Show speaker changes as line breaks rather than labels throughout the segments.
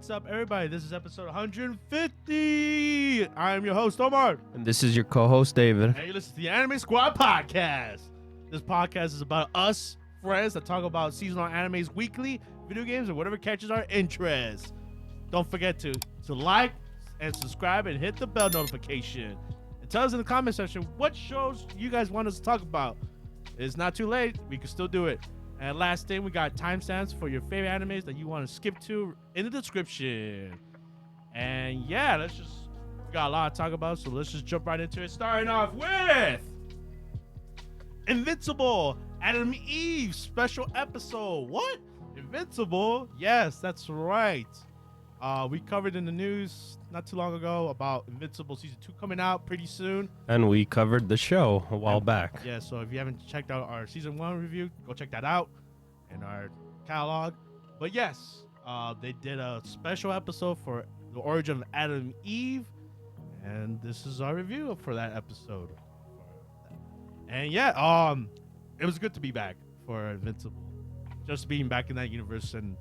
What's up, everybody? This is episode 150. I am your host, Omar.
And this is your co-host, David.
And you listen to the Anime Squad podcast. This podcast is about us, friends, that talk about seasonal animes weekly, video games, and whatever catches our interest. Don't forget to like and subscribe and hit the bell notification. And tell us in the comment section what shows you guys want us to talk about. It's not too late. We can still do it. And last thing, we got timestamps for your favorite animes that you want to skip to in the description. And yeah, we got a lot to talk about, so let's just jump right into it. Starting off with Invincible, Adam and Eve special episode. What? Invincible? Yes, that's right. We covered in the news not too long ago about Invincible season 2 coming out pretty soon.
And we covered the show a while back.
Yeah, so if you haven't checked out our season 1 review, go check that out in our catalog. But yes, they did a special episode for the origin of Adam and Eve, and this is our review for that episode. And yeah, it was good to be back for Invincible. Just being back in that universe, and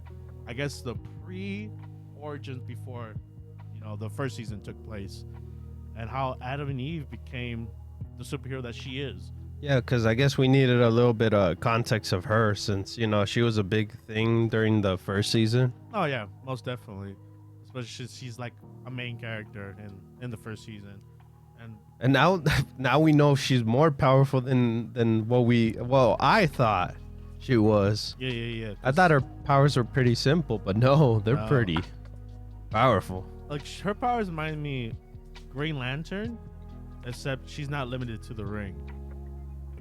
I guess the pre-origins before, the first season took place, and how Adam and Eve became the superhero that she is.
Yeah, because I guess we needed a little bit of context of her since, she was a big thing during the first season.
Oh, yeah, most definitely. Especially she's like a main character in the first season.
And now we know she's more powerful than what I thought she was.
Yeah.
I thought her powers were pretty simple, but no, they're pretty powerful.
Like, her powers remind me Green Lantern, except she's not limited to the ring.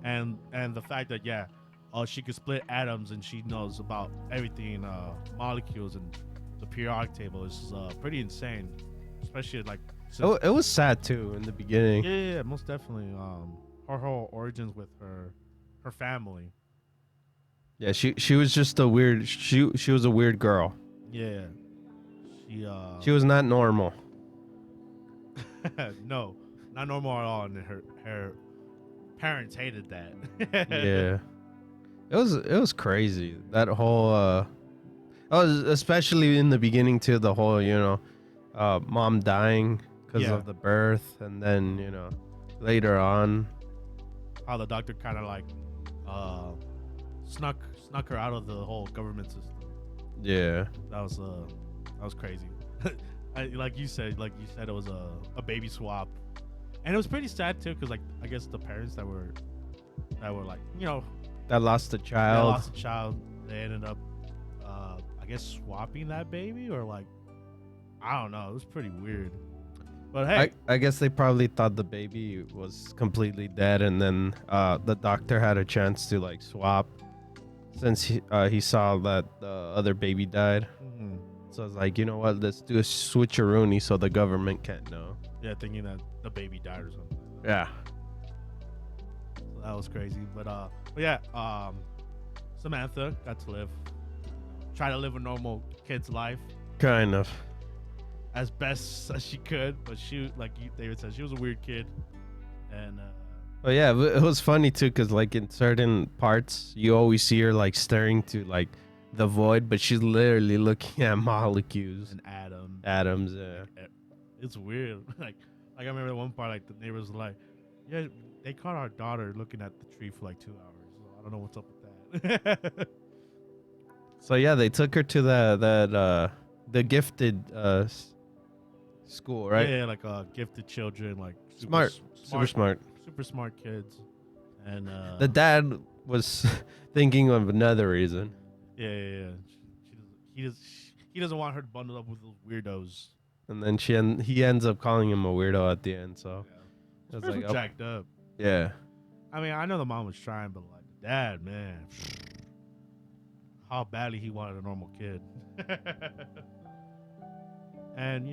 And the fact that, she could split atoms and she knows about everything, molecules and the periodic table is pretty insane. Especially, like...
It was sad, too, in the beginning.
Yeah, most definitely. Her whole origins with her family.
Yeah, she was just a weird... She was a weird girl.
Yeah.
She was not normal.
No, not normal at all, and her parents hated that.
Yeah, it was crazy, that whole especially in the beginning too, the whole mom dying because of the birth, and then later on
how the doctor kind of like snuck her out of the whole government system.
Yeah,
that was crazy. Like you said, it was a baby swap, and it was pretty sad too, because I guess the parents that were like
that lost a child.
They ended up I guess swapping that baby, or I don't know. It was pretty weird. But hey,
I guess they probably thought the baby was completely dead, and then the doctor had a chance to swap since he saw that the other baby died.
Mm-hmm.
So I was like, you know what? Let's do a switcheroony so the government can't know.
Yeah, thinking that the baby died or something.
Yeah.
So that was crazy. But yeah, Samantha got to try to live a normal kid's life.
Kind of.
As best as she could, but she, like David said, she was a weird kid. And
but yeah, it was funny too, because in certain parts, you always see her staring to the void, but she's literally looking at molecules
and
atoms. Yeah,
it's weird. I remember one part, the neighbors were like, yeah, they caught our daughter looking at the tree for 2 hours. So I don't know what's up with that.
So yeah, they took her to the gifted school, right?
Yeah, gifted children,
super
smart kids. And
the dad was thinking of another reason.
Yeah. He doesn't want her to bundle up with those weirdos.
And then he ends up calling him a weirdo at the end. So
yeah. It was jacked up.
Yeah.
I mean, I know the mom was trying, but the dad, man, how badly he wanted a normal kid. And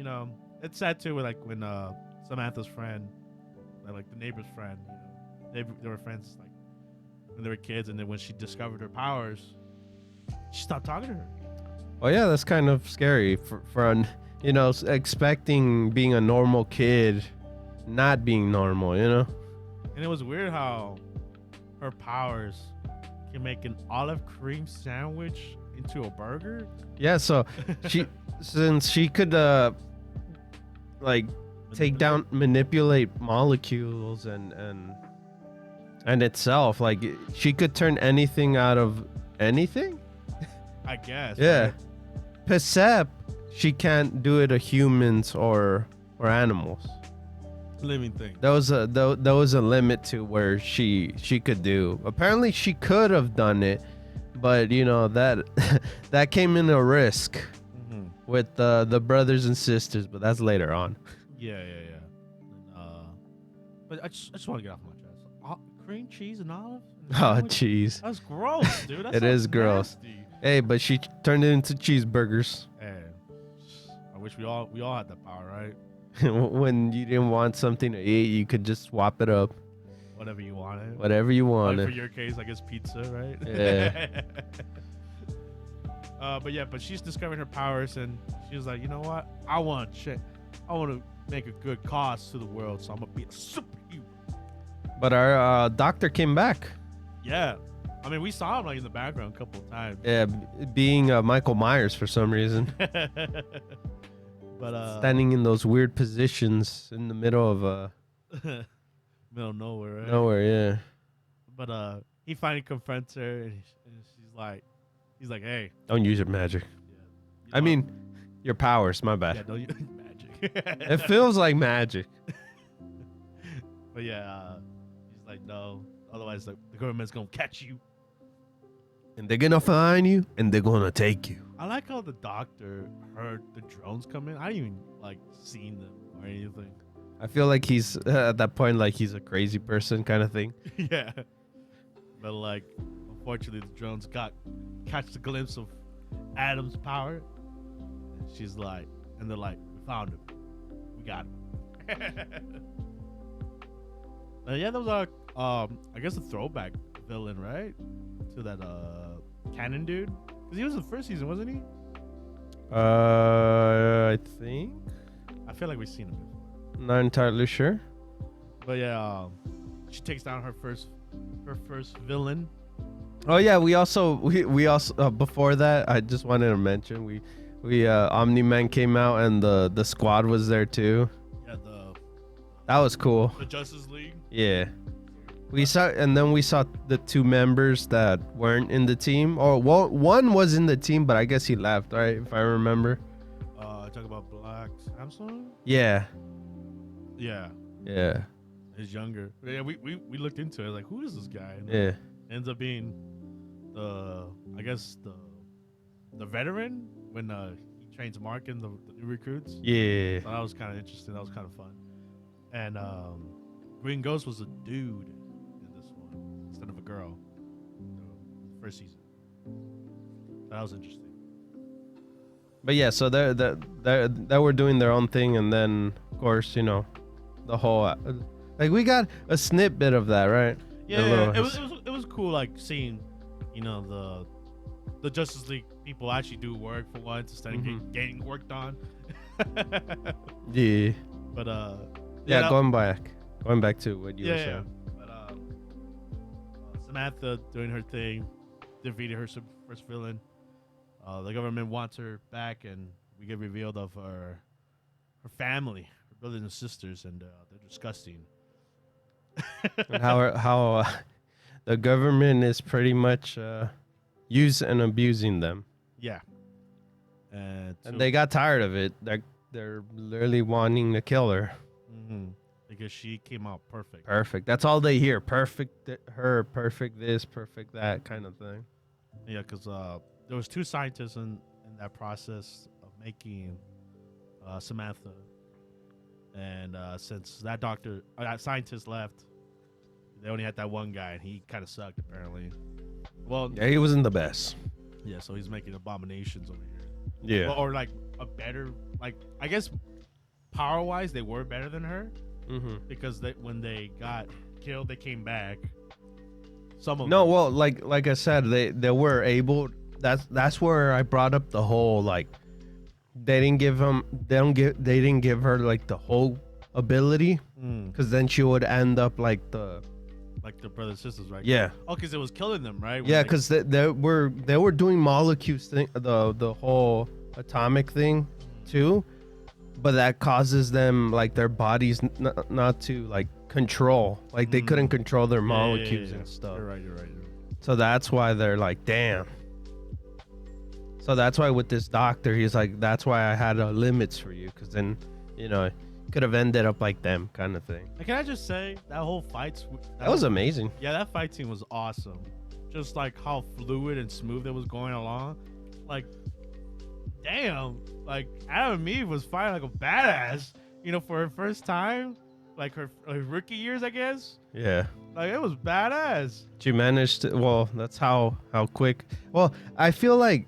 it's sad too when Samantha's friend, the neighbor's friend, they were friends when they were kids, and then when she discovered her powers, she stopped talking to her.
Well, yeah, that's kind of scary for expecting being a normal kid, not being normal,
And it was weird how her powers can make an olive cream sandwich into a burger.
Yeah, so since she could like take down, manipulate molecules and itself, like she could turn anything out of anything.
I guess.
Yeah.
Right?
Except she can't do it to humans or animals.
Living thing.
There was a limit to where she could do. Apparently she could have done it, but you know that came in a risk with the brothers and sisters, but that's later on.
Yeah. But I just want to get off my chest. Cream cheese and olive.
Oh, cheese.
That's gross, dude. That
It is gross.
nasty.
Hey, but she turned it into cheeseburgers.
Hey, I wish we all had that power, right?
When you didn't want something to eat, you could just swap it up.
Whatever you wanted.
Whatever you
Like
wanted.
for your case, I guess pizza, right?
Yeah.
But she's discovering her powers, and she was like, you know what? I want to make a good cause to the world, so I'm gonna be a superhero.
But our doctor came back.
Yeah, I mean, we saw him like in the background a couple of times.
Yeah, being Michael Myers for some reason.
But
standing in those weird positions in the middle of
middle of nowhere, right?
nowhere. Yeah.
But he finally confronts her, and he's like, hey,
Don't use your magic.
yeah,
I mean, your powers. My bad.
yeah, don't use magic.
It feels like magic.
But yeah, he's like, no, otherwise the government's gonna catch you.
And they're gonna find you, and they're gonna take you.
I like how the doctor heard the drones come in. I didn't even like seen them or anything.
I feel like he's at that point, like he's a crazy person kind of thing.
Yeah, but like, unfortunately, the drones catch the glimpse of Adam's power. And she's like, and they're like, we found him, we got him. Yeah, that was I guess a throwback villain, right? To that Cannon dude, because he was in the first season, wasn't he?
I think.
I feel like we've seen him before.
Not entirely sure.
But yeah, she takes down her first villain.
Oh yeah, we also before that, I just wanted to mention we Omni-Man came out and the squad was there too.
Yeah,
That was cool.
the Justice League.
Yeah. We saw the two members that weren't in the team. Or one was in the team, but I guess he left, right? If I remember.
Talk about Black Samsung.
Yeah.
Yeah,
Yeah.
he's younger. Yeah, we looked into it. Like, who is this guy? And
Yeah.
ends up being the veteran when he trains Mark and the new recruits.
Yeah.
So that was kind of interesting. That was kind of fun. And Green Ghost was a dude in this one instead of a girl. First season. That was interesting.
But yeah, so they were doing their own thing, and then of course, you know, the whole like we got a snippet of that, right?
Yeah, it was cool, like seeing, you know, the Justice League people actually do work for once instead of getting worked on.
Yeah.
But
yeah, going back to what you were saying.
But Samantha doing her thing, defeated her first villain. The government wants her back, and we get revealed of her family, her brothers and sisters, and they're disgusting.
And how the government is pretty much using and abusing them.
Yeah. And
they got tired of it. They're literally wanting to kill her.
Because she came out perfect.
Perfect. That's all they hear. Perfect her, perfect this, perfect that kind of thing.
Yeah, because there was two scientists in that process of making Samantha. And since that scientist left, they only had that one guy, and he kind of sucked, apparently. Well,
yeah, he wasn't the best.
Yeah, so he's making abominations over here.
Yeah.
Or like a better, like, I guess power-wise, they were better than her. Because when they got killed, they came back. Some of them.
Well, like I said, they were able. That's where I brought up the whole, like, they didn't give her like the whole ability, because then she would end up like the
brothers and sisters, right?
Yeah.
Oh, because it was killing them, right?
Yeah, because they were doing molecules thing, the whole atomic thing too, but that causes them like their bodies not to like control, like they couldn't control their molecules and stuff.
You're right.
So that's why they're like, damn. So that's why with this doctor, he's like, that's why I had limits for you, because then, you know, could have ended up like them kind of thing.
And can I just say that whole fight?
That was amazing.
Yeah, that fight scene was awesome. Just like how fluid and smooth it was going along. Like, damn, like Adam and Eve was fighting like a badass, you know, for her first time, like her rookie years, I guess.
Yeah.
Like it was badass.
She managed to, well, that's how quick. Well, I feel like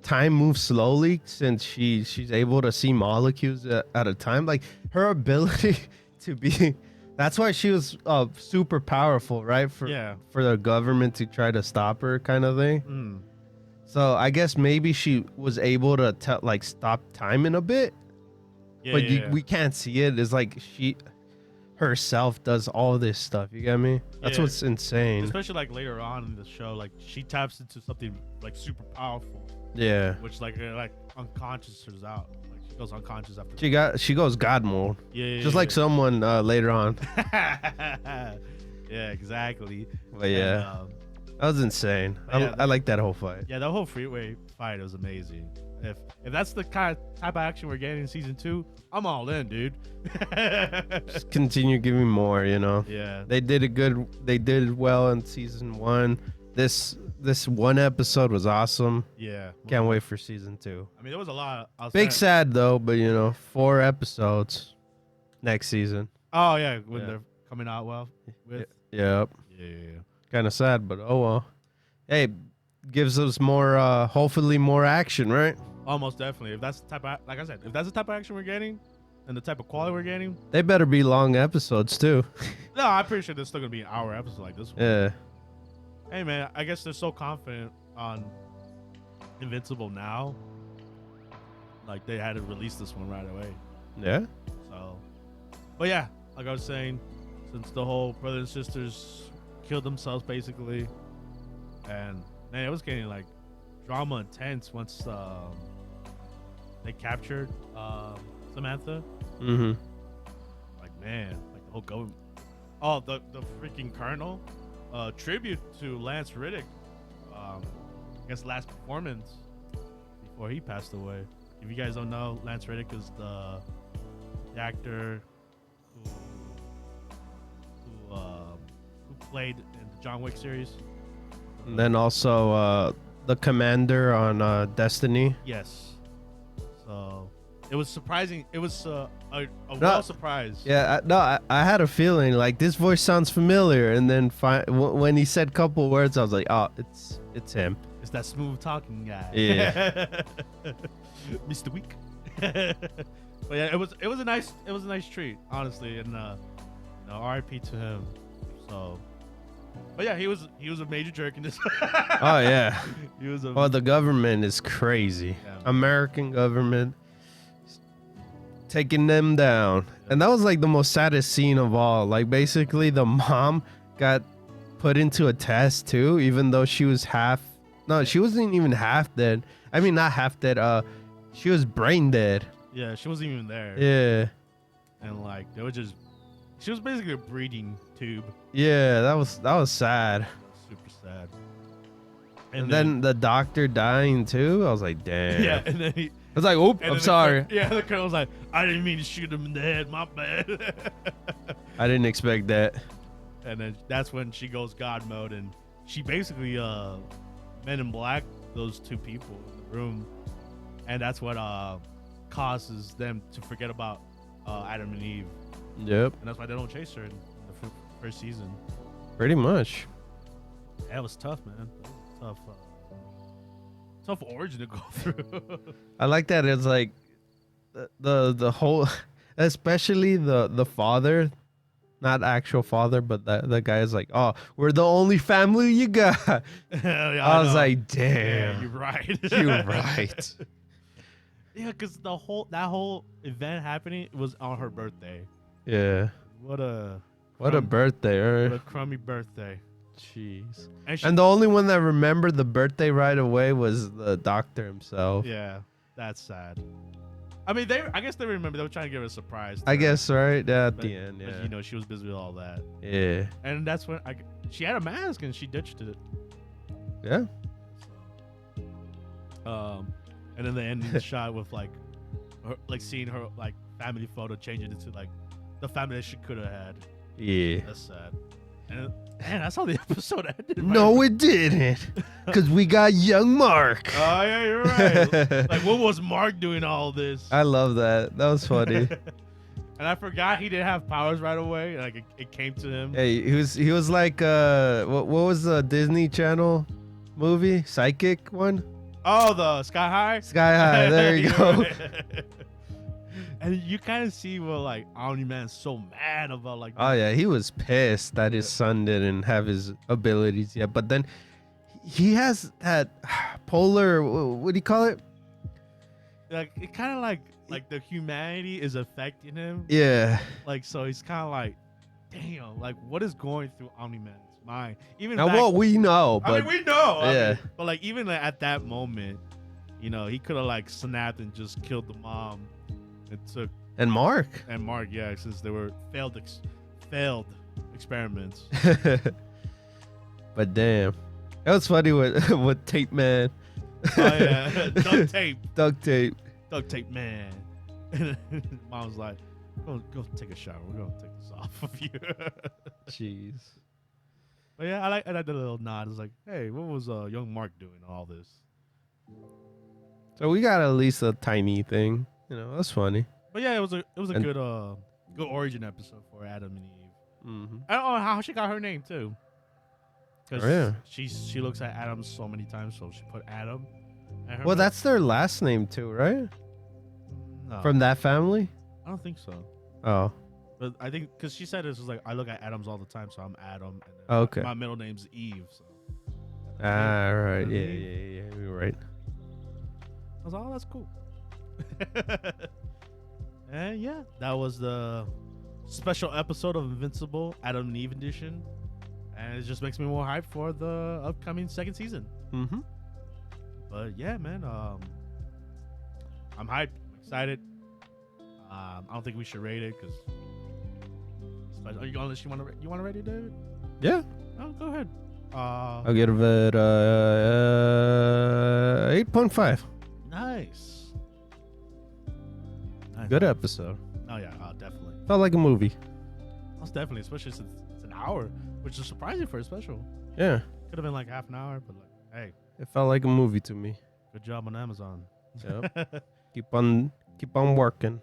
time moves slowly since she's able to see molecules at a time. Like her ability to be, that's why she was super powerful, right? For the government to try to stop her kind of thing. So I guess maybe she was able to like stop time in a bit, but we can't see it. It's like she herself does all this stuff. You get me? That's what's insane.
Especially like later on in the show, like she taps into something like super powerful.
Yeah.
Which like unconscious out. Like she goes unconscious after.
She goes God mode.
Yeah.
Just like someone later on.
Yeah, exact.ly.
But yeah. That was insane. I like that whole fight.
Yeah, the whole freeway fight was amazing. If that's the type of action we're getting in season 2, I'm all in, dude.
Just continue giving more, you know.
Yeah.
They did it good. They did it well in season 1. This one episode was awesome.
Yeah.
Can't wait for season 2.
I mean, there was a lot.
Big sad though, but you know, 4 episodes next season.
Oh yeah, when they're coming out well.
Yep.
Yeah.
Kind of sad, but oh well. Hey, gives us more, hopefully more action, right?
Almost definitely. If that's the type of, like I said, if that's the type of action we're getting, and the type of quality we're getting,
they better be long episodes too.
No, I'm pretty sure there's still gonna be an hour episode like this one.
Yeah.
Hey man, I guess they're so confident on Invincible now. Like they had to release this one right away.
Yeah.
So, but yeah, like I was saying, since the whole brothers and sisters killed themselves basically, and man, it was getting like drama intense once they captured Samantha. Like man, like the whole government. Oh, the freaking colonel. Tribute to Lance Riddick. I guess last performance before he passed away. If you guys don't know, Lance Riddick is the actor who played in the John Wick series.
And then also the commander on Destiny.
Yes. So it was surprising. It was a well surprise.
Yeah, I had a feeling like this voice sounds familiar, and then when he said a couple words, I was like, oh, it's him.
It's that smooth talking guy.
Yeah.
Mr. Weak. But yeah, it was a nice treat, honestly, and RIP to him. So, but yeah, he was a major jerk in this.
Oh yeah.
He was.
Well, the government is crazy. Yeah, American government taking them down. And that was like the most saddest scene of all. Like basically the mom got put into a test too, even though she was she wasn't even half dead. I mean, not half dead. She was brain dead.
Yeah, she wasn't even there.
Yeah.
And like she was basically a breeding tube.
Yeah, that was sad.
Super sad.
And then the doctor dying too. I was like, damn.
Yeah, and then I
was like, oop, I'm sorry.
The colonel was like, I didn't mean to shoot him in the head. My bad.
I didn't expect that.
And then that's when she goes God mode, and she basically Men in Black those two people in the room, and that's what causes them to forget about Adam and Eve.
Yep.
And that's why they don't chase her in the first season.
Pretty much.
That was tough, man. That was tough origin to go through.
I like that. It's like the whole, especially the father, not actual father, but the guy is like, oh, we're the only family you got.
Yeah,
I was like, damn.
Yeah, you're right.
You're right.
Yeah, because that whole event happening was on her birthday.
Yeah.
What a
birthday, right?
What a crummy birthday.
Jeez. And the only one that remembered the birthday right away was the doctor himself.
Yeah. That's sad. I mean, I guess they remember. They were trying to give her a surprise.
I guess, right? Yeah, at
But,
the end, yeah.
but, you know, she was busy with all that.
Yeah.
And that's when she had a mask and she ditched it.
Yeah.
And then the ending shot with like, her, like seeing her like family photo changing into like the family that she could have had.
Yeah.
That's sad. And man, that's how the episode ended.
No, it didn't. Because we got young Mark.
Oh, yeah, you're right. Like, what was Mark doing all this?
I love that. That was funny.
And I forgot he didn't have powers right away. Like, it came to him.
Hey, he was like, what was the Disney Channel movie? Psychic one?
Oh, the Sky High?
Sky High. There you go.
And you kind of see what, like, Omni-Man's so mad about, like...
Oh, yeah. He was pissed that his son didn't have his abilities yet. But then he has that polar... What do you call it?
Like, it kind of like the humanity is affecting him.
Yeah.
Like, so he's kind of like, damn, like, what is going through Omni-Man's mind? Even
Now, what we know, but...
I mean, we know.
Yeah.
But, like, even like, at that moment, you know, he could have, like, snapped and just killed the mom. It took...
And Mark.
And Mark, yeah, since they were failed experiments.
But damn. That was funny with Tape Man.
Oh, yeah. Duct tape.
Duct tape.
Duct tape man. And Mom's like, go take a shower. We're going to take this off of you.
Jeez.
But yeah, I like the little nod. It's like, hey, what was young Mark doing in all this?
So we got at least a tiny thing. You know, that's funny.
But yeah, it was a good origin episode for Adam and Eve.
Mm-hmm.
I don't know how she got her name too. Because she looks at Adam so many times, so she put Adam.
Well, that's their last name too, right?
No,
From that family?
I don't think so.
Oh.
But I think because she said this was like I look at Adams all the time, so I'm Adam. And then
Okay.
My middle name's Eve. So.
Ah, right. Yeah. You're right.
I was like, oh, that's cool. And yeah, that was the special episode of Invincible Adam and Eve edition, and it just makes me more hyped for the upcoming second season.
Mm-hmm.
But yeah, man, I'm hyped, I'm excited. I don't think we should rate it because. Are you unless you want to rate it, David?
Yeah.
Oh, go ahead.
I'll give it 8.5.
Nice.
Good episode.
Oh yeah, definitely.
Felt like a movie.
Most definitely, especially since it's an hour, which is surprising for a special.
Yeah.
Could have been like half an hour, but like, hey.
It felt like a movie to me.
Good job on Amazon.
Yep. keep on working.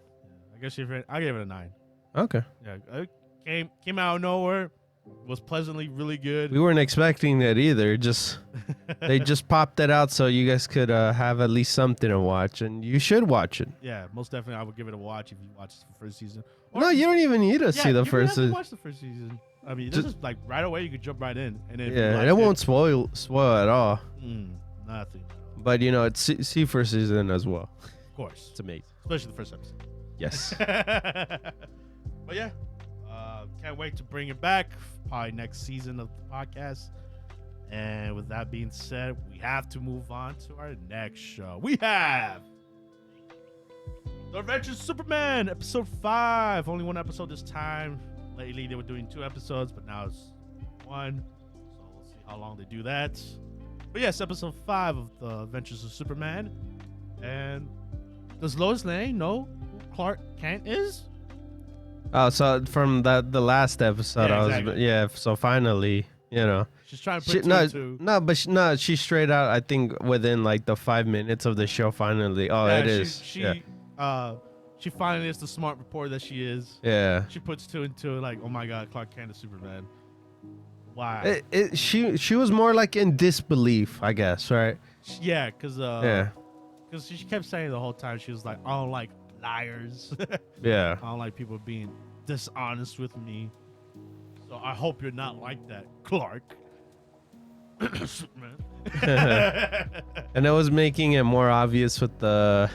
Yeah, I guess I gave it a 9.
Okay.
Yeah, it came out of nowhere. Was pleasantly really good.
We weren't expecting that either. They just popped it out so you guys could have at least something to watch, and you should watch it.
Yeah, most definitely, I would give it a watch if you watch the first season. Or,
no, you don't even need to see the first season.
Watch the first season. I mean, this is like right away. You could jump right in, and then
it won't spoil at all.
Nothing.
But you know, it's see first season as well.
Of course,
it's amazing,
especially the first episode.
Yes.
But yeah, can't wait to bring it back. Probably next season of the podcast. And with that being said, we have to move on to our next show. We have The Adventures of Superman, episode 5. Only one episode this time. Lately, they were doing 2 episodes, but now it's 1. So we'll see how long they do that. But yes, episode 5 of The Adventures of Superman. And does Lois Lane know who Clark Kent is?
Oh, so from the last episode,
exactly.
So finally, you know,
she's trying to put
she straight out. I think within like the 5 minutes of the show, finally. Oh, yeah, it is.
She finally is the smart reporter that she is.
Yeah.
She puts 2 and 2, like, oh my God, Clark Kent is Superman.
Wow. She was more like in disbelief, I guess, right?
Yeah, because she kept saying the whole time, she was like, I don't like liars.
Yeah.
I don't like people being dishonest with me. So I hope you're not like that, Clark.
And it was making it more obvious with the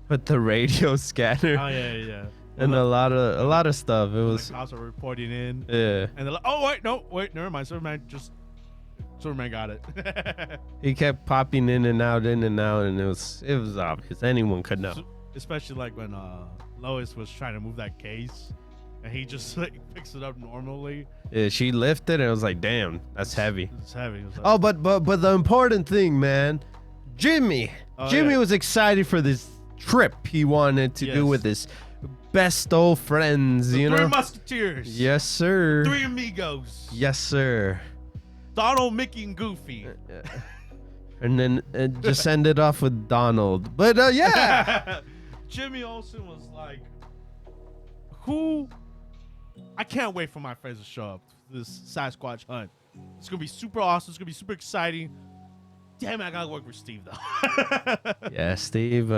radio scanner.
Oh yeah.
And a lot of stuff. It was
also reporting in.
Yeah.
And they're like, oh wait, never mind. Superman just Superman got it.
He kept popping in and out, and it was obvious. Anyone could know.
Especially like when Lois was trying to move that case, and he just like picks it up normally.
Yeah, she lifted, and it was like, damn, that's heavy.
It's heavy. It was like,
Oh, but the important thing, man, Jimmy was excited for this trip he wanted to do with his best old friends,
the
you know.
Three Musketeers.
Yes, sir.
Three Amigos.
Yes, sir.
Donald, Mickey, and Goofy.
And then it just ended off with Donald. But yeah.
Jimmy Olsen was like, who? I can't wait for my friends to show up to this Sasquatch hunt. It's going to be super awesome. It's going to be super exciting. Damn it, I got to work with Steve, though.
Yeah, Steve.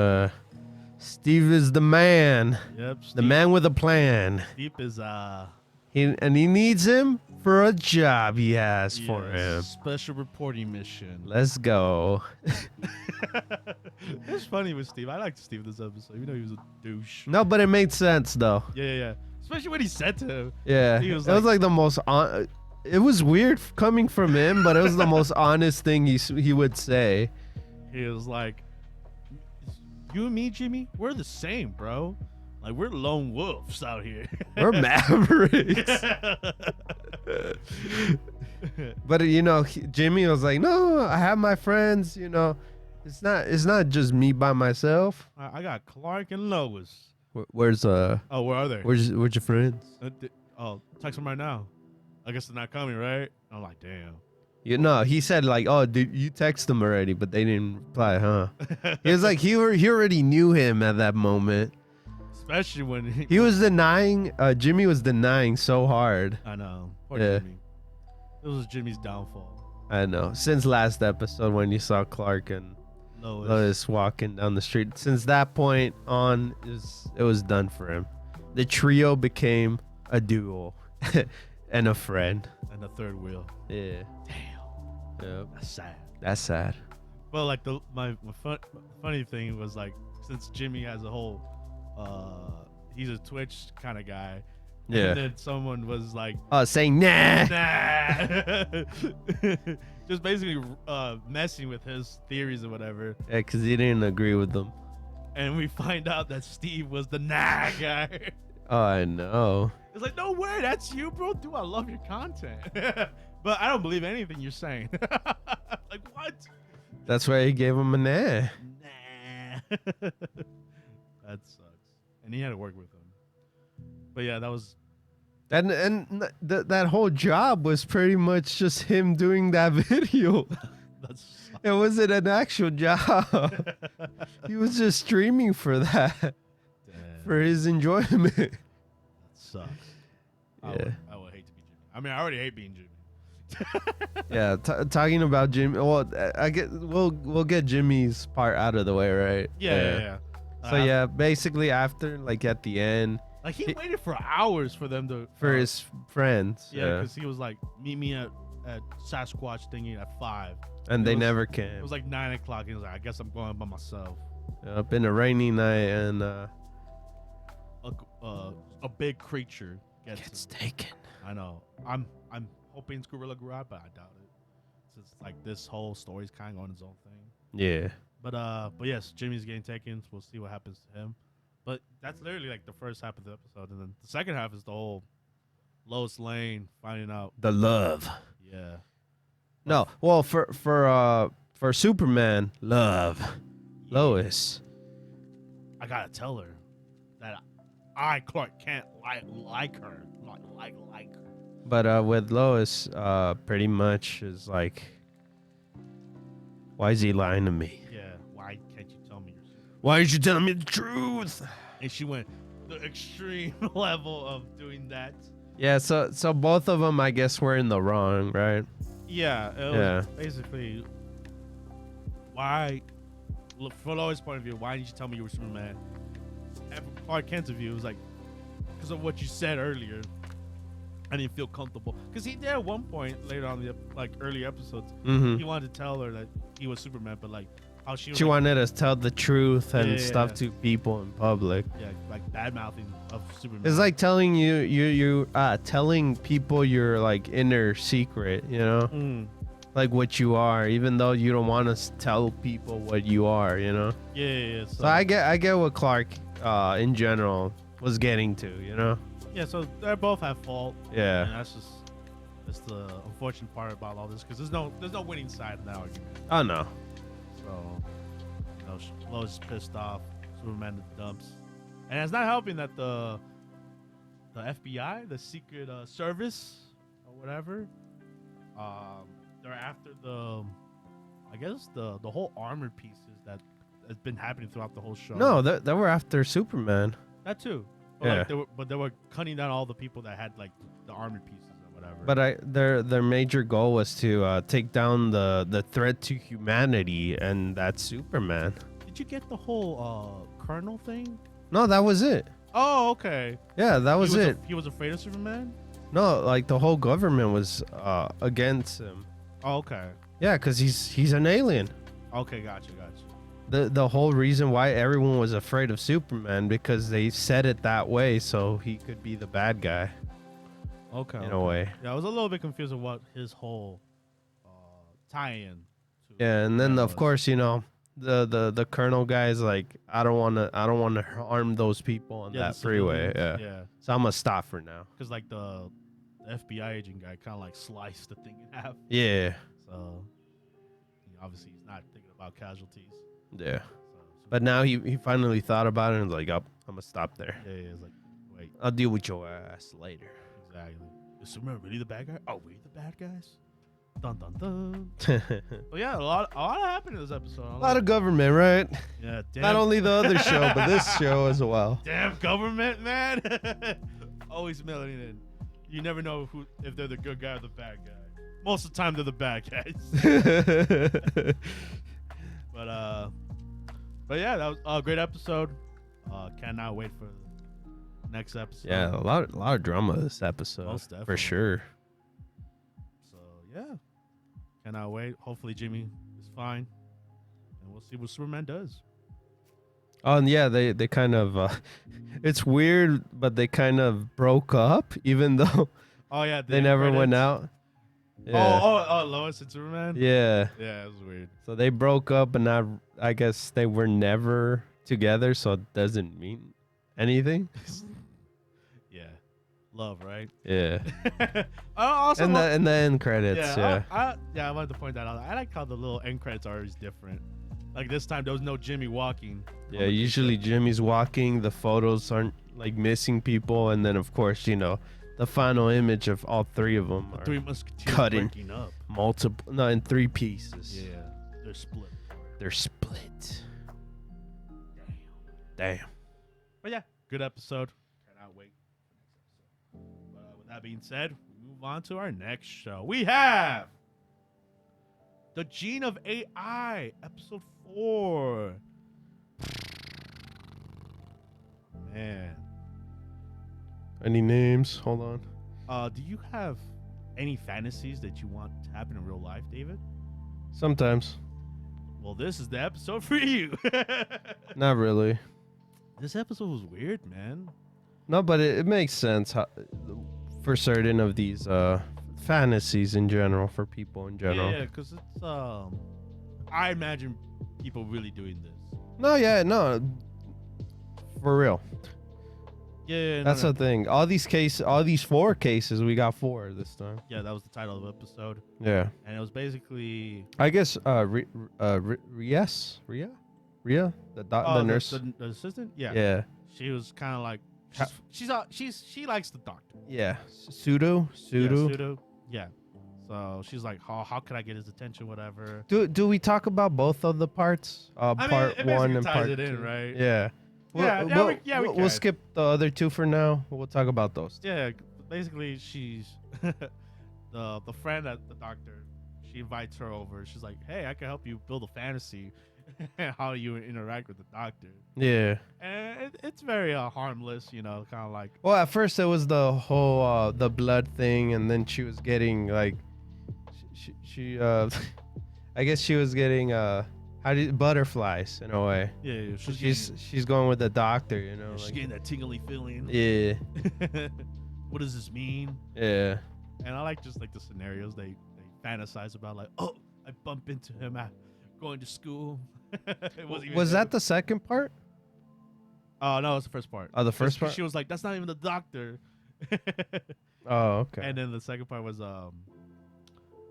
Steve is the man.
Yep. Steve,
the man with a plan.
Steve is,
he needs him for a job he has for him.
Special reporting mission.
Let's go.
It's funny with Steve. I liked Steve this episode, even though he was a douche.
No, but it made sense, though.
Yeah. Especially what he said to him.
Yeah.
He was
it was like the most... it was weird coming from him, but it was the most honest thing he would say.
He was like, you and me, Jimmy, we're the same, bro. Like, we're lone wolves out here.
We're mavericks. But, you know, Jimmy was like, no, I have my friends, you know. It's not just me by myself.
I got Clark and Lois.
Where's
Oh, where are they?
Where's your friends?
Text them right now. I guess they're not coming, right? I'm like, damn.
You know, he said like, oh, dude, you text them already, but they didn't reply, huh? He was like, he already knew him at that moment.
Especially when
he was denying. Jimmy was denying so hard.
I know. Poor Jimmy. It was Jimmy's downfall.
I know. Since last episode when you saw Clark and Lois walking down the street, since that point on, it was done for him. The trio became a duo and a friend.
And a third wheel.
Yeah.
Damn.
Yep.
That's sad.
That's sad.
Well, like my funny thing was like, since Jimmy has a whole he's a Twitch kind of guy.
Yeah.
And then someone was like,
saying nah.
Just basically messing with his theories or whatever.
Yeah, because he didn't agree with them.
And we find out that Steve was the nah guy.
Oh, I know.
It's like, no way, that's you, bro. Dude, I love your content. But I don't believe anything you're saying. Like, what?
That's why he gave him a nah.
Nah. That sucks. And he had to work with him. But yeah, that was...
And that whole job was pretty much just him doing that video. It wasn't an actual job. He was just streaming for that. Damn. For his enjoyment. That
sucks.
Yeah.
I would hate to be Jimmy. I mean, I already hate being Jimmy.
Yeah, talking about Jimmy. Well, we'll get Jimmy's part out of the way, right?
Yeah.
So yeah, basically after at the end,
like he waited for hours for them to
his friends.
Yeah, because he was like, meet me at Sasquatch thingy at 5.
And they never came.
It was like 9 o'clock. He was like, I guess I'm going by myself.
Up in a rainy night, and
a big creature gets
taken.
I know. I'm hoping it's Gorilla Grodd, but I doubt it. Since like this whole story's kind of on its own thing.
Yeah.
But yes, Jimmy's getting taken. So we'll see what happens to him. But that's literally like the first half of the episode, and then the second half is the whole Lois Lane finding out
the love.
Yeah.
No, well, for Superman, love, yeah. Lois.
I gotta tell her that I, Clark, can't like her, not like her.
But with Lois, pretty much is like, why is he lying to me?
Yeah, why can't you tell me your secret?
Why aren't you telling me the truth?
And she went the extreme level of doing that. Yeah,
so both of them, I guess, were in the wrong, right?
Yeah, it was basically, why, from Lois' point of view, why didn't you tell me you were Superman? And from Clark Kent's view, it was like, because of what you said earlier, I didn't feel comfortable. Because he did at one point later on, the early episodes, he wanted to tell her that he was Superman, but like, how she
wanted us to tell the truth and stuff to people in public.
Yeah, like bad-mouthing of Superman.
It's like telling telling people your like inner secret, you know? like what you are, even though you don't want to tell people what you are, you know?
Yeah.
So I get what Clark in general was getting to, you know?
Yeah, so they both have fault.
Yeah.
And that's the unfortunate part about all this, because there's no winning side in that argument.
Oh no.
So, Lois is pissed off. Superman dumps, and it's not helping that the FBI, the Secret Service or whatever, they're after I guess the whole armored pieces that has been happening throughout the whole show.
No, they were after Superman.
That too. But
Yeah.
they were cutting down all the people that had like the armored pieces or whatever.
But their major goal was to take down the threat to humanity, and that's Superman.
Did you get the whole Colonel thing?
No, that was it.
Oh, okay.
Yeah, that was it.
He was afraid of Superman?
No, like the whole government was against him.
Oh, okay.
Yeah, because he's an alien.
Okay, gotcha.
The whole reason why everyone was afraid of Superman, because they said it that way so he could be the bad guy.
Okay.
In a way.
Yeah, I was a little bit confused of what his whole tie-in to.
Yeah, and then
that
of
was.
course, you know, the colonel guy's like, I don't wanna harm those people on that
the
freeway.
civilians,
Yeah.
Yeah.
So I'm gonna stop for now.
Because like the FBI agent guy kind of like sliced the thing in half.
Yeah.
So obviously he's not thinking about casualties.
Yeah.
So,
But now he finally thought about it and was like, I'm gonna stop there.
yeah, it's like, wait,
I'll deal with your ass later.
exactly. Is Superman really the bad guy? Oh, we the bad guys? Dun dun dun. But yeah, a lot happened in this episode.
A lot of government, right?
Yeah, damn.
Not only the other show, but this show as well.
Damn government, man. Always mailing in. You never know if they're the good guy or the bad guy. Most of the time, they're the bad guys. But yeah, that was a great episode. Cannot wait for the next episode.
Yeah, a lot of drama this episode.
Most definitely.
For sure.
So yeah, cannot wait. Hopefully Jimmy is fine, and we'll see what Superman does.
Oh, and yeah, they kind of it's weird, but they kind of broke up, even though
Oh yeah,
they never went out. Yeah.
Oh, Lois and Superman.
Yeah.
Yeah, it was weird.
So they broke up, and now I guess they were never together, so it doesn't mean anything.
Yeah, love, right?
Yeah.
Also,
and the end credits. Yeah.
I wanted to point that out. I like how the little end credits are always different. Like this time, there was no Jimmy walking.
Yeah. Usually Jimmy's walking. The photos aren't like missing people, and then of course, you know, the final image of all three of them are
Three Musketeers
cutting
breaking up.
in 3 pieces.
Yeah, they're split.
They're split. Damn.
But yeah, good episode. Cannot wait for next episode. But with that being said, we move on to our next show. We have The Gene of AI, episode 4. Man.
Any names? Hold on.
Do you have any fantasies that you want to happen in real life, David?
Sometimes.
Well, this is the episode for you.
Not really.
This episode was weird, man.
No, but it makes sense for certain of these fantasies in general, for people in general.
Yeah, because it's I imagine people really doing this.
No. For real.
Yeah,
That's the thing. All these 4 cases, we got 4 this time.
Yeah, that was the title of the episode,
Yeah.
and it was basically
I guess Ria, the nurse.
the assistant. Yeah,
Yeah.
she was kind of like she likes the doctor.
Yeah. Pseudo.
Yeah, pseudo. Yeah. So she's like, how can I get his attention? Whatever.
Do we talk about both of the parts? Part
it
1
basically
and
ties
part
it in,
2.
right?
Yeah.
We
We'll
can.
skip the other 2 for now. We'll talk about those.
Yeah, basically she's the friend at the doctor. She invites her over. She's like, hey, I can help you build a fantasy. How you interact with the doctor.
Yeah.
And it's very harmless, you know, kind of like.
Well, at first it was the whole the blood thing, and then she was getting like, she I guess she was getting butterflies in a way.
Yeah,
She's going with the doctor, you know.
she's
like,
getting that tingly feeling.
yeah.
What does this mean?
Yeah.
And I like just like the scenarios they fantasize about like, oh, I bump into him at going to school.
Was that the second part?
Oh no, it was the first part.
Oh, the first part.
She was like, "That's not even the doctor."
Oh, okay.
And then the second part was I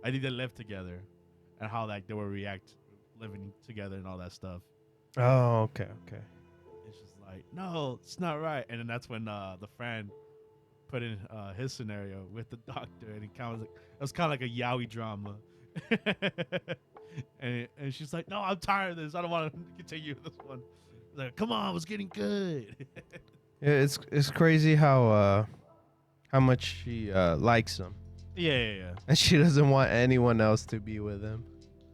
think they lived together, and how like they would react living together and all that stuff.
Oh, okay.
It's just like, no, it's not right. And then that's when the friend put in his scenario with the doctor, and it was kind of like a yaoi drama. and she's like, no, I'm tired of this. I don't want to continue this one. Like, come on, it was getting good.
Yeah, it's crazy how much she likes him.
Yeah.
And she doesn't want anyone else to be with him.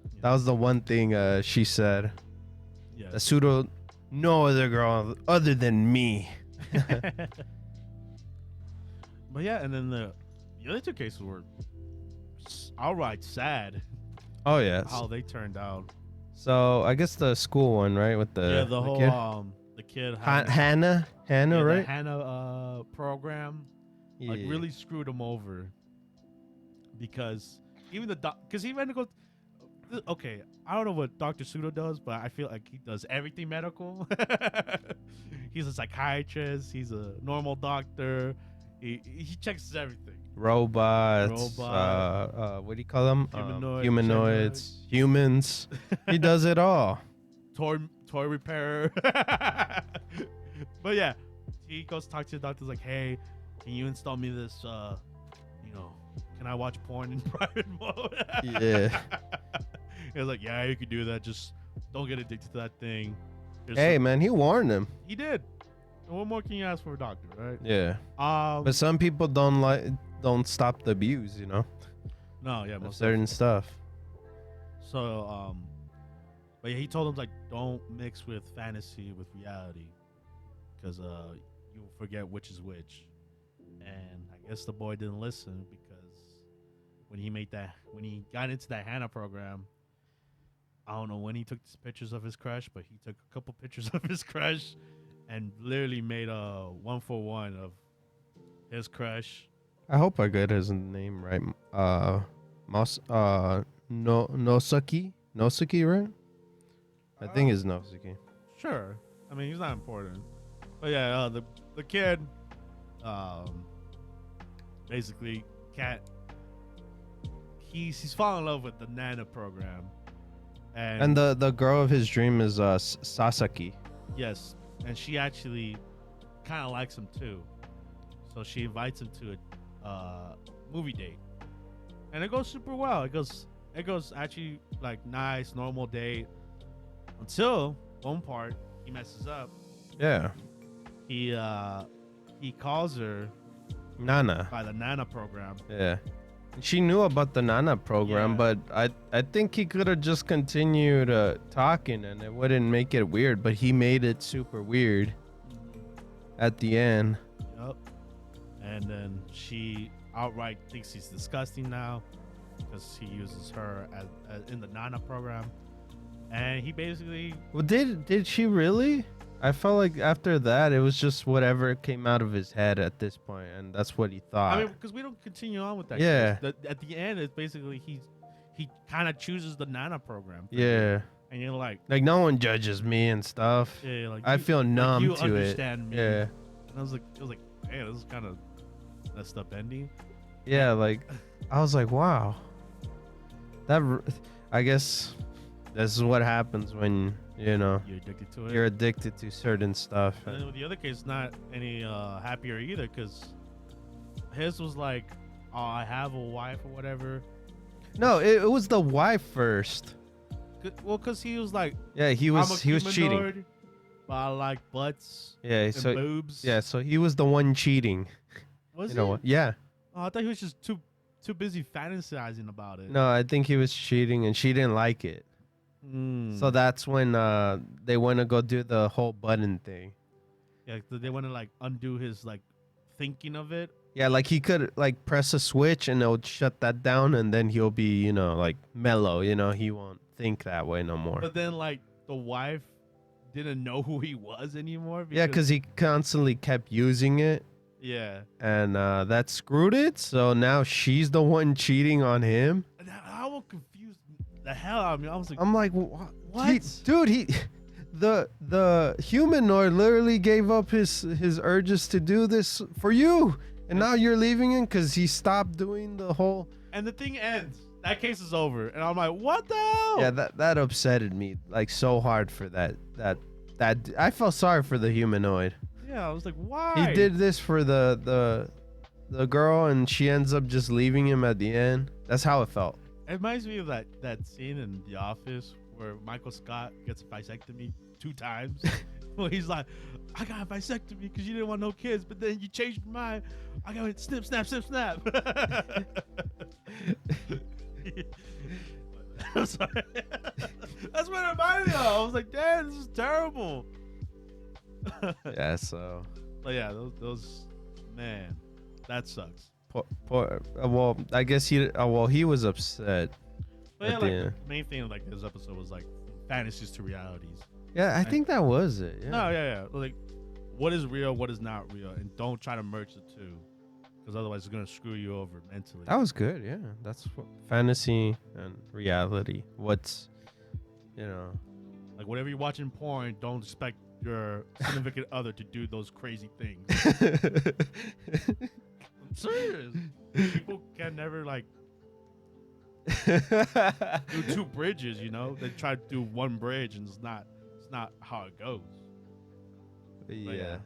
Yeah.
That was the one thing she said.
Yeah.
Suru, no other girl other than me.
But yeah, and then the other two cases were outright sad.
Oh yeah.
How they turned out.
So I guess the school one, right? With the
whole
kid?
The kid
Hannah, right?
The Hannah program like really screwed him over, because even because he went to go. Okay, I don't know what Dr. Sudo does, but I feel like he does everything medical. He's a psychiatrist. He's a normal doctor. He checks everything.
Robots. What do you call them? Humanoids. Humans. He does it all.
Toy repairer. But yeah, he goes talk to the doctor. Like, hey, can you install me this? Can I watch porn in private mode?
Yeah.
He was like, yeah, you can do that. Just don't get addicted to that thing.
Man, he warned him.
He did. And what more can you ask for a doctor, right?
Yeah. But some people don't stop the abuse,
No, yeah, most
certain stuff.
So, but yeah, he told him like, don't mix with fantasy with reality, because you'll forget which is which. And I guess the boy didn't listen, because when he got into that Hannah program, I don't know when he took pictures of his crush, but he took a couple pictures of his crush and literally made a 1-for-1 of his crush.
I hope I get his name right. Nosuke, right? I think it's Nosuke.
Sure. I mean, he's not important. But yeah, the kid, basically, he's fallen in love with the Nana program. And
the girl of his dream is Sasaki.
Yes. And she actually kind of likes him too. So she invites him to a movie date. And it goes super well. It goes actually like nice, normal date. Until one part he messes up.
Yeah.
He calls her
Nana
by the Nana program.
Yeah. She knew about the Nana program, but I think he could have just continued talking and it wouldn't make it weird, but he made it super weird at the end.
Yep. And then she outright thinks he's disgusting now because he uses her as in the Nana program. And he basically...
Well, did she really? I felt like after that, it was just whatever came out of his head at this point, and that's what he thought.
I mean, because we don't continue on with that.
Yeah.
At the end, it's basically he kind of chooses the Nana program.
Yeah.
And you're like
no one judges me and stuff.
Yeah. Like
I feel numb
you
to
understand
it.
Me.
Yeah.
And I was like, hey, this is kind of messed up ending.
Yeah. Like, I was like, wow. I guess this is what happens when you're
addicted to it.
You're addicted to certain stuff.
And then with the other case, not any happier either, because his was like, oh, I have a wife or whatever.
No, it was the wife first.
Well, because he was like,
yeah, he was cheating.
But I like butts.
Yeah,
and boobs.
Yeah, so he was the one cheating.
Was
you know what? Yeah.
Oh, I thought he was just too busy fantasizing about it.
No, I think he was cheating, and she didn't like it. So that's when they want to go do the whole button thing.
Yeah, they want to like undo his like thinking of it.
Yeah, like he could like press a switch and it would shut that down, and then he'll be like mellow. He won't think that way no more.
But then like the wife didn't know who he was anymore.
Yeah, because he constantly kept using it.
Yeah.
And that screwed it. So now she's the one cheating on him.
And I was confused the hell out of me. I was like,
I'm like, what?
Dude,
The humanoid literally gave up his urges to do this for you, and now you're leaving him because he stopped doing the whole.
And the thing ends. That case is over, and I'm like, what the hell?
Yeah, that upsetted me like so hard for that. I felt sorry for the humanoid.
Yeah, I was like, why?
He did this for the girl, and she ends up just leaving him at the end. That's how it felt.
It reminds me of that scene in The Office where Michael Scott gets a vasectomy 2 times. Well, he's like, I got a vasectomy because you didn't want no kids, but then you changed your mind. I got snip, snap, snip, snap. I'm sorry. That's what it reminded me of. I was like, damn, this is terrible.
Yeah, so.
But yeah, those man, that sucks.
Well, I guess he was upset.
But yeah, like the main thing of like this episode was like fantasies to realities.
Yeah, I think that was it. Yeah.
No, yeah. Like, what is real, what is not real, and don't try to merge the two, because otherwise it's gonna screw you over mentally.
That was good. Yeah, that's what, fantasy and reality. What's,
like whenever you're watching porn, don't expect your significant other to do those crazy things. I'm serious. People can never like do 2 bridges, They try to do 1 bridge, and it's not how it goes.
Yeah.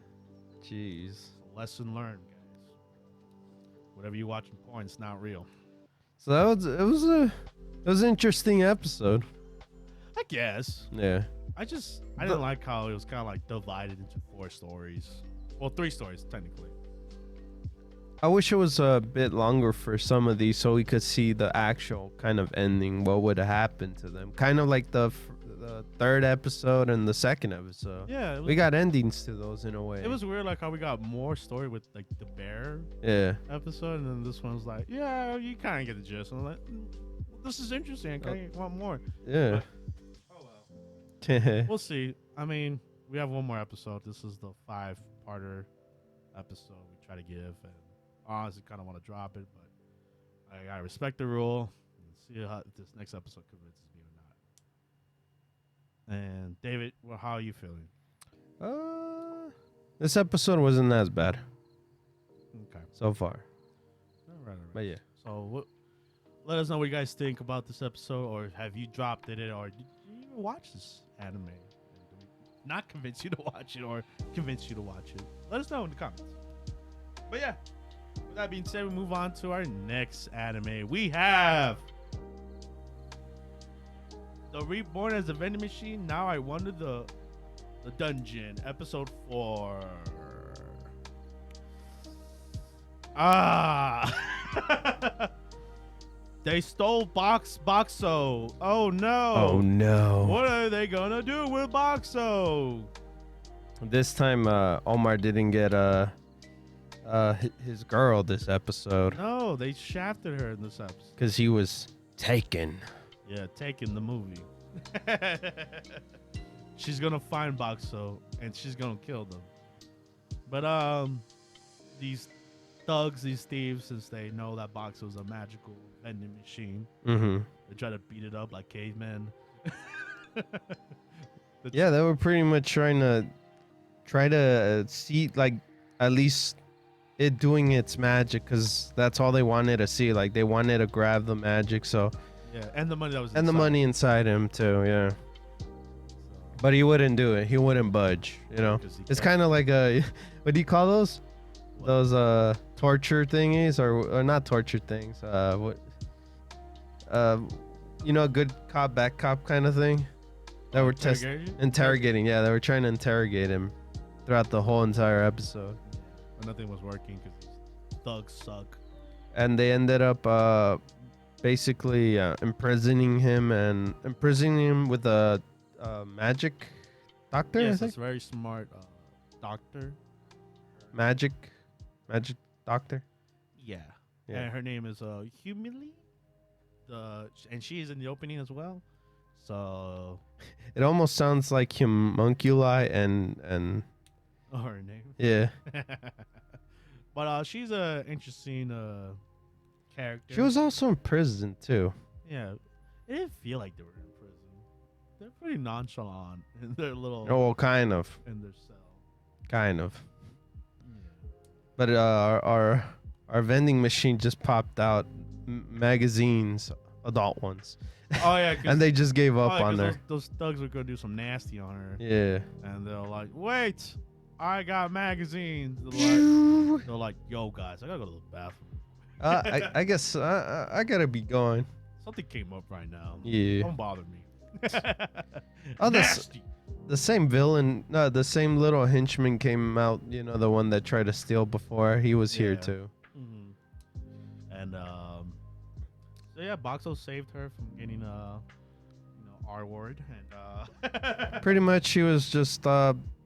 Jeez.
Lesson learned, guys. Whatever you watch in porn, it's not real.
So it was an interesting episode.
I guess.
Yeah.
I didn't like how it was kind of like divided into 4 stories. Well, 3 stories technically.
I wish it was a bit longer for some of these so we could see the actual kind of ending. What would have happened to them? Kind of like the 3rd episode and the 2nd episode.
Yeah.
We got endings to those in a way.
It was weird like how we got more story with like the bear episode, and then this one's like, yeah, you kind of get the gist. And I'm like, this is interesting. I kind of want more.
Yeah.
But, oh well. We'll see. I mean, we have 1 more episode. This is the 5-parter episode we try to give, and honestly kind of want to drop it, but I gotta respect the rule and see how if this next episode convinces me or not. And David, well, how are you feeling?
This episode wasn't as bad.
Okay.
So far.
All right.
But yeah.
So let us know what you guys think about this episode, or have you dropped it, or did you even watch this anime? Not convince you to watch it, or convince you to watch it. Let us know in the comments. But yeah. With that being said, we move on to our next anime. We have the Reborn as a Vending Machine. Now I Wonder the Dungeon, episode 4. They stole Boxo. Oh no.
Oh no.
What are they gonna do with Boxo?
This time Omar didn't get his girl this episode.
No, they shafted her in this episode.
Because he was taken.
Yeah, taken the movie. She's gonna find Boxo and she's gonna kill them. But these thugs, these thieves, since they know that Boxo's a magical vending machine, they try to beat it up like cavemen.
Yeah, they were pretty much trying to see like at least it doing its magic, because that's all they wanted to see. Like they wanted to grab the magic, so
yeah, and the money that was
and the money inside him too. Yeah, but he wouldn't do it. He wouldn't budge. It's kind of like what do you call those? What? Those torture thingies or not torture things? What? Good cop, bad cop kind of thing. That were interrogating. Yeah, they were trying to interrogate him throughout the whole entire episode.
But nothing was working because these thugs suck.
And they ended up basically imprisoning him with a magic doctor.
Yes, it's a very smart doctor.
Magic doctor.
Yeah. And her name is Humili. And she is in the opening as well. So
it almost sounds like homunculi and
her name.
Yeah.
But she's a interesting character.
She was also in prison too.
Yeah, it didn't feel like they were in prison. They're pretty nonchalant in their little.
Oh, well, kind of.
In their cell.
Kind of.
Yeah.
But our vending machine just popped out magazines, adult ones.
Oh yeah,
and they just gave up on her.
Those thugs were gonna do some nasty on her.
Yeah.
And they're like, "Wait, I got magazines." They're like, "Yo, guys, I gotta go to the bathroom."
I guess I gotta be going.
Something came up right now.
Yeah.
Don't bother me.
Oh,
nasty.
The same villain, no, the same little henchman came out. You know, the one that tried to steal before. He was here too.
Mm-hmm. And so yeah, Boxo saved her from getting R word, and
pretty much she was just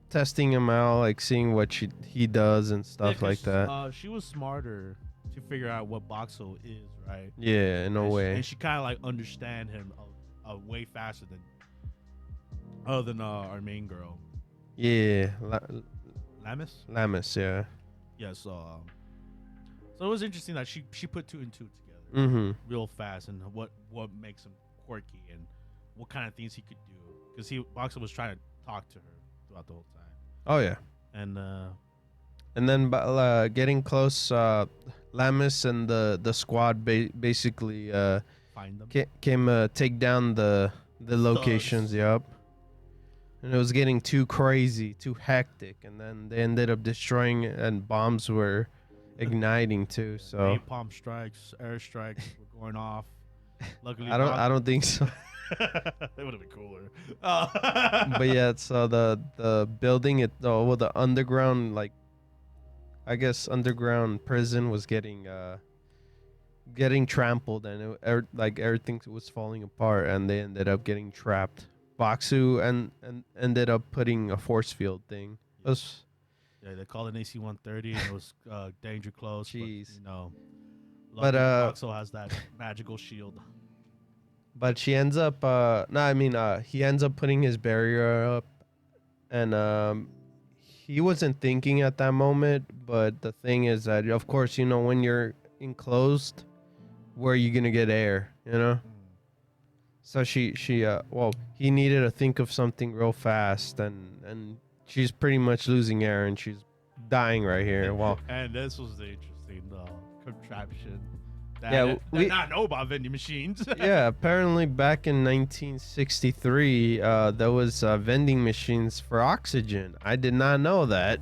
testing him out, like seeing what he does and stuff like that.
She was smarter to figure out what Boxo is, right?
Yeah, in a way.
And she kind of like understand him way faster than our main girl.
Yeah,
Lamis,
yeah.
Yeah, so it was interesting that she put two and two together real fast, and what makes him quirky and what kind of things he could do, because Boxer was trying to talk to her throughout the whole time.
Oh yeah. And then getting close, Lamis and the squad basically
find them.
Came take down the locations. Yup. And it was getting too crazy, too hectic, and then they ended up destroying it, and bombs were igniting too. So
napalm strikes, air strikes were going off. Luckily,
I don't think so.
That would have been cooler.
But yeah, so the building, the underground, like, I guess underground prison was getting trampled, and everything was falling apart, and they ended up getting trapped. Boxu and ended up putting a force field thing.
Yeah, they called it an AC-130, and it was danger close.
Jeez.
But Boxu has that magical shield.
But she ends up he ends up putting his barrier up, and he wasn't thinking at that moment. But the thing is that, of course, when you're enclosed, where are you gonna get air? So he needed to think of something real fast, and she's pretty much losing air, and she's dying right here.
And this was the interesting contraption that
we
not know about vending machines.
Yeah, apparently back in 1963, there was vending machines for oxygen. I did not know that.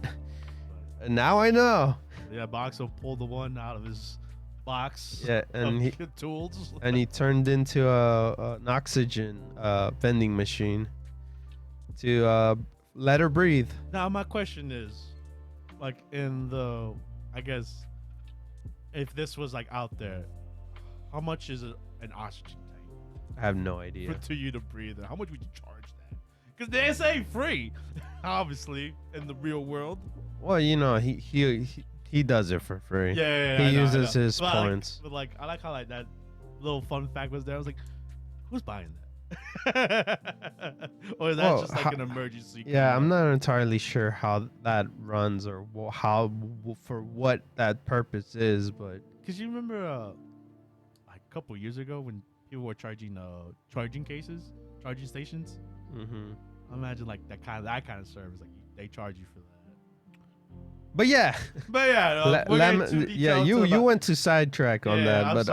And now I know.
Yeah, Boxo pulled the one out of his box.
Yeah, and
tools.
And he turned into an oxygen vending machine to let her breathe.
Now my question is, like, I guess, if this was like out there, how much is an oxygen tank?
I have no idea.
To you to breathe, how much would you charge that? Because they say free, obviously, in the real world.
Well, he does it for free.
Yeah,
he uses his points.
But I like how that little fun fact was there. I was like, who's buying that? Or is that just like an emergency?
Yeah, I'm not entirely sure how that runs or how for what that purpose is, but
because you remember like a couple years ago when people were charging charging stations. I imagine like that kind of service, like they charge you for that.
But yeah, you went to sidetrack on that, but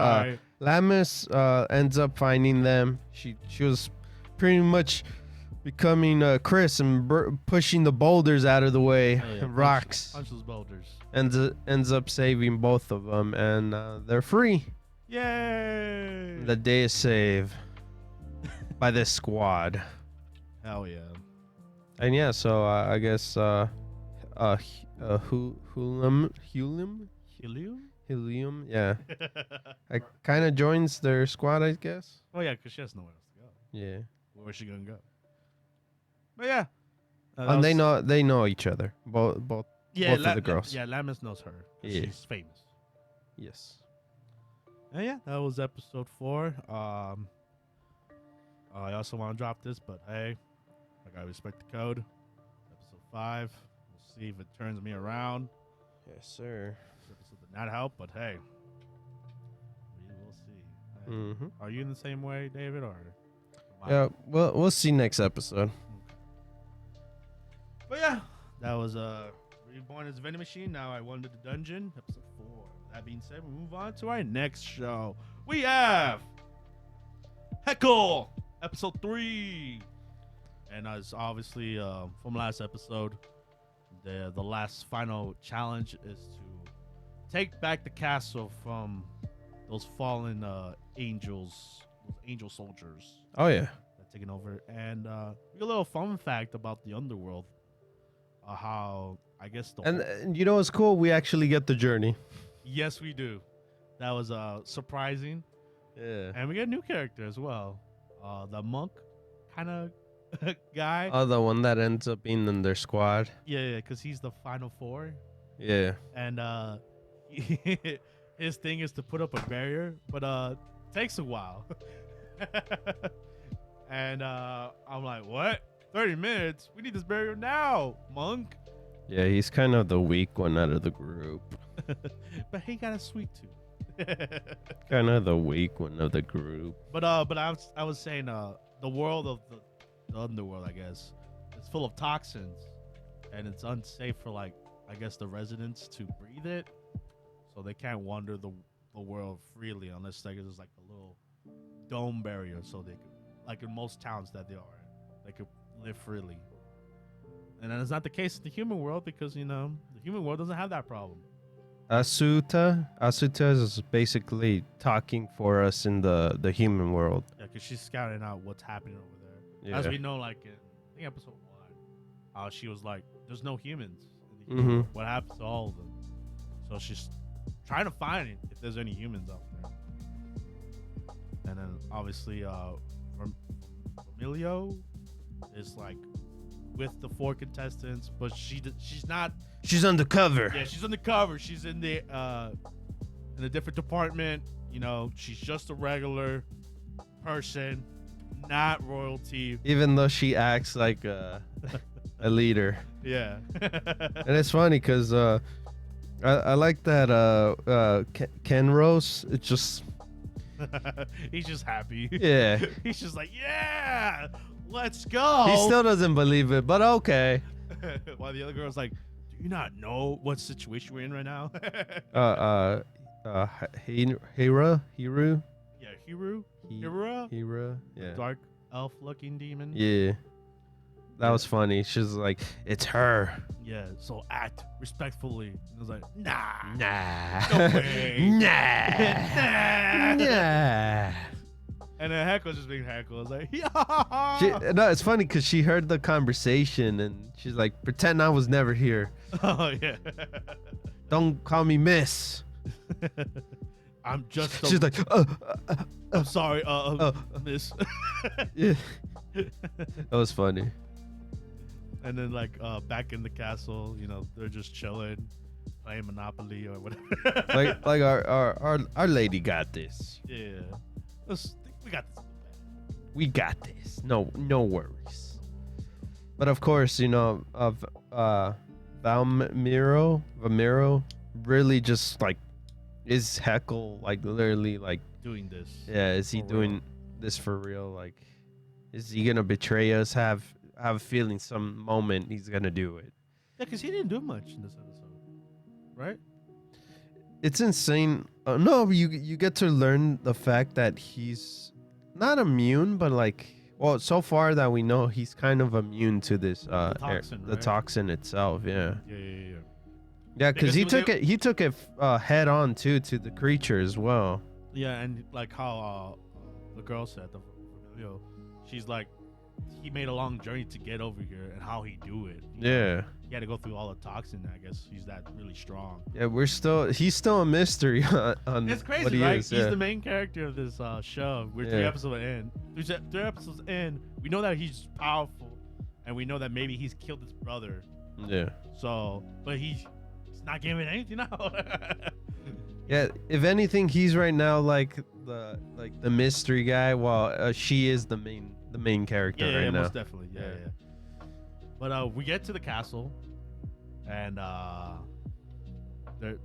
Lamis ends up finding them. She was pretty much becoming Chris and pushing the boulders out of the way, rocks.
Punch those boulders.
Ends up saving both of them, and they're free.
Yay!
The day is saved by this squad.
Hell yeah!
And yeah, so I guess Helium, yeah. I kind of joins their squad, I guess.
Oh yeah, because she has nowhere else to go.
Yeah.
Where's she gonna go? But yeah.
And they know each other. Both of the girls.
Yeah, Lamis knows her. Yeah. She's famous.
Yes.
And yeah, that was episode 4. I also want to drop this, but hey, I gotta respect the code. Episode 5. We'll see if it turns me around.
Yes, sir.
This episode did not help, but hey, we will see.
Mm-hmm.
Are you in the same way, David, or?
Yeah, well, we'll see next episode.
But yeah, that was Reborn as a vending machine. Now I wandered the dungeon, episode 4. That being said, we move on to our next show. We have Helck, episode 3. And as obviously from last episode, the last final challenge is to take back the castle from those fallen angels, those angel soldiers.
Oh yeah,
That taken over. And we got a little fun fact about the underworld. How I guess
and you know what's cool? We actually get the journey.
Yes, we do. That was surprising.
Yeah.
And we get a new character as well. The monk kind of guy.
Oh, the one that ends up being in their squad.
Yeah, because he's the final 4.
Yeah.
And his thing is to put up a barrier, but takes a while. And I'm like, what? 30 minutes? We need this barrier now, monk.
Yeah, he's kind of the weak one out of the group.
But he got a sweet tooth.
Kind of the weak one of the group.
But I was saying the world of the underworld, I guess, it's full of toxins, and it's unsafe for I guess the residents to breathe it, so they can't wander the world freely unless there's a little dome barrier, so they could, in most towns that they are in, they could live freely. And then it's not the case in the human world because the human world doesn't have that problem.
Asuta is basically talking for us in the human world.
Yeah, because she's scouting out what's happening over there.
Yeah.
As we know, in I think episode 1, she was like, "There's no humans in the human world. What happens to all of them?" So she's trying to find if there's any humans out there. And then obviously, Emilio is with the 4 contestants, but she's not.
She's undercover.
Yeah, she's undercover. She's in a different department. She's just a regular person, not royalty.
Even though she acts like a leader.
Yeah.
And it's funny because I like that Ken Rose. It's just.
He's just happy.
Yeah.
He's just like, yeah, let's go.
He still doesn't believe it, but okay.
While the other girl's like, do you not know what situation we're in right now?
Hiru?
Yeah, Hira?
Yeah.
Dark elf looking demon.
Yeah. That was funny. She's like, it's her.
Yeah, so act respectfully. And I was like, nah.
Nah.
No way.
Nah. Nah.
And then Heck was just being Heck. I was like, yeah.
No, it's funny because she heard the conversation and she's like, pretend I was never here.
Oh, yeah.
Don't call me miss.
I'm just.
She's like,
I'm sorry, miss.
Yeah. That was funny.
And then back in the castle, they're just chilling, playing Monopoly or whatever.
like our lady got this.
Yeah. We got this.
We got this. No worries. But of course, Vamiro really just is Heckle literally
doing this.
Yeah, is he doing this for real? Is he gonna betray us? Have a feeling some moment he's gonna do it.
Yeah, because he didn't do much in this episode, right?
It's insane. No, you get to learn the fact that he's not immune, but so far that we know, he's kind of immune to this the toxin itself. Yeah. Yeah, because he took it head on too to the creature as well.
Yeah, and how the girl said, she's like, he made a long journey to get over here, and how he do it.
Yeah.
He had to go through all the toxin. I guess he's that really strong.
Yeah, he's still a mystery on
it's crazy,
what he
right?
is.
He's the main character of this show. We're 3 episodes in. 3 episodes in, we know that he's powerful, and we know that maybe he's killed his brother.
Yeah.
So, but he's not giving anything out.
Yeah, if anything, he's right now the mystery guy, while she is the main character right now.
Most definitely. Yeah. But we get to the castle, and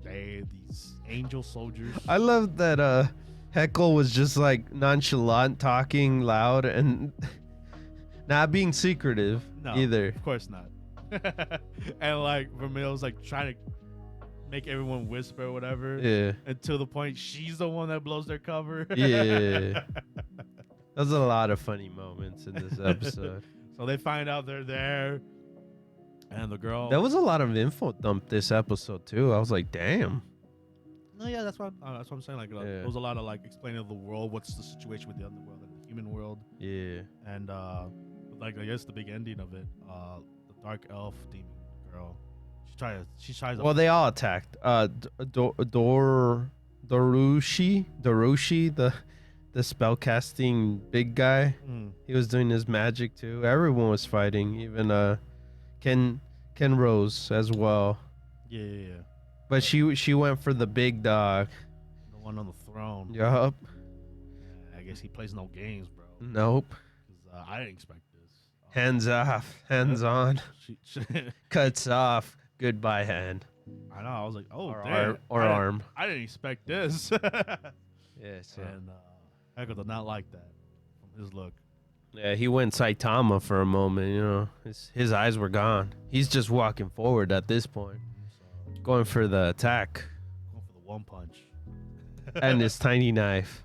these angel soldiers.
I love that Heckle was just like nonchalant, talking loud, and not being secretive either.
Of course not. And like Vermil's like trying to make everyone whisper or whatever.
Yeah.
Until the point she's the one that blows their cover.
Yeah. There's a lot of funny moments in this episode.
So they find out they're there, and the girl.
There was a lot of info dump this episode too. I was like, damn.
No, yeah, that's what I'm saying. Like, there was a lot of like explaining the world, what's the situation with the underworld and the human world.
Yeah.
And like I guess the big ending of it, the dark elf demon girl, she tries to.
Well, they all attacked. Dorushi, the spellcasting big guy. He was doing his magic too. Everyone was fighting, even Ken Rose as well.
Yeah.
But she went for the big dog.
The one on the throne.
Yup.
I guess he plays no games, bro.
Nope.
Because I didn't expect this.
Hands off, hands on. Cuts off. Goodbye hand.
I know. I was like, oh,
damn. Arm.
I didn't expect this.
Yes.
And Heckle did not like that from his look.
Yeah, he went Saitama for a moment. You know, his eyes were gone. He's just walking forward at this point, going for the attack.
Going for the one punch.
And his tiny knife.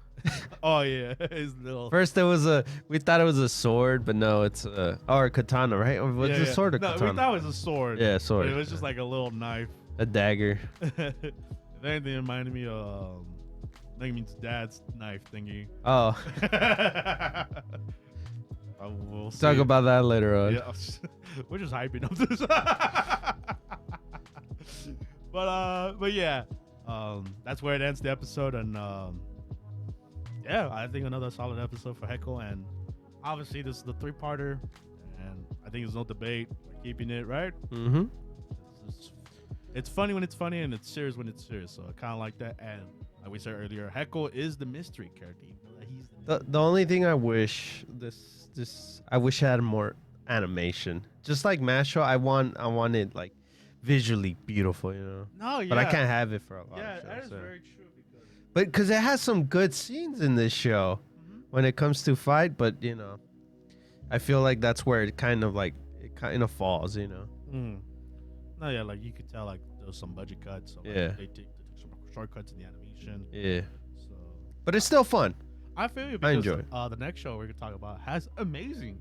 Oh yeah, his little.
First we thought it was a sword, but no, it's or a katana, right? Or was it a sword or katana?
We thought it was a sword.
Yeah, sword.
But it was just like a little knife.
A dagger.
If anything, it reminded me of I think it means dad's knife thingy.
Oh.
We'll
talk about that later on.
Yeah, we're just hyping up this. But yeah, that's where it ends the episode, and yeah, I think another solid episode for Heckle, and obviously this is the 3-parter, and I think there's no debate. We're keeping it, right?
Mm-hmm.
It's funny when it's funny, and it's serious when it's serious. So I kind of like that, and like we said earlier, Heckle is the mystery character. You know that he's
the only thing I wish I wish I had more animation. Just like Masho, I want it like visually beautiful, you know.
No, yeah.
But I can't have it for a lot.
Yeah,
of shows,
that is
so.
very true.
Because it has some good scenes in this show when it comes to fight, but you know, I feel like that's where it kind of falls, you know.
No, yeah, like you could tell like there was some budget cuts. So, like,
yeah.
They took some shortcuts in the animation.
Yeah.
So.
But it's still fun.
I feel you.
I enjoy it.
The next show we're gonna talk about has amazing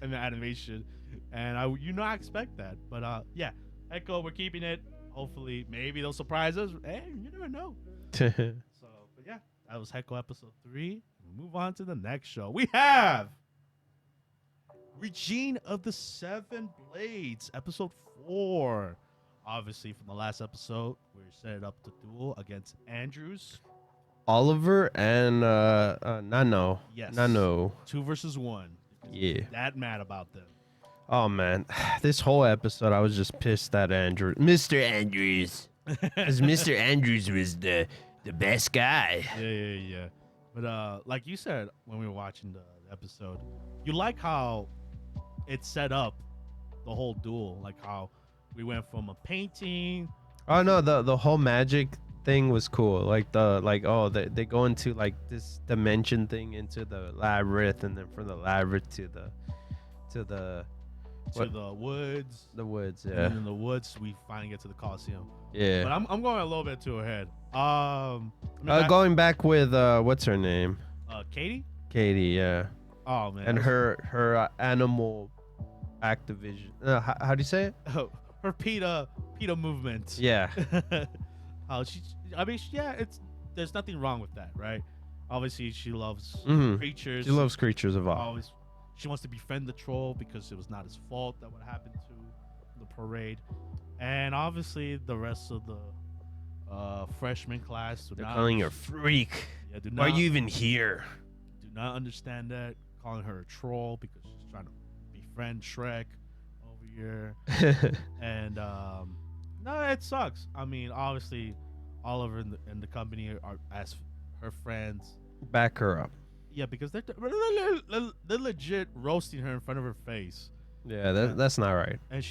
in the animation, and I expect that. But yeah, Echo, we're keeping it. Hopefully, maybe they'll surprise us. Hey, you never know. So, but yeah, that was Heckle episode 3. We'll move on to the next show. We have Regine of the Seven Blades, episode 4. Obviously, from the last episode, we set up the duel against Andrews,
Oliver, and Nano.
Yes.
Nano.
2 versus 1.
Yeah.
That mad about them.
Oh man, this whole episode I was just pissed at Mr. Andrews. Because Mr. Andrews was the best guy.
Yeah. But like you said when we were watching the episode, you like how it set up the whole duel, like how we went from a painting.
Oh no, the whole magic thing was cool. Like they go into like this dimension thing into the labyrinth, and then from the labyrinth to the woods. The woods, yeah.
And in the woods, we finally get to the Coliseum.
Yeah.
But I'm going a little bit too ahead.
Going back with what's her name?
Katie.
Katie, yeah.
Oh man.
And her animal activision. How do you say it?
Oh, her PETA movement.
Yeah.
How there's nothing wrong with that, right? Obviously, she loves creatures.
She loves creatures of all.
She wants to befriend the troll because it was not his fault that what happened to the parade. And obviously, the rest of the freshman class
they're calling her freak.
Yeah,
why are you even here?
Do not understand that. Calling her a troll because she's trying to befriend Shrek over here. And no, it sucks. I mean, obviously, Oliver and the company are as her friends.
Back her up.
Yeah, because they're legit roasting her in front of her face.
Yeah, that's not right.
And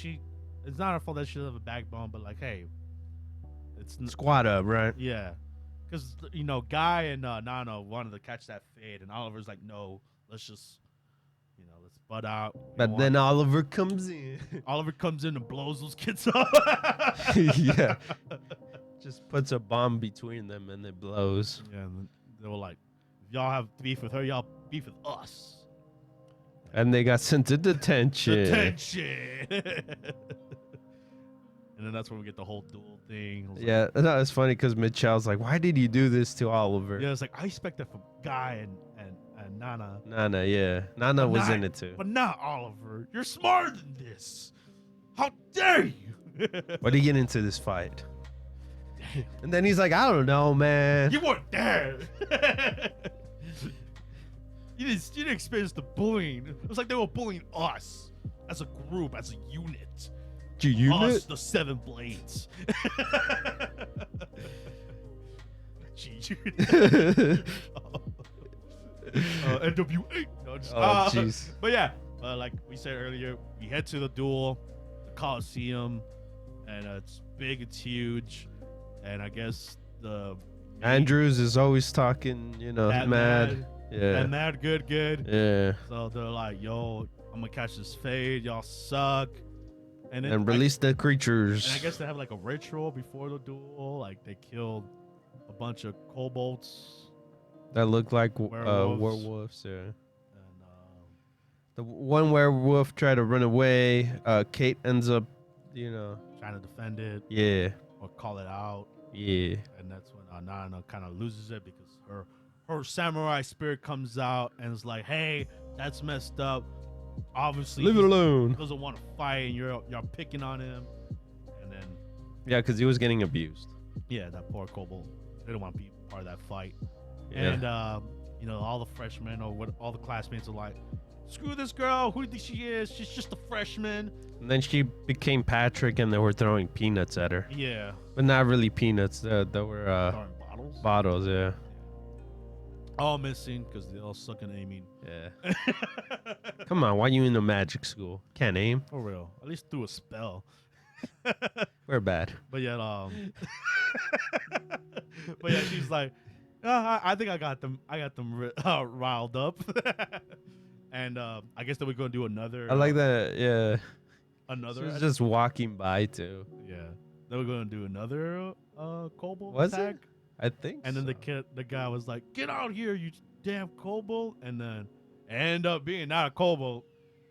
it's not her fault that she doesn't have a backbone, but like, hey, It's
Squad up, right?
Yeah, because Guy and Nano wanted to catch that fade, and Oliver's like, no, let's just let's butt out.
But then Oliver comes in.
Oliver comes in and blows those kids up.
Yeah, just puts a bomb between them and it blows.
Yeah, and they were like, if y'all have beef with her, y'all beef with us.
And they got sent to detention.
Detention. And then that's when we get the whole duel thing.
Yeah, no, it's funny because Michelle's like, why did you do this to Oliver?
Yeah, it's like, I expect that from Guy and Nana.
Nana, yeah. Nana was in it too.
But not Oliver. You're smarter than this. How dare you?
Why did he get into this fight? And then he's like, I don't know, man.
You weren't there. You didn't experience the bullying. It was like they were bullying us as a group, as a unit.
Unit?
Us, the 7 Blades. NWA. No,
jeez.
But yeah, like we said earlier, we head to the duel, the Coliseum, and it's big, it's huge, and I guess the
Andrews is always talking, mad. Yeah.
And mad, good.
Yeah.
So they're like, yo, I'm gonna catch this fade. Y'all suck.
And release the creatures.
And I guess they have like a ritual before the duel. Like they killed a bunch of kobolds
that look like werewolves. Yeah. And the one werewolf tried to run away. Kate ends up,
trying to defend it.
Yeah.
Or call it out.
Yeah.
And that's when Nana kind of loses it because her samurai spirit comes out and is like, hey, that's messed up. Obviously,
leave it alone.
He doesn't want to fight, and you're picking on him, and then
because he was getting abused.
Yeah, that poor kobold. They didn't want to be part of that fight.
Yeah.
And all the freshmen or all the classmates are like, screw this girl. Who do you think she is? She's just a freshman.
And then she became Patrick, and they were throwing peanuts at her.
Yeah,
but not really peanuts. They were
bottles.
Bottles, yeah.
All missing because they all suck at aiming.
Yeah. Come on, why you in the magic school? Can't aim.
For real. At least through a spell.
We're bad.
But yeah, she's like, I think I got them riled up. And I guess that we're gonna do another.
I like that. Yeah.
Another.
She's just walking by too.
Yeah. Then we're gonna do another kobold
Was
attack.
it? I think.
And then the guy was like, "Get out here, you damn kobold!" And then end up being not a kobold,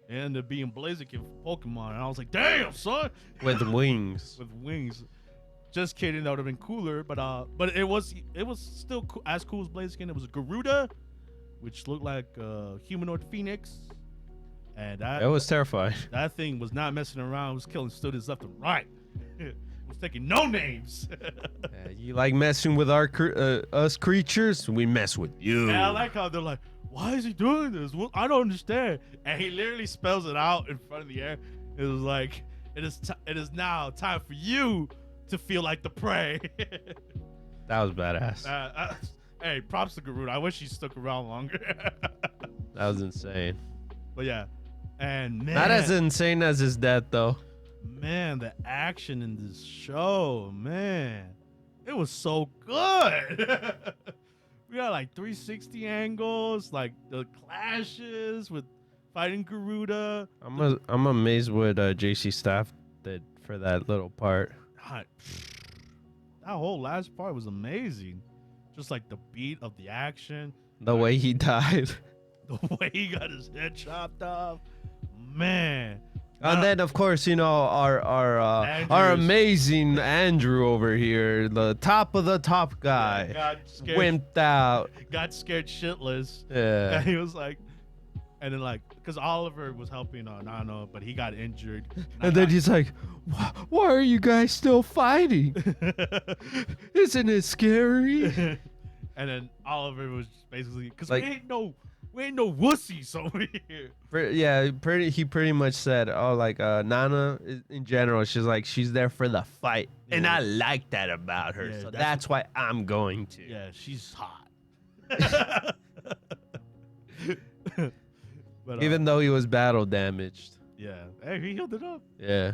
ended up being Blaziken from Pokemon. And I was like, "Damn, son!"
With wings.
With wings. Just kidding. That would have been cooler, but it was still as cool as Blaziken. It was a Garuda, which looked like a humanoid phoenix, and that
it was terrifying.
That thing was not messing around. It was killing students left and right. Was taking no names.
You like messing with us creatures? We mess with you.
And I like how they're like, why is he doing this? Well, I don't understand. And he literally spells it out in front of the air. It was like, it is now time for you to feel like the prey.
That was badass.
Hey, props to Garuda. I wish he stuck around longer.
That was insane.
But yeah, and man,
not as insane as his death though.
Man, the action in this show, man, it was so good. We got like 360 angles, like the clashes with fighting Garuda.
I'm amazed what JC Staff did for that little part.
God, that whole last part was amazing. Just like the beat of the action,
the way he died,
the way he got his head chopped off, man.
And then, of course, our amazing Andrew over here, the top of the top guy, wimped out.
Got scared shitless.
Yeah.
And he was like, and then like, because Oliver was helping Nano, but he got injured.
And then he's like, why are you guys still fighting? Isn't it scary?
And then Oliver was basically, because
like,
we ain't no wussies over here.
Yeah, he pretty much said, Nana in general, she's there for the fight, and I like that about her. Yeah, so that's why I'm going to.
Yeah, she's hot.
But, even though he was battle damaged.
Yeah, hey, he healed it up.
Yeah.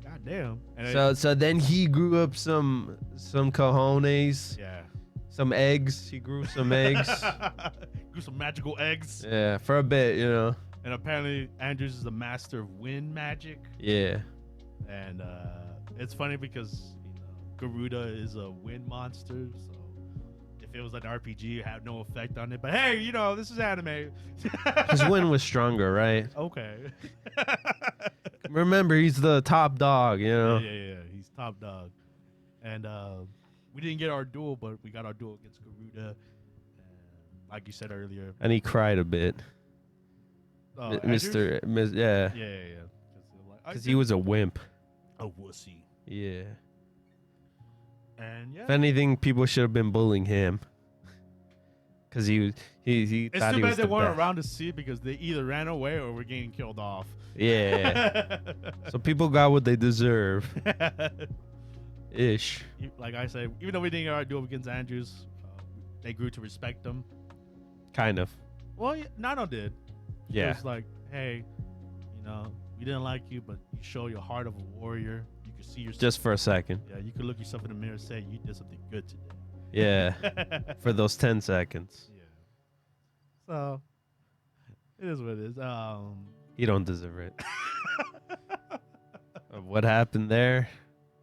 God damn. And
So then he grew up some cojones,
yeah.
some eggs. He grew some eggs.
Grew some magical eggs.
Yeah, for a bit, you know.
And apparently Andrews is a master of wind magic.
Yeah.
And it's funny because Garuda is a wind monster, so if it was like an RPG, it had no effect on it. But hey, this is anime.
His wind was stronger, right?
Okay.
Remember, he's the top dog, you know.
Yeah. He's top dog. And we didn't get our duel, but we got our duel against Garuda. And like you said earlier.
And he cried a bit. Yeah.
Yeah.
Because he was a wimp.
A wussy.
Yeah.
And yeah.
If anything, people should have been bullying him. Because he
It's
thought
too
he
bad
was
they
the
weren't
best.
around to see it because they either ran away or were getting killed off.
Yeah. So people got what they deserve. Ish.
Like I said, even though we didn't get our duel against Andrews, they grew to respect them.
Kind of.
Well, Nano did. She
Yeah.
was like, hey, we didn't like you, but you show your heart of a warrior. You could see yourself.
Just for a second.
Yeah, you could look yourself in the mirror and say you did something good today.
Yeah. For those 10 seconds.
Yeah. So, it is what it is.
He don't deserve it. What happened there?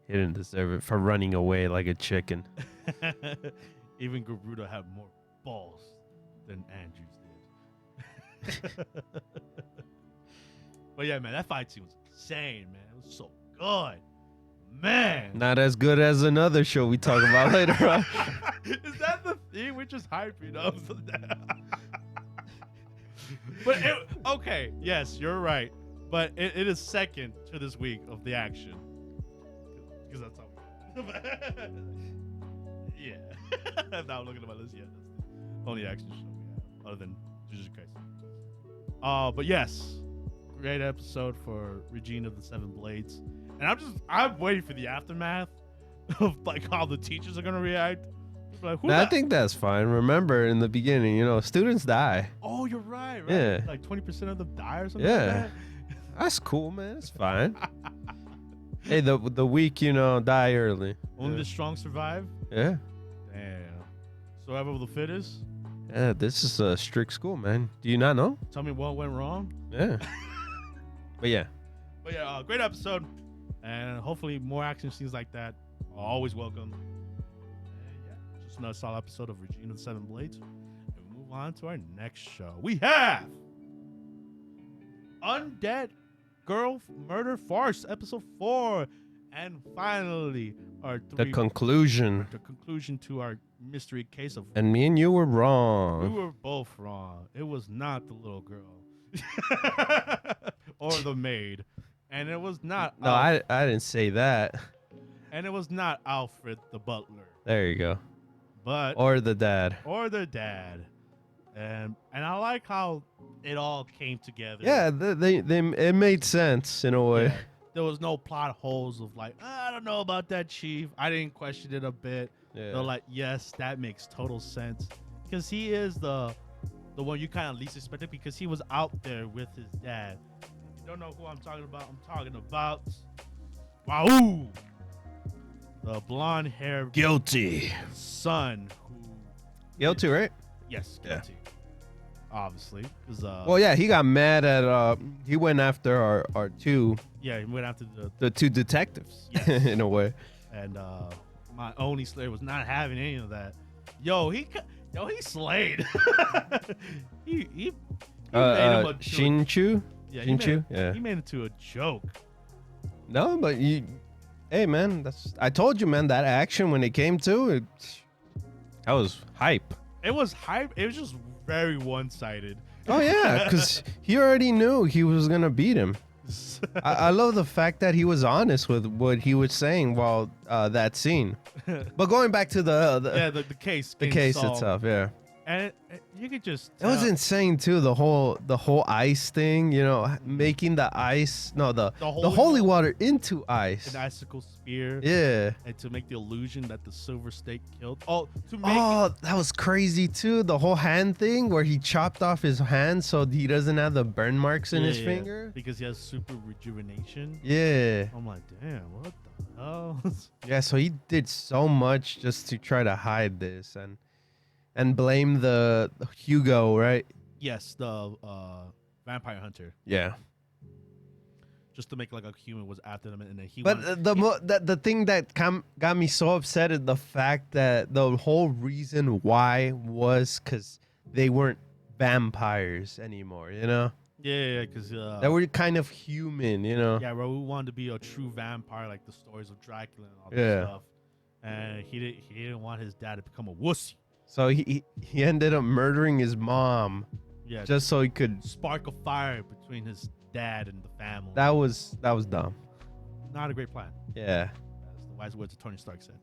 He didn't deserve it for running away like a chicken.
Even Garuda had more balls than Andrews did. But yeah, man, that fight scene was insane, man. It was so good. Man.
Not as good as another show we talk about later on.
Is that the thing? We're just hyping up. But okay, yes, you're right. But it is second to this week of the action. Because that's how yeah. I'm not looking at my list yet. That's the only action show we have, other than JUJUTSU Kaisen. But yes, great episode for Regina of the Seven Blades. And I'm waiting for the aftermath of like how the teachers are gonna react. Like,
I think that's fine. Remember, in the beginning, students die.
Oh, you're right.
Yeah.
Like 20% of them die or something
Yeah.
like that.
That's cool, man. It's fine. Hey, the weak, die early.
Only the strong survive?
Yeah.
Damn. Survival of the fittest?
Yeah, this is a strict school, man. Do you not know?
Tell me what went wrong?
Yeah. But yeah.
Great episode. And hopefully more action scenes like that are always welcome. And yeah, just another solid episode of Regina of the Seven Blades. And we move on to our next show. We have Undead Girl Murder Farce, episode 4. And finally,
The conclusion.
The conclusion to our mystery case of...
And me and you were wrong.
We were both wrong. It was not the little girl. Or the maid. And it was not...
No, I didn't say that.
And it was not Alfred the butler.
There you go.
But...
Or the dad.
Or the dad. And I like how it all came together.
Yeah, it made sense in a way.
Yeah. There was no plot holes of like, I don't know about that, chief. I didn't question it a bit.
Yeah.
They're like, yes, that makes total sense. Because he is the one you kind of least expected because he was out there with his dad. If you don't know who I'm talking about wow, the blonde hair
Guilty.
son who
Guilty, right?
yes, guilty. Obviously.
Well, yeah, he got mad at he went after our two
yeah, he went after
the two detectives.
Yes.
In a way.
And my Oni Slayer was not having any of that. Yo, he slayed. he made him a
Shinchu?
yeah,
Shinchu? Yeah.
He made it to a joke.
No, but hey man, I told you, man, that action when it came to it, that was hype.
It was hype. It was just very one-sided.
Oh yeah, because he already knew he was gonna beat him. I love the fact that he was honest with what he was saying while that scene. But going back to the
case.
The case
solved.
itself, yeah.
And you could just
It was
tell
insane too. The whole ice thing, you know, making the ice, no, the
holy
holy water into ice.
an icicle spear.
Yeah.
And to make the illusion that the silver snake killed. Oh, to make
Oh, that was crazy too. The whole hand thing where he chopped off his hand so he doesn't have the burn marks in his finger.
because he has super rejuvenation.
Yeah.
I'm like, damn, what the hell?
Yeah, so he did so much just to try to hide this and blame the Hugo, right?
Yes, the vampire hunter.
Yeah.
Just to make like a human was after them, and then he.
But the thing that got me so upset is the fact that the whole reason why was because they weren't vampires anymore, you know?
Yeah, because
They were kind of human, you know?
yeah, Raoul wanted to be a true vampire, like the stories of Dracula and all that stuff. And he didn't want his dad to become a wussy.
So he ended up murdering his mom.
Yeah,
Just so he could.
spark a fire between his dad and the family.
That was dumb.
Not a great plan.
Yeah.
That's the wise words of Tony Stark said.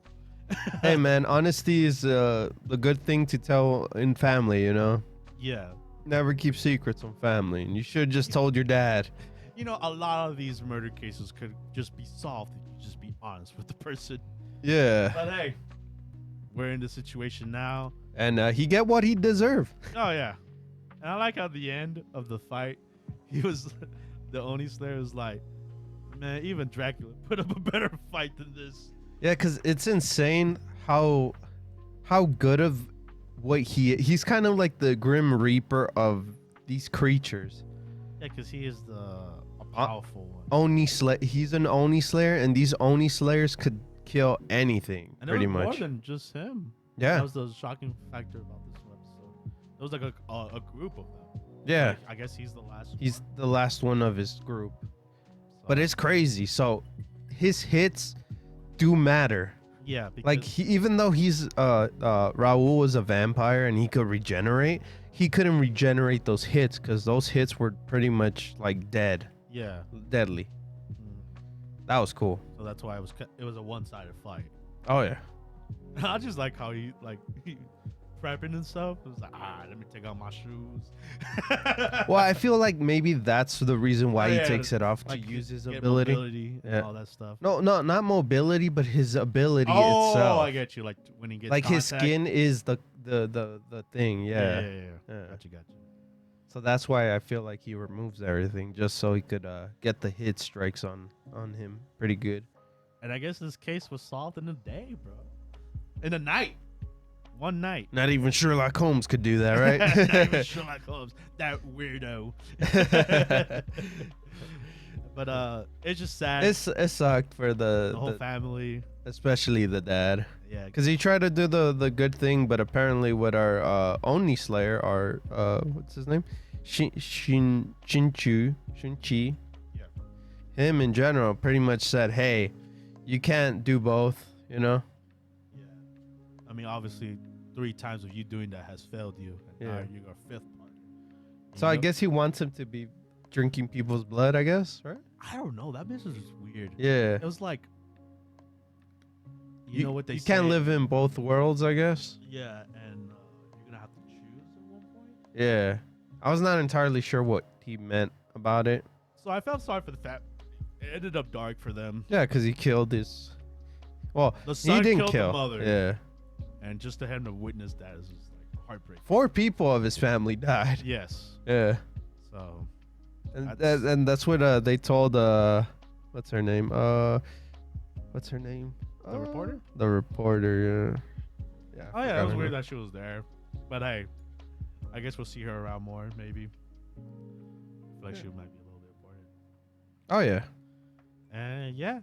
Hey man, honesty is the good thing to tell in family, you know?
Yeah.
Never keep secrets on family. And you should just told your dad.
You know, a lot of these murder cases could just be solved if you just be honest with the person.
Yeah.
But hey, we're in the situation now.
And he get what he deserved.
Oh yeah. And I like how at the end of the fight, he was the Oni Slayer was like, man, even Dracula put up a better fight than this.
Yeah, because it's insane how good of what he's kind of like the Grim Reaper of these creatures.
Yeah, because he is a powerful one.
He's an Oni Slayer, and these Oni Slayers could kill anything,
And
pretty
there was
much.
more than just him.
Yeah.
That was the shocking factor about this episode. There was like a group of them.
Yeah.
Like, I guess he's the last
He's
one.
the last one of his group.
So,
But it's crazy. So his hits do matter.
yeah, because
Like even though he's Raul was a vampire and he could regenerate, he couldn't regenerate those hits because those hits were pretty much like
yeah.
deadly.
Mm.
That was cool.
So that's why it was a one-sided fight.
Oh yeah.
I just like how he prepping and stuff. It was like, let me take out my shoes.
Well, I feel like maybe that's the reason why
Yeah,
he takes it off to
like,
use his
get
ability.
mobility and
Yeah.
all that stuff.
No, not mobility, but his ability
Oh,
itself.
I get you. Like when he gets
Like his
contact.
skin is the thing.
Yeah.
Yeah.
Gotcha.
So that's why I feel like he removes everything just so he could get the hit strikes on him pretty good.
And I guess this case was solved in a day, bro. In a night. One night.
Not even Sherlock Holmes could do that,
Not even
right?
Sherlock Holmes, that weirdo. But it's just sad.
It sucked for
the whole family.
especially the dad,
Yeah.
because he tried to do the good thing, but apparently with our Oni Slayer, our what's his name, Shinchi,
Yeah.
him in general pretty much said, hey, you can't do both, you know.
Yeah. I mean, obviously, 3 times of you doing that has failed you. And now
Yeah.
you're a 5th part.
So I guess he wants him to be drinking people's blood, I guess, right?
I don't know. That message is weird.
Yeah.
It was like, you know what they
You
say?
can't live in both worlds, I guess.
Yeah, and you're gonna have to choose at one point.
Yeah. I was not entirely sure what he meant about it.
So I felt sorry for the fact it ended up dark for them.
Yeah, because he killed his. Well,
The
he
son
didn't
killed
kill.
the mother.
Yeah.
And just to have him to witness that is just like heartbreaking.
4 people of his family died.
Yes.
Yeah.
So
And that's what they told what's her name? What's her name?
The reporter?
The reporter, yeah.
oh yeah, it was weird that she was there. But hey, I guess we'll see her around more, maybe. I feel like she might be a little bit important.
Oh yeah.
And yeah,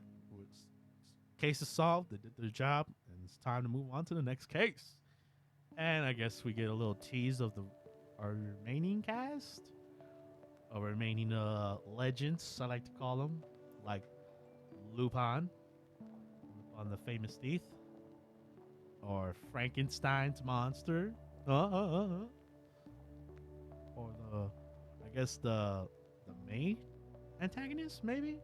case is solved. They did their job, and it's time to move on to the next case. And I guess we get a little tease of our remaining cast, our remaining legends, I like to call them, like Lupin, the famous thief, or Frankenstein's monster, or the main antagonist, maybe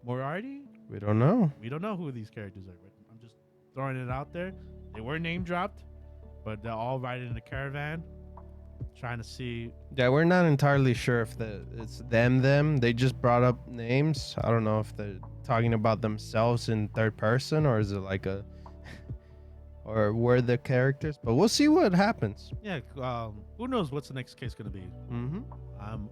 Moriarty.
We don't know.
We don't know who these characters are. But I'm just throwing it out there. They were name dropped, but they're all riding in a caravan, trying to see.
Yeah, we're not entirely sure if it's them. They just brought up names. I don't know if they're talking about themselves in third person or is it like a, or were the characters? But we'll see what happens.
Yeah, who knows what's the next case gonna be?
Mm-hmm.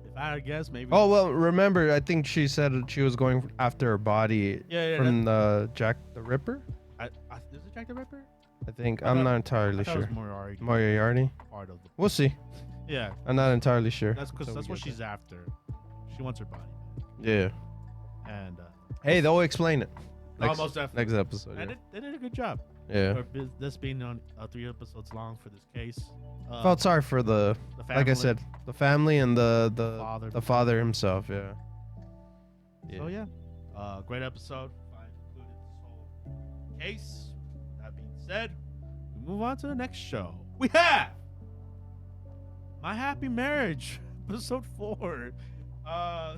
If I had to guess, maybe.
Oh well, remember I think she said she was going after her body.
Yeah,
from the Jack the Ripper.
is it Jack the Ripper?
I think I'm not entirely
It was
sure.
Moriarty.
Moriarty.
Part of the.
We'll see.
Yeah,
I'm not entirely sure.
that's because
So
that's
we
what
get
she's after. She wants her body,
Yeah.
and
Hey, they'll explain it.
almost definitely.
Next episode.
And
Yeah.
they did a good job.
Yeah.
For this being on 3 episodes long for this case.
Felt sorry for the
family.
like I said, the family and the
Father.
the father himself. Yeah.
So yeah, great episode. I included this whole case. That being said, we move on to the next show. We have My Happy Marriage, episode 4. Oh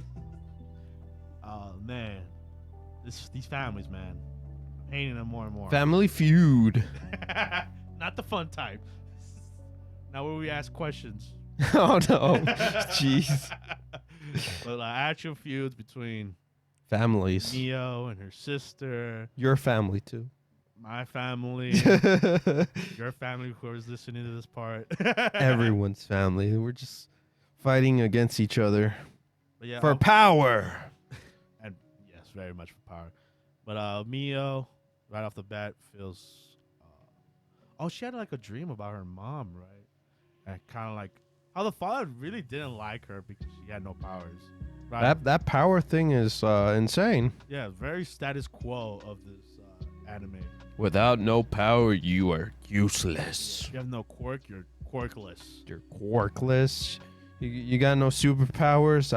man, these families, man, I'm hating them more and more.
Family Feud.
Not the fun type. Now where we ask questions.
Oh no. Jeez.
But actual feuds between
Families.
Mio and her sister,
Your family too.
my family, your family, whoever's listening to this part.
Everyone's family. We're just fighting against each other
But yeah,
for power.
and yes, very much for power. But Mio, right off the bat, feels. Oh, she had like a dream about her mom, right? And kind of like how the father really didn't like her because she had no powers. Right?
That power thing is insane.
Yeah, very status quo of this anime.
Without no power, you are useless.
You have no quirk, you're quirkless.
You're quirkless. You got no superpowers.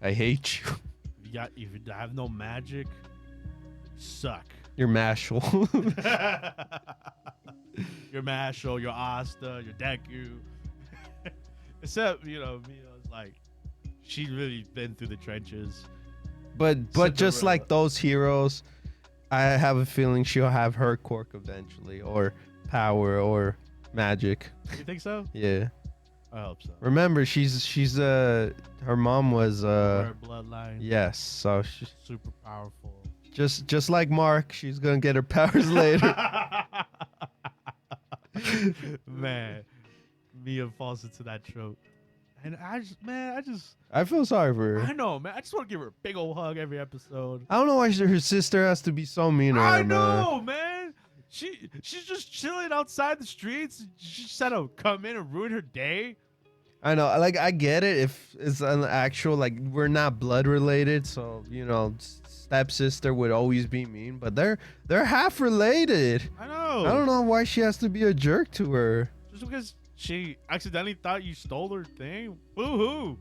I hate you.
If you have no magic, you suck.
You're Mashal.
You're Mashal, you're Asta, you're Deku. Except, Mio's like, she really been through the trenches.
but just
Cinderella.
like those heroes, I have a feeling she'll have her quirk eventually, or power, or magic.
You think so?
Yeah.
I hope so.
Remember, she's her mom was
Her bloodline.
yes, so she,
Super powerful.
just like Mark, she's gonna get her powers later.
Man, Mia falls into that trope. And
I feel sorry for her.
I know, man. I just want to give her a big old hug every episode.
I don't know why her sister has to be so mean to her,
I
man.
know, man. She's just chilling outside the streets. She just had to come in and ruin her day.
I know, like I get it if it's an actual, like, we're not blood related, so stepsister would always be mean, but they're half related.
I know.
I don't know why she has to be a jerk to her.
Just because she accidentally thought you stole her thing. Boo-hoo.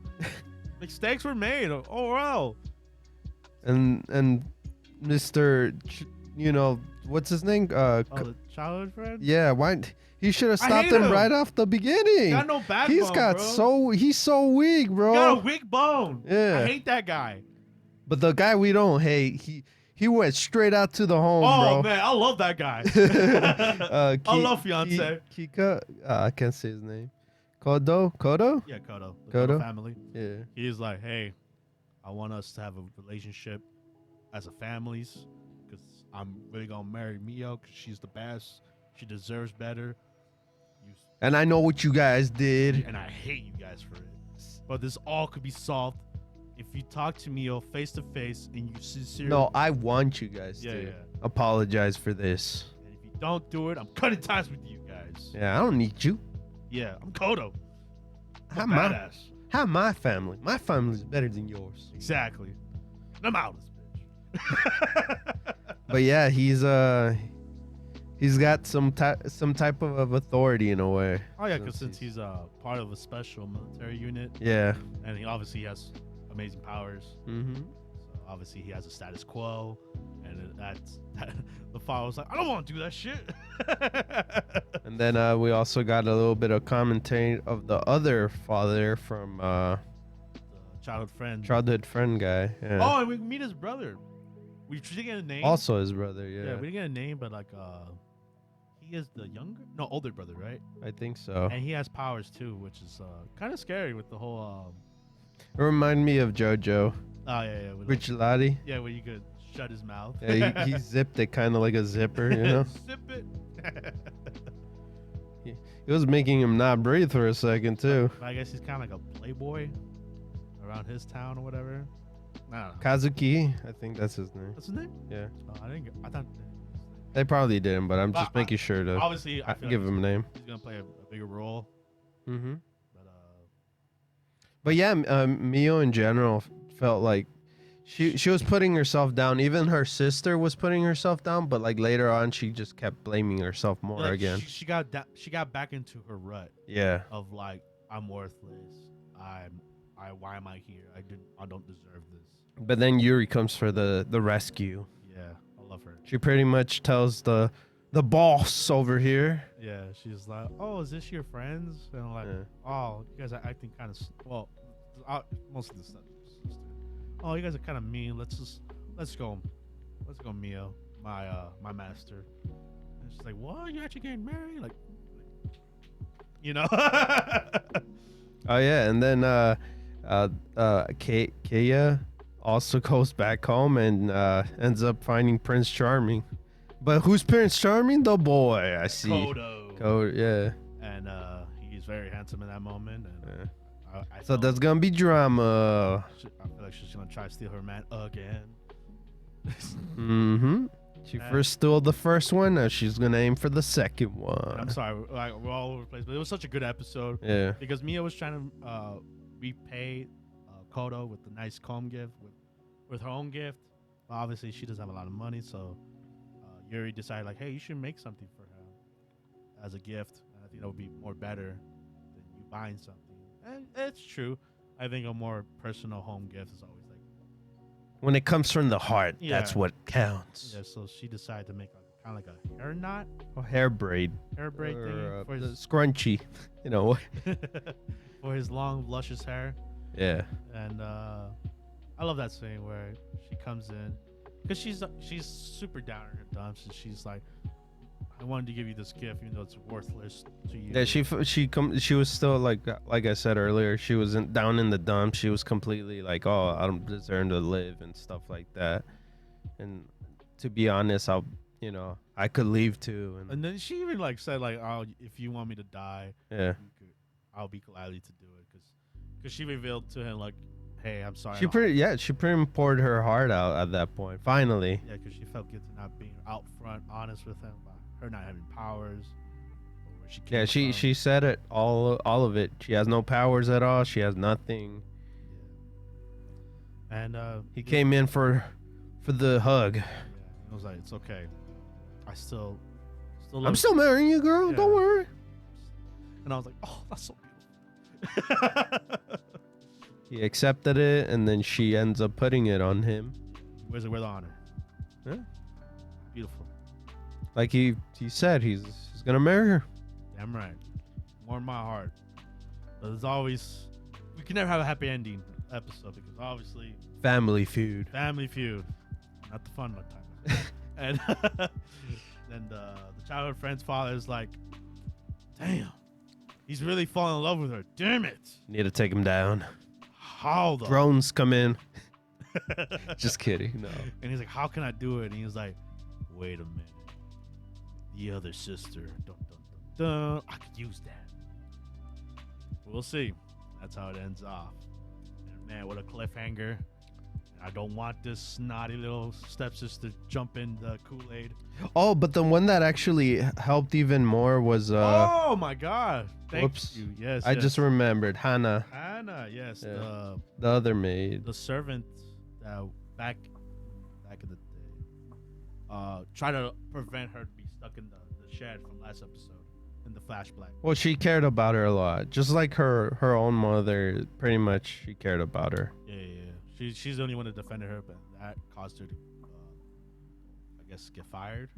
Mistakes were made. Oh, well.
And Mr. What's his name?
The childhood friend?
Yeah, why he should have
I
stopped
hate
him
him.
right off the beginning.
Got no backbone, bro.
He's so weak, bro.
He got a weak bone.
Yeah.
I hate that guy.
But the guy we don't hate, he went straight out to the home,
Oh,
bro.
man. I love that guy. I love Fiance.
Kika, I can't say his name. Kodo?
Yeah, Kodo. The
Kodo?
Kodo family.
Yeah.
He's like, hey, I want us to have a relationship as a families because I'm really going to marry Mio because she's the best. She deserves better.
And I know what you guys did.
And I hate you guys for it. But this all could be solved if you talk to Mio face to face and you sincerely.
No, I want you guys to apologize for this.
And if you don't do it, I'm cutting ties with you guys.
Yeah, I don't need you.
Yeah, I'm Kodo.
Have
I'm badass.
Have my family. My family's better than yours.
Exactly. And I'm out of this bitch.
But yeah, he's got some type of authority in a way.
Oh yeah, because since he's part of a special military unit,
Yeah.
and he obviously has amazing powers.
Mm-hmm.
So obviously he has a status quo, and the father was like, I don't want to do that shit.
And then we also got a little bit of commentary of the other father from
The childhood friend
guy. Yeah.
Oh, and we meet his brother. We didn't get a name.
Also his brother.
Yeah,
Yeah.
we didn't get a name, but like he is the older brother, right?
I think so.
And he has powers too, which is kind of scary with the whole.
It reminded me of JoJo.
Oh yeah. With
Rich Laddie.
Yeah, where you could shut his mouth.
Yeah, he zipped it kind of like a zipper, you know.
Zip it.
It was making him not breathe for a second too.
But I guess he's kind of like a playboy around his town or whatever. I don't know.
Kazuki, I think that's his name.
That's his name?
Yeah.
I thought.
They probably didn't, but I'm just making sure to
Obviously, I feel
give
like
him a name.
he's gonna play a bigger role.
Mm-hmm.
But
But yeah, Mio in general felt like she was putting herself down. Even her sister was putting herself down, but like later on, she just kept blaming herself more
like
again.
She got back into her rut.
Yeah.
Of like, I'm worthless. Why am I here? I don't deserve this.
But then Yuri comes for the rescue.
Yeah, I love her.
She pretty much tells the boss over here.
Yeah, she's like, "Oh, is this your friends?" And I'm like, "Oh, you guys are acting kind of most of the stuff." Oh, you guys are kind of mean. Let's go, Mio, my master. And she's like, "What? You actually getting married?" Like you know.
Oh yeah, and then Kaya also goes back home and ends up finding Prince Charming. But who's Prince Charming? The boy, I see.
Kodo,
yeah.
And he's very handsome in that moment. And
so there's gonna be drama.
I feel like she's gonna try to steal her man again.
Mm-hmm. She first stole the first one. Now she's gonna aim for the second one.
I'm sorry, we're all over the place, but it was such a good episode.
Yeah.
Because Mia was trying to repay Kodo with the nice comb gift, with her own gift. But obviously, she doesn't have a lot of money, so Yuri decided like, hey, you should make something for her as a gift. And I think that would be more better than you buying something. And it's true. I think a more personal home gift is always like.
When it comes from the heart, that's what counts.
Yeah, so she decided to make kind of like a hair knot.
Or hair braid.
Hair braid thing.
For his scrunchy, you know.
For his long, luscious hair.
Yeah.
And I love that scene where she comes in. Because she's super down in her dumps. And she's like, I wanted to give you this gift, even though it's worthless to you.
Yeah, she was still like I said earlier, she wasn't down in the dumps. She was completely like, oh, I don't deserve to live and stuff like that. And to be honest, I could leave too.
And then she even like said like, oh, if you want me to die, I'll be gladly to do it, because she revealed to him like, hey, I'm sorry. She
pretty poured her heart out at that point. Finally.
Yeah, because she felt guilty not being out front, honest with him. Her not having powers.
She said it all of it. She has no powers at all. She has nothing.
Yeah. And
he came in for the hug.
Yeah, he was like, it's okay. I still
I'm still marrying you, girl. Yeah. Don't worry.
And I was like, oh, that's so beautiful.
He accepted it, and then she ends up putting it on him.
Where's it with honor?
Yeah.
Beautiful.
Like he said, he's gonna marry her.
Damn right. More in my heart. But there's always, we can never have a happy ending episode, because obviously
Family Feud,
not the fun one time. And then the childhood friend's father is like, damn, he's really falling in love with her. Damn it.
Need to take him down.
How though?
Drones come in. Just kidding. No.
And he's like, how can I do it? And he's like, wait a minute. The other sister. Dun, dun, dun, dun. I could use that. We'll see. That's how it ends off. And man, what a cliffhanger. I don't want this snotty little stepsister to jump in the Kool-Aid.
Oh, but the one that actually helped even more was
oh my god. Thank you. Yes.
I just remembered Hana.
Yes.
Yeah. The other maid.
The servant that back in the day tried to prevent her to be stuck in the shed from last episode in the flashback.
Well, she cared about her a lot. Just like her own mother, pretty much she cared about her.
Yeah. She's the only one that defended her, but that caused her to, I guess, get fired.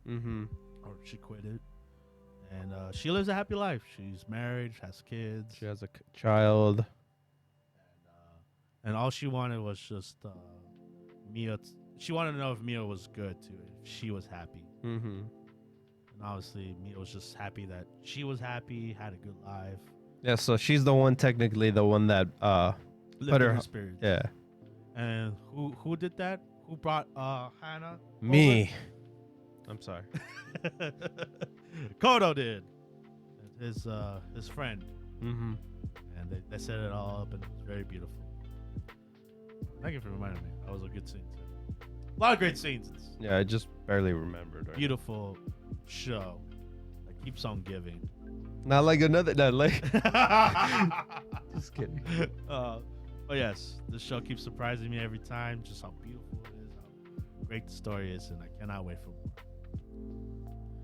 Mm-hmm.
Or she quit it. And she lives a happy life. She's married, has kids.
She has a child.
And all she wanted was just Mia. She wanted to know if Mia was good, too. If she was happy.
Mm-hmm.
And And obviously, Mia was just happy that she was happy, had a good life.
Yeah, so she's the one, technically the one that
Lived in her spirit.
Yeah.
And who did that? Who brought Hannah?
Me. I'm sorry.
Kodo did. His friend.
Mm-hmm.
And they set it all up, and it was very beautiful. Thank you for reminding me. That was a good scene too. A lot of great scenes.
Yeah, I just barely remembered. Right?
Beautiful show that keeps on giving.
Not like another. Not like. Just kidding.
But yes, the show keeps surprising me every time. Just how beautiful it is, how great the story is, and I cannot wait for more.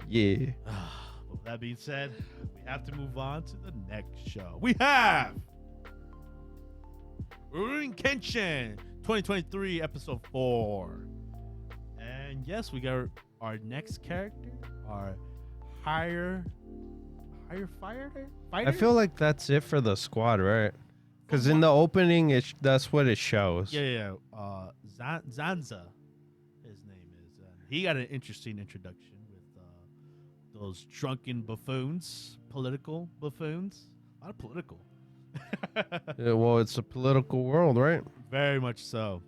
Yeah.
But with that being said, we have to move on to the next show. We have Rurouni Kenshin 2023 episode 4. And yes, we got our next character, our higher fighter.
I feel like that's it for the squad, right? Because in the opening, that's what it shows.
Yeah. Zanza, his name is. He got an interesting introduction with those drunken buffoons, political buffoons. A lot of political.
Yeah, well, it's a political world, right?
Very much so.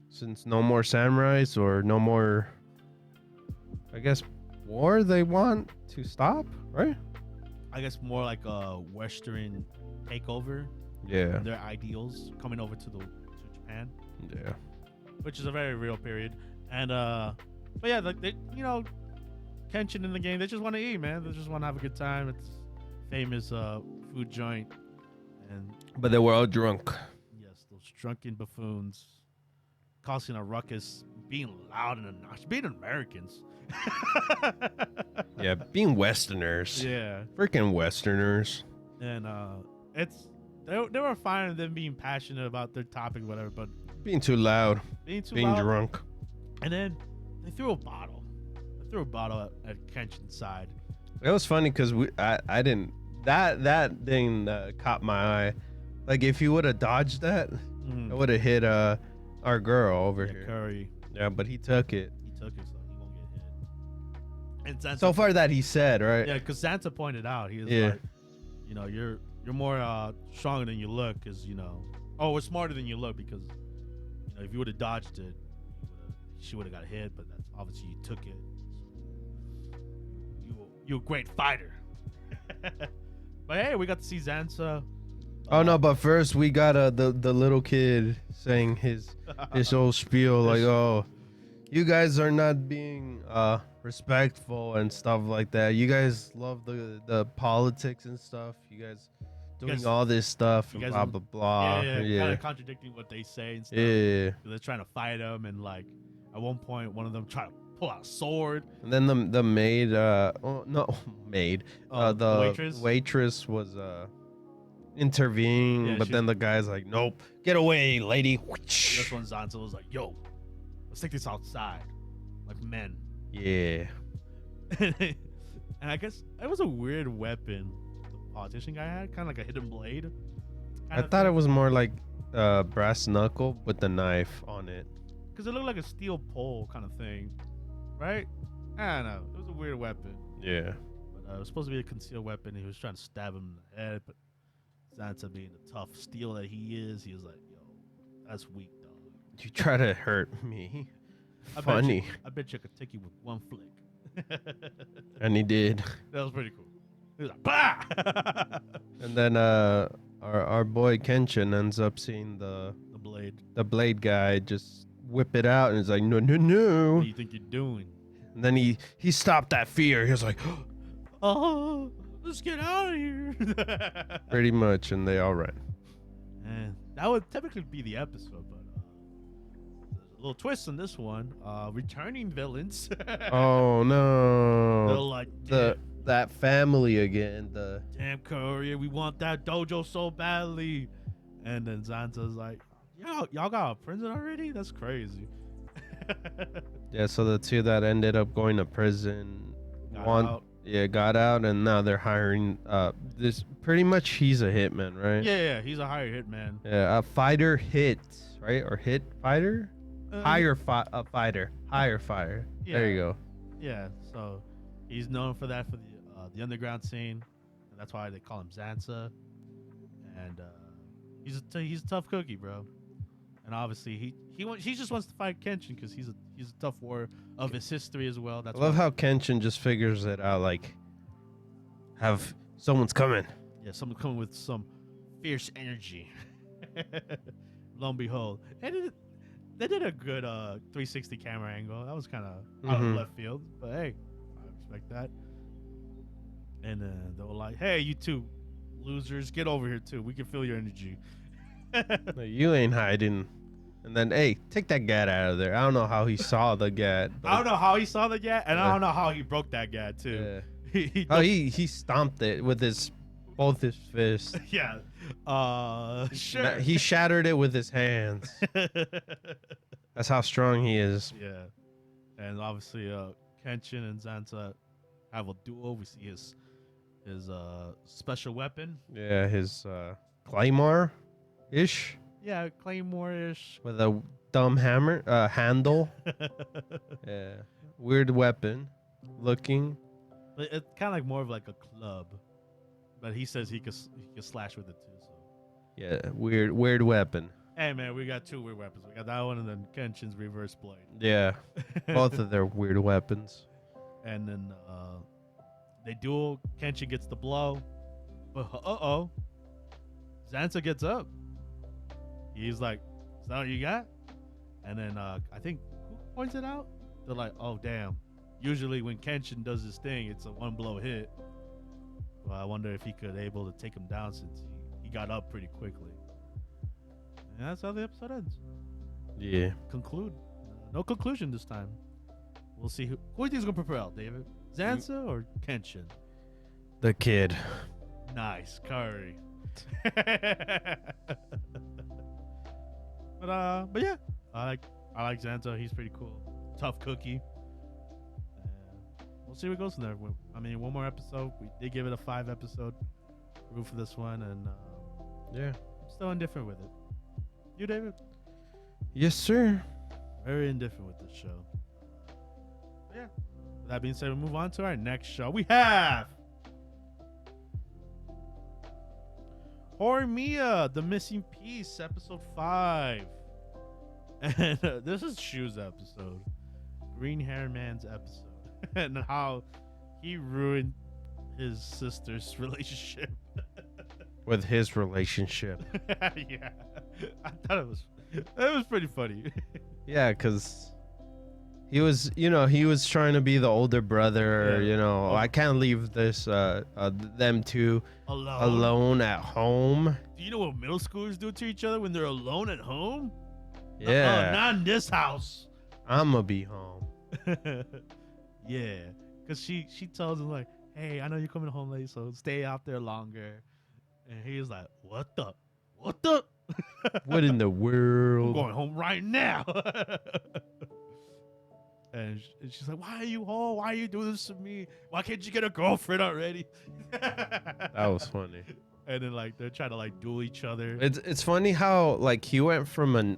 Since no more samurais or no more, I guess, war they want to stop, right?
I guess more like a Western takeover.
Yeah.
Their ideals coming over to Japan.
Yeah.
Which is a very real period. And but yeah, like they, Kenshin in the game, they just want to eat, man. They just want to have a good time. It's famous food joint.
But they were all drunk.
Yes, those drunken buffoons causing a ruckus, being loud and obnoxious, being Americans.
Yeah, being Westerners.
Yeah.
Freaking Westerners.
And they were fine with them being passionate about their topic, whatever, but
being too loud. Being
loud.
Drunk.
And then they threw a bottle. They threw a bottle at Kenshin's side.
It was funny because I didn't. That thing caught my eye. Like, if you would have dodged that, it would have hit our girl over here.
Curry.
Yeah, but he took it.
He took it, so he won't get hit. And Zanza,
so far that he said, right?
Yeah, because Zanza pointed out, he was like, you're more stronger than you look, because we're smarter than you look, because if you would have dodged it, she would have got hit, but that's obviously you took it. You're a great fighter. But hey, we got to see Zanza.
Oh no! But first we got the little kid saying his whole spiel, like, oh, you guys are not being respectful and stuff like that. You guys love the politics and stuff. You guys doing all this stuff and blah blah blah.
Yeah. Kind of contradicting what they say and stuff.
Yeah.
They're trying to fight him, and like at one point, one of them tried to pull out a sword.
And then the maid, the waitress was intervening, but then the guy's like, nope, get away, lady.
This one, Zanza was like, yo, let's take this outside, like men.
Yeah.
And I guess it was a weird weapon the politician guy had, kind of like a hidden blade.
I thought it was more like brass knuckle with the knife on it.
Because it looked like a steel pole kind of thing, right? I don't know. It was a weird weapon.
Yeah.
But it was supposed to be a concealed weapon. He was trying to stab him in the head, but Zanza, being the tough steel that he is, he was like, yo, that's weak, dog.
You try to hurt me. Funny.
I bet you could take you with one flick.
And he did.
That was pretty cool. He was like, bah!
And then our boy Kenshin ends up seeing the blade guy just whip it out, and he's like, no.
What do you think you're doing?
And then he stopped that fear. He was like,
oh, let's get out of here.
Pretty much, and they all ran.
And that would typically be the episode, but there's a little twist in this one. Returning villains.
Oh no.
They're like,
that family again.
Damn Korea, we want that dojo so badly. And then Zanza's like, y'all got a prison already? That's crazy.
Yeah, so the two that ended up going to prison got out, and now they're hiring this. Pretty much he's a hitman, right?
Yeah, he's a hired hitman.
Yeah, a fighter hit, right? Or hit fighter? Higher fighter. Yeah. There you go.
Yeah, so He's known for that for the underground scene, and that's why they call him Zanza. And he's a tough cookie, bro. And obviously he just wants to fight Kenshin because he's a tough warrior of his history as well. That's
I love how Kenshin just figures it out. Like, have someone's coming.
Yeah, someone coming with some fierce energy. Lo and behold, they did a good 360 camera angle. That was kind of out of left field, but hey, I expect that. And they were like, "Hey, you two losers, get over here too. We can feel your energy."
No, you ain't hiding. And then, hey, take that gat out of there. I don't know how he saw the gat.
I don't know how he saw the gat, and I don't know how he broke that gat too.
Yeah. He stomped it with both his fists.
Yeah. Sure.
He shattered it with his hands. That's how strong he is.
Yeah. And obviously, Kenshin and Zanza have a duel. We see his special weapon.
Yeah, his claymore-ish.
Yeah, claymore-ish.
With a dumb hammer handle. Yeah. Weird weapon looking.
But it's kind of like more of like a club. But he says he could slash with it too. So.
Yeah, weird weapon.
Hey man, we got two weird weapons. We got that one and then Kenshin's reverse blade.
Yeah, both of their weird weapons.
And then they duel. Kenshin gets the blow, but Zanza gets up. He's like, "Is that what you got?" And then I think who points it out? They're like, "Oh damn! Usually when Kenshin does his thing, it's a one blow hit." Well, I wonder if he could able to take him down since he got up pretty quickly. And that's how the episode ends.
Yeah.
Conclude. No conclusion this time. We'll see who do you think is gonna prevail, David? Zanza or Kenshin?
The kid.
Nice curry. But yeah, I like Zanza. He's pretty cool. Tough cookie. We'll see what goes from there. I mean, one more episode. We did give it a 5-episode review for this one, and
yeah,
I'm still indifferent with it. You, David?
Yes, sir.
Very indifferent with this show. But yeah. With that being said, we move on to our next show. We have Horimiya, The Missing Piece, episode 5. And this is Shu's episode. Green Hair Man's episode. And how he ruined his sister's relationship.
With his relationship.
Yeah. I thought it was pretty funny.
Yeah, because he was trying to be the older brother. Yeah. I can't leave this them two alone at home.
Do you know what middle schoolers do to each other when they're alone at home?
Yeah.
Not in this house.
I'ma be home.
Yeah, because she tells him like, "Hey, I know you're coming home late, so stay out there longer." And he's like, "What the?
What in the world?
I'm going home right now." And she's like, "Why are you home? Why are you doing this to me? Why can't you get a girlfriend already?"
That was funny.
And then like they're trying to like duel each other.
It's funny how like he went from in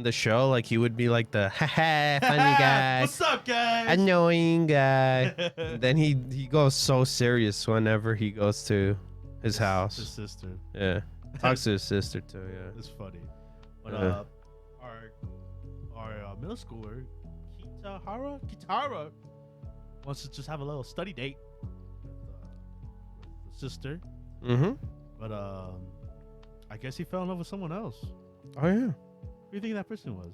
the show like he would be like the funny guy,
what's up guys,
annoying guy. Then he goes so serious whenever he goes to his house.
His sister.
Yeah, talks to his sister too. Yeah,
it's funny. But our middle schooler Kitara wants to just have a little study date with the sister.
Mm-hmm.
But I guess he fell in love with someone else.
Oh yeah.
Who do you think that person was?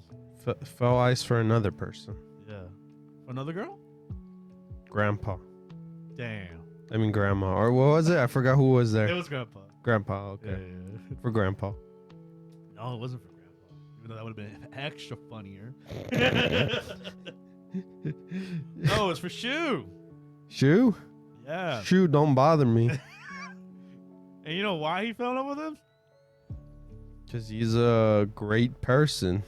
Fell eyes for another person.
Yeah. For another girl?
Grandpa.
Damn.
I mean grandma. Or what was it? I forgot who was there.
It was Grandpa.
Grandpa. Okay.
Yeah.
For Grandpa.
No, it wasn't for Grandpa. Even though that would have been extra funnier. No, it's for Shu.
Shu?
Yeah.
Shu, don't bother me.
And you know why he fell in love with him?
Because he's a great person.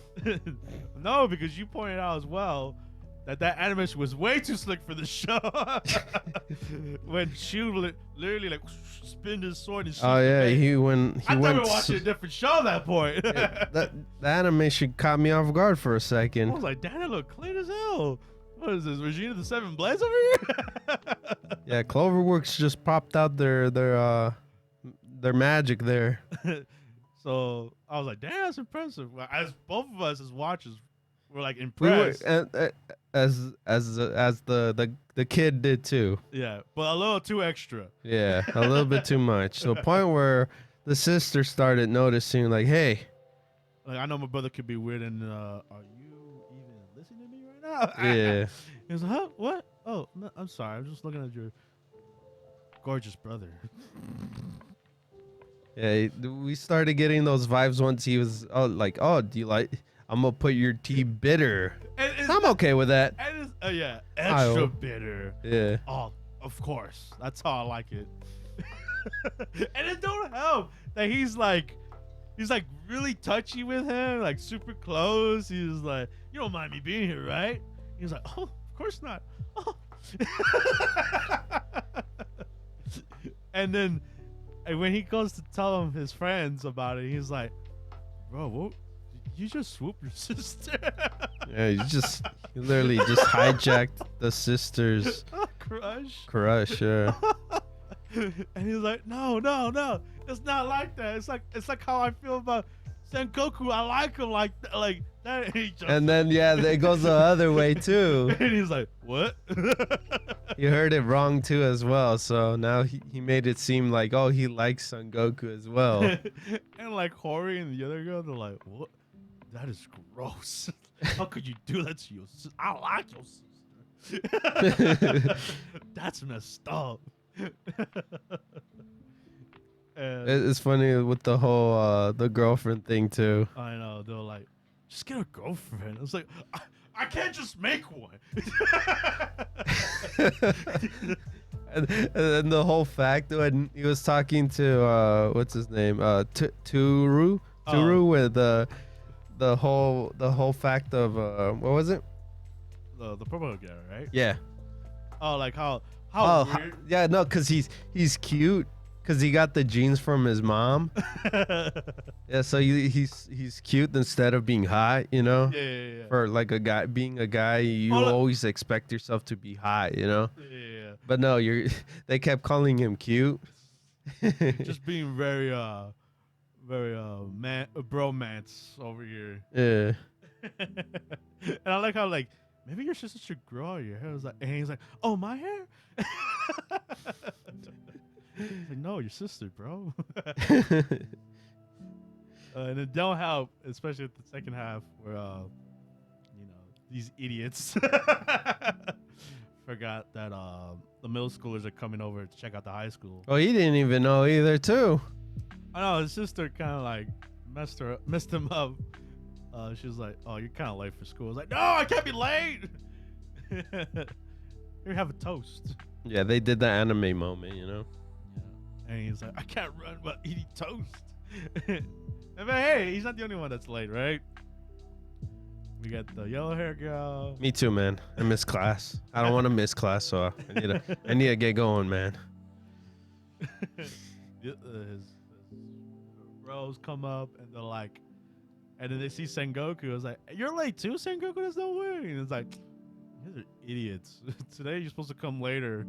No, because you pointed out as well that animation was way too slick for the show. When Shu literally like spinned his sword and shoots
he
went. I thought we were watching a different show at that point.
Yeah, the animation caught me off guard for a second.
I was like, damn, it looked clean as hell. What is this? Regina the Seven Blades over here?
Yeah, Cloverworks just popped out their magic there.
So I was like, damn, that's impressive. As both of us as watchers were like
We were
impressed.
as the kid did too.
Yeah, but a little too extra.
Yeah, a little bit too much. To the point where the sister started noticing, like, hey.
Like, I know my brother could be weird, and are you even listening to me right now?
Yeah.
He was like, huh? What? Oh, no, I'm sorry. I'm just looking at your gorgeous brother.
Yeah, we started getting those vibes once he was like, oh, do you like? I'm gonna put your tea bitter. I'm okay with that.
And yeah, extra bitter.
Yeah.
Oh, of course. That's how I like it. And it don't help that he's like really touchy with him, like super close. He's like, you don't mind me being here, right? He's like, oh, of course not. Oh. And then when he goes to tell him his friends about it, he's like, bro, what? Did you just swoop your sister?
Yeah, he literally just hijacked the sister's crush. Yeah.
And he's like, no, it's not like that. It's like how I feel about Sengoku. I like him like that.
And then it goes the other way too.
And he's like, what?
You heard it wrong too as well. So now he made it seem like, oh, he likes Son Goku as well.
And like Hori and the other girl, they're like, what? That is gross. How could you do that to your sister? I like your sister. That's messed up.
It's funny with the whole the girlfriend thing too.
I know, they're like, just get a girlfriend. I was like, I can't just make one.
and the whole fact when he was talking to what's his name, Turu with the whole fact of what was it?
The purple guy, right?
Yeah.
Oh, like how weird?
Yeah, no, because he's cute. Because he got the genes from his mom. Yeah, so he's cute instead of being hot, you know?
Yeah.
For like being a guy, you always expect yourself to be hot, you know?
Yeah.
But no, they kept calling him cute.
Just being very bromance over here.
Yeah.
And I like how like maybe your sister should grow out your hair. I was like, and he's like, oh, my hair? Like, no, your sister, bro. And it don't help, especially at the second half where these idiots forgot that the middle schoolers are coming over to check out the high school.
Oh, he didn't even know either too.
I know his sister kind of like messed him up. She was like, oh, you're kind of late for school. I was like, no, I can't be late. Here, have a toast.
Yeah, they did the anime moment, you know?
And he's like, I can't run while eating toast. But hey, he's not the only one that's late, right? We got the yellow hair girl.
Me too, man. I miss class. I don't want to miss class, so I need to get going, man.
His bros come up and they're like, and then they see Sengoku. I was like, you're late too, Sengoku? There's no way. And it's like, you guys are idiots. Today you're supposed to come later.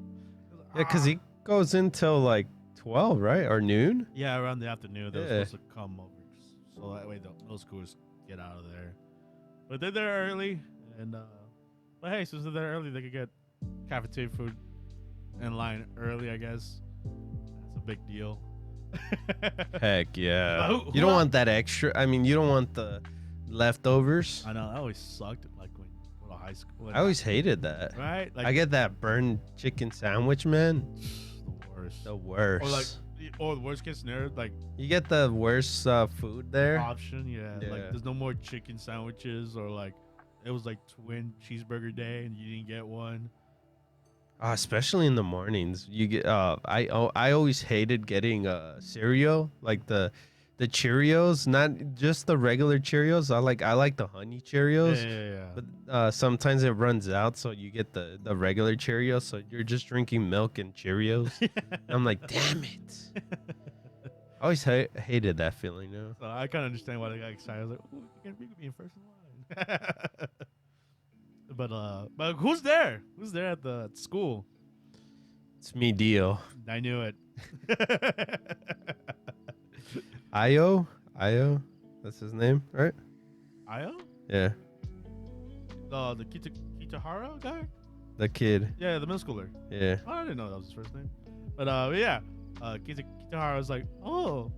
Like,
yeah, because he goes until like 12, right? Or noon?
Yeah, around the afternoon. They're supposed to come over. So that way those schools get out of there. But they're there early. And but hey, since they're there early, they could get cafeteria food in line early, I guess. That's a big deal.
Heck yeah. You don't want that extra. I mean, you don't want the leftovers.
I know. That always sucked. Like when you go to high school.
I always hated that.
Right? Like,
I get that burned chicken sandwich, man.
The worst.
The worst.
Or the worst case scenario, like
you get the worst food there.
Option, yeah. Like there's no more chicken sandwiches, or like it was like twin cheeseburger day and you didn't get one.
Especially in the mornings, you get. I always hated getting cereal, like the Cheerios, not just the regular Cheerios. I like the honey Cheerios.
Yeah.
But sometimes it runs out, so you get the regular Cheerios. So you're just drinking milk and Cheerios. I'm like, damn it. I always hated that feeling. You know?
So I kind of understand why they got excited. I was like, ooh, we could be in first in line. But But who's there? Who's there at the school?
It's me, Dio.
I knew it.
Io? That's his name, right?
Io?
Yeah.
The Kitahara guy?
The kid.
Yeah, the middle schooler.
Yeah.
Oh, I didn't know that was his first name. But yeah. Kitahara was like, oh,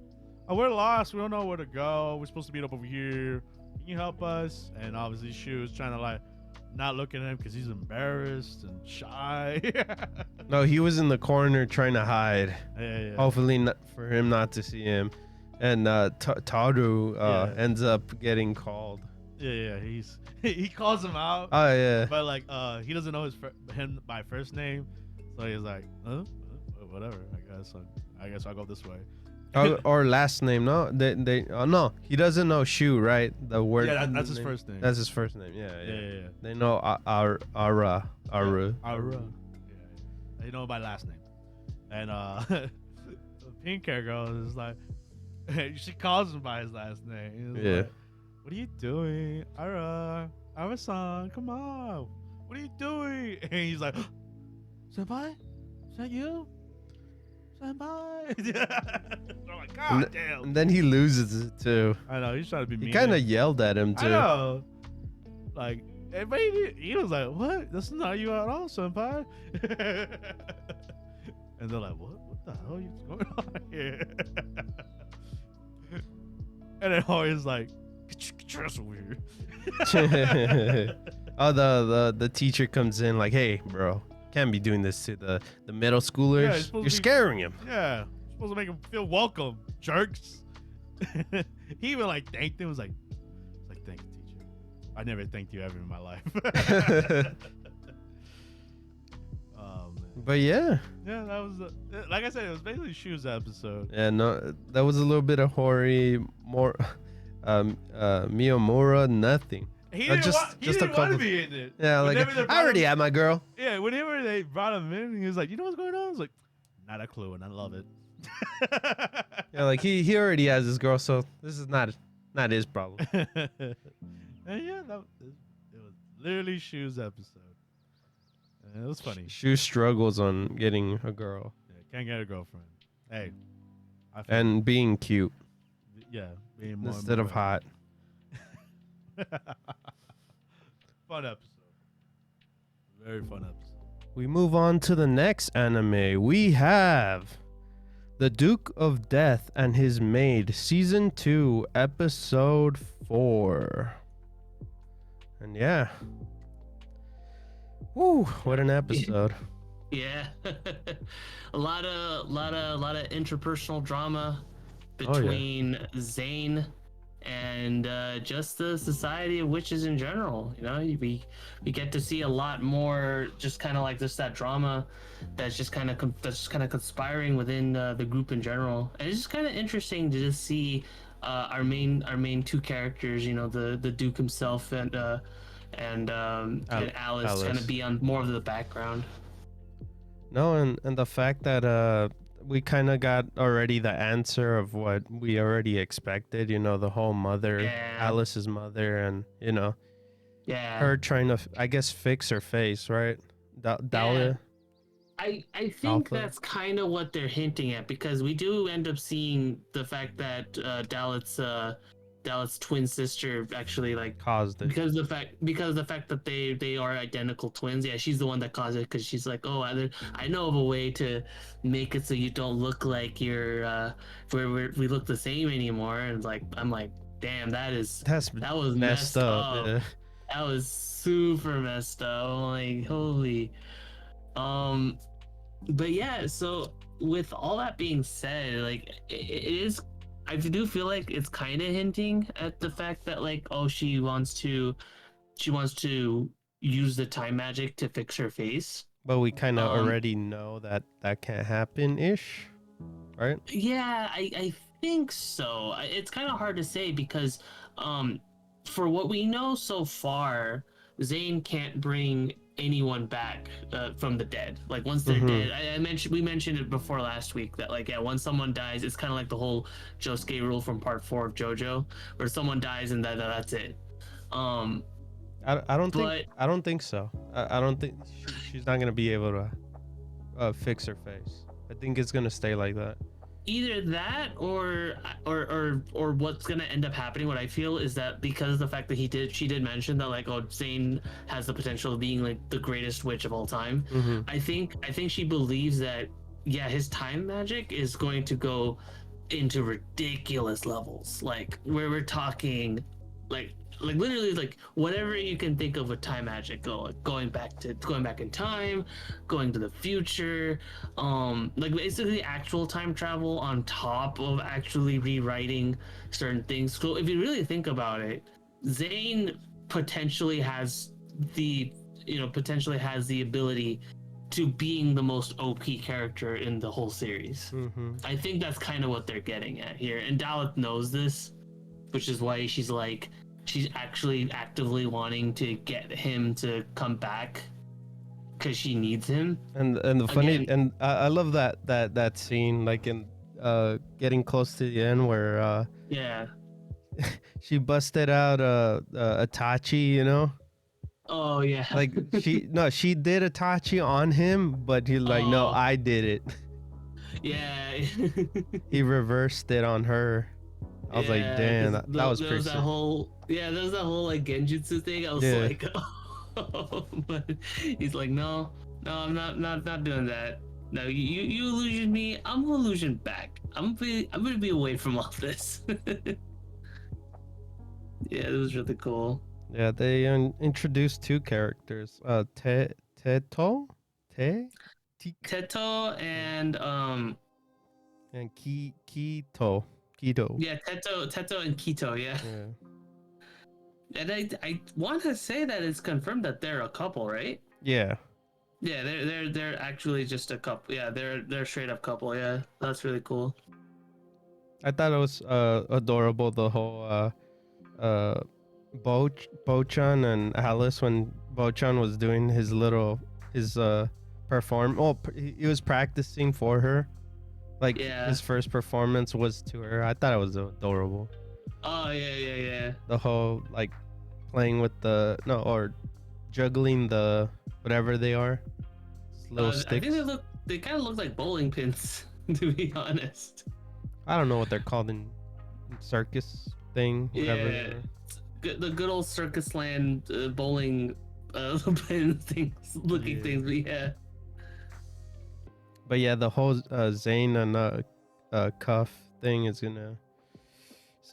we're lost. We don't know where to go. We're supposed to meet up over here. Can you help us? And obviously Shu was trying to like not look at him because he's embarrassed and shy.
No, he was in the corner trying to hide.
Yeah.
Hopefully not for him not to see him. And Taru ends up getting called.
Yeah. He calls him out.
Oh yeah.
But like he doesn't know him by first name, so he's like, whatever. I guess I'll go this way.
or last name? No, no. He doesn't know Shu, right? The word.
Yeah, that's his first name.
That's his first name. Yeah. They know Aru.
Yeah. They know my last name. And the pink hair girl is like, she calls him by his last name.
Yeah.
Like, what are you doing, Ara-san? Come on. What are you doing? And he's like, Senpai, is that you? Senpai. They're like, God damn.
And then he loses it too.
I know, he's trying to be mean.
He kind of yelled at him too.
I know. Like, everybody, he was like, what? This is not you at all, Senpai. And they're like, what the hell is going on here? And then always like, get your ass over here.
Oh, the teacher comes in like, hey, bro, can't be doing this to the middle schoolers. You're scaring him.
Yeah, you're supposed to make him feel welcome, jerks. He even like thanked him. Was like, thank you, teacher. I never thanked you ever in my life. Oh man.
But yeah,
that was like I said, it was basically Shu's episode.
Yeah, no, that was a little bit of Hori, more Miyamura, nothing.
He didn't want to be in it.
Yeah, like I already had my girl.
Yeah, whenever they brought him in, he was like, you know what's going on? I was like, not a clue, and I love it.
Yeah, like he already has his girl, so this is not his problem.
And yeah, it was literally Shu's episode. And it was funny.
Shu struggles on getting a girl.
Yeah, can't get a girlfriend. Hey,
and being cute.
Yeah, being more
instead of hot.
Fun episode. Very fun episode.
We move on to the next anime. We have The Duke of Death and His Maid, Season 2, Episode 4. And yeah. Woo, what an episode.
Yeah. a lot of interpersonal drama between Zane and just the society of witches in general. You know, we get to see a lot more, just kind of like just that drama that's just kind of conspiring within the group in general. And it's just kind of interesting to just see our main two characters, you know, the Duke himself and Alice kind of be on more of the background.
No, and the fact that we kind of got already the answer of what we already expected, you know, the whole mother, Alice's mother, and, you know, her trying to, I guess, fix her face, right? Dahlia?
I think that's kind of what they're hinting at, because we do end up seeing the fact that Dahlia's twin sister actually like
caused it
because of the fact that they are identical twins. Yeah, she's the one that caused it, because she's like, oh, I know of a way to make it so you don't look like you're we look the same anymore. And like, I'm like, damn, that was messed up. Yeah. That was super messed up. I'm like, holy. But yeah, so with all that being said, like it is, I do feel like it's kind of hinting at the fact that like, oh, she wants to use the time magic to fix her face.
But we kind of already know that can't happen ish, right?
Yeah, I think so. It's kind of hard to say because for what we know so far, Zane can't bring anyone back from the dead. Like once they're dead, we mentioned it before last week that like, yeah, once someone dies, it's kind of like the whole Josuke rule from part 4 of JoJo, where someone dies and that's it.
I I don't think so. I don't think she's not gonna be able to fix her face. I think it's gonna stay like that.
Either that or what's gonna end up happening, what I feel is that because of the fact that she did mention that like, oh, Zane has the potential of being like the greatest witch of all time.
Mm-hmm.
I think she believes that, yeah, his time magic is going to go into ridiculous levels, like where we're talking like literally like whatever you can think of with time magic, going back in time, going to the future, like basically actual time travel on top of actually rewriting certain things. So if you really think about it, Zane potentially has the ability to being the most OP character in the whole series.
Mm-hmm.
I think that's kind of what they're getting at here, and Daleth knows this, which is why she's actually actively wanting to get him to come back because she needs him.
And the funny and I love that scene, like in getting close to the end where
yeah,
she busted out Itachi, you know. Oh
yeah.
Like she did Itachi on him, but he's like, no, I did it.
Yeah.
He reversed it on her. I was like, damn, that was pretty sick.
There was that whole like genjutsu thing. I was like, oh, but he's like, no, I'm not doing that. No, you illusion me, I'm gonna illusion back. I'm gonna be away from all this. Yeah, it was really cool.
Yeah, they introduced two characters, Teto
and
Kito.
Yeah, Teto and Kito. Yeah. And I want to say that it's confirmed that they're a couple, right?
Yeah.
Yeah, they're actually just a couple. Yeah, they're straight up couple. Yeah, that's really cool.
I thought it was adorable, the whole Bochan and Alice, when Bochan was doing his perform. Oh, he was practicing for her. Like his first performance was to her. I thought it was adorable.
Oh yeah.
The whole like playing with or juggling the whatever they are, little sticks.
I think they kind of look like bowling pins, to be honest.
I don't know what they're called in circus thing. Whatever.
Yeah, the good old circus land bowling pin things, looking things. But yeah.
But yeah, the whole Zane and Cuff thing is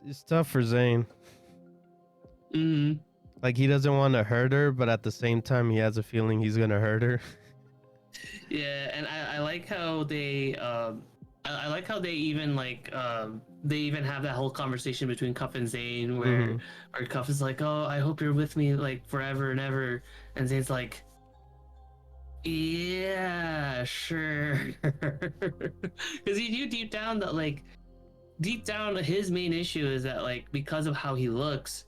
it's tough for Zane.
Mm-hmm.
Like, he doesn't want to hurt her, but at the same time, he has a feeling he's gonna hurt her.
Yeah, and I like how they even they even have that whole conversation between Cuff and Zane where Cuff is like, oh, I hope you're with me like forever and ever, and Zane's like, yeah, sure. Because you knew deep down his main issue is that, like, because of how he looks,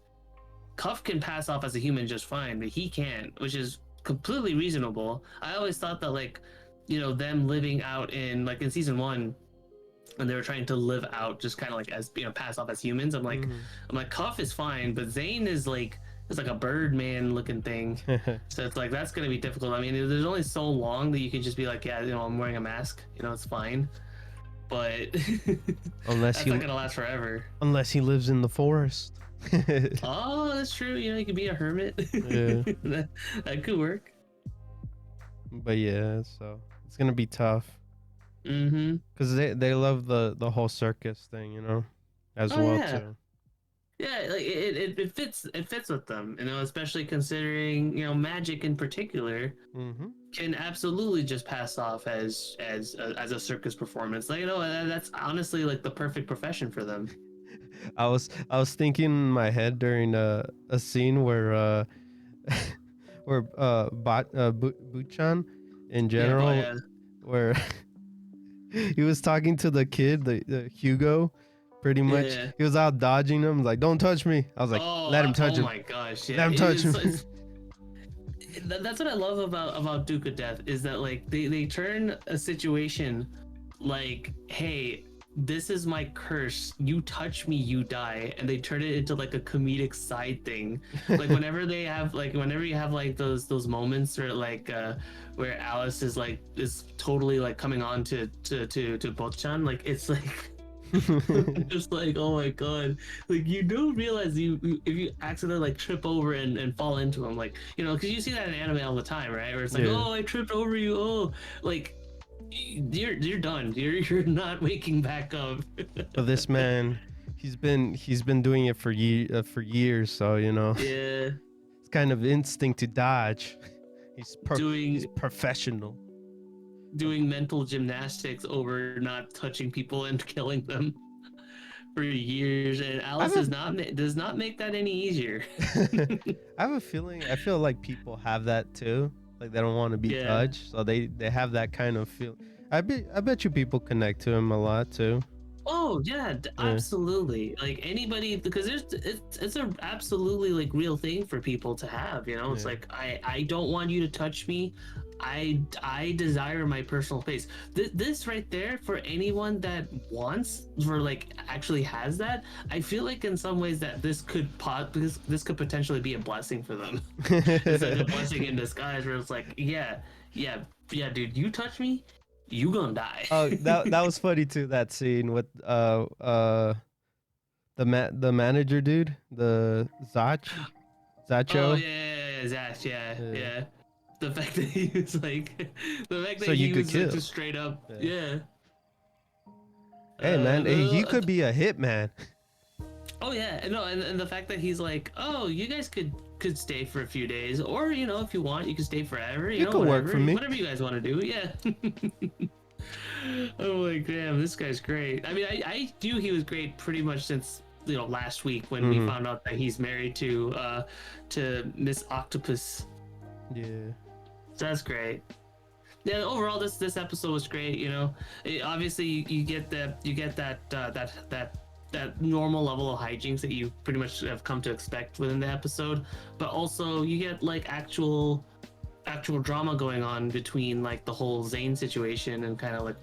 Cuff can pass off as a human just fine, but he can't, which is completely reasonable. I always thought that, like, you know, them living out in season 1, and they were trying to live out just kind of like as, you know, pass off as humans. I'm like Cuff is fine, but Zane is like, it's like a Birdman looking thing. So it's like, that's going to be difficult. I mean, there's only so long that you can just be like, yeah, you know, I'm wearing a mask, you know, it's fine. But
unless
that's not going to last forever.
Unless he lives in the forest.
Oh, that's true. You know, you could be a hermit.
Yeah.
that could work.
But yeah, so it's going to be tough.
Mm-hmm.
Because they love the whole circus thing, you know, as well, too.
Yeah, like it fits with them, you know, especially considering, you know, magic in particular can absolutely just pass off as a circus performance. Like, you know, that's honestly like the perfect profession for them.
I was thinking in my head during a scene where Buchan in general, where he was talking to the kid, the Hugo. Pretty much, he was out dodging him, like, don't touch me. I was like, let him touch him.
Oh my gosh, yeah.
Let him touch him.
That's what I love about Duke of Death, is that, like, they turn a situation like, hey, this is my curse. You touch me, you die. And they turn it into like a comedic side thing. Like whenever you have like those moments where Alice is totally like coming on to Bochan, like it's like just like, oh my god, like you don't realize if you accidentally like trip over and fall into him, like, you know, because you see that in anime all the time, right? Where it's like, oh, I tripped over you, oh, like you're done, you're not waking back up.
But this man, he's been doing it for years, so you know,
yeah,
it's kind of instinct to dodge. He's professional.
Doing mental gymnastics over not touching people and killing them for years, and Alice does not make that any easier.
I have a feeling. I feel like people have that too. Like they don't want to be touched, so they have that kind of feel. I bet you people connect to him a lot too.
Oh yeah, absolutely. Like anybody, because it's a absolutely like real thing for people to have. You know, it's like I don't want you to touch me. I desire my personal space. This right there, for anyone that wants, for like actually has that, I feel like in some ways that this could potentially be a blessing for them. It's like a blessing in disguise, where it's like, yeah, dude, you touch me, you gonna die.
Oh, that was funny too. That scene with the manager dude, the Zacho.
Oh yeah, Zach, yeah. The fact that he was like, he was like, just straight up, yeah.
Hey man, he could be a hitman.
Oh yeah, no, and the fact that he's like, oh, you guys could stay for a few days, or you know, if you want, you can stay forever. You know,
could
whatever,
work for me.
Whatever you guys want to do, yeah. I'm like, damn, this guy's great. I mean, I knew he was great pretty much since, you know, last week when we found out that he's married to Miss Octopus.
Yeah.
So that's great. Yeah, overall, this episode was great. You know, obviously you get that normal level of hijinks that you pretty much have come to expect within the episode, but also you get like actual drama going on between like the whole Zane situation and kind of like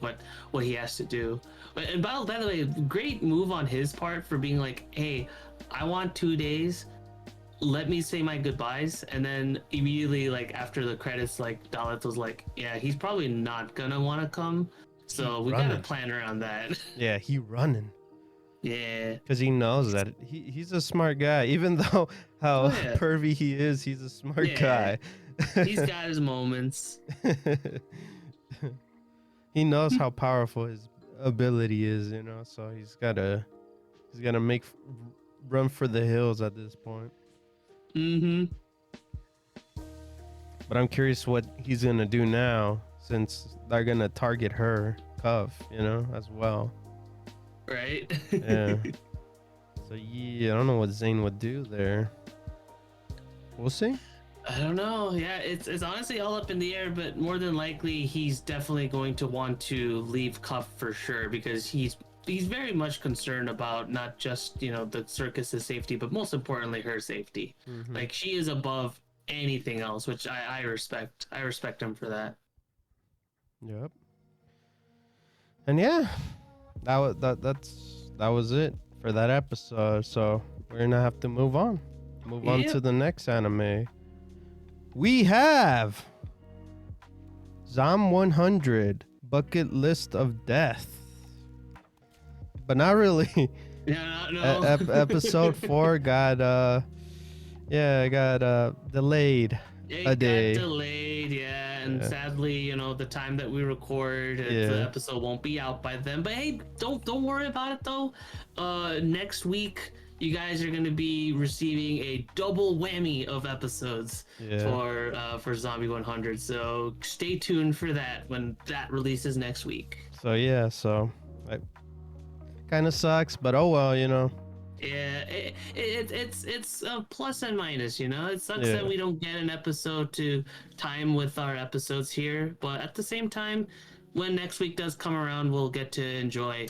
what he has to do. And by the way, great move on his part for being like, hey, I want 2 days. Let me say my goodbyes, and then immediately, like after the credits, like Dalit was like, yeah, he's probably not gonna want to come, so we gotta plan around that.
Yeah, he running.
Yeah,
because he knows that he's a smart guy, even though how pervy he is. He's a smart guy.
He's got his moments.
He knows how powerful his ability is, you know, so he's gotta run for the hills at this point. But I'm curious what he's gonna do now, since they're gonna target her, Cuff, you know, as well.
Right?
Yeah. So yeah, I don't know what Zane would do there. We'll see.
I don't know. Yeah, it's honestly all up in the air, but more than likely he's definitely going to want to leave Cuff for sure, because he's very much concerned about not just, you know, the circus's safety, but most importantly her safety. Like she is above anything else, which I respect. I respect him for that.
Yep. And yeah, that was it for that episode. So we're gonna have to move on to the next anime. We have Zom 100 Bucket List of Death. But not really.
Yeah, no.
Episode 4 got delayed a day.
Got delayed, and sadly, you know, the time that we record, the episode won't be out by then. But hey, don't worry about it though. Next week, you guys are going to be receiving a double whammy of episodes for Zombie 100. So stay tuned for that when that releases next week.
So yeah, kind of sucks, but oh well, you know.
Yeah, it's a plus and minus, you know. It sucks that we don't get an episode to time with our episodes here, but at the same time, when next week does come around, we'll get to enjoy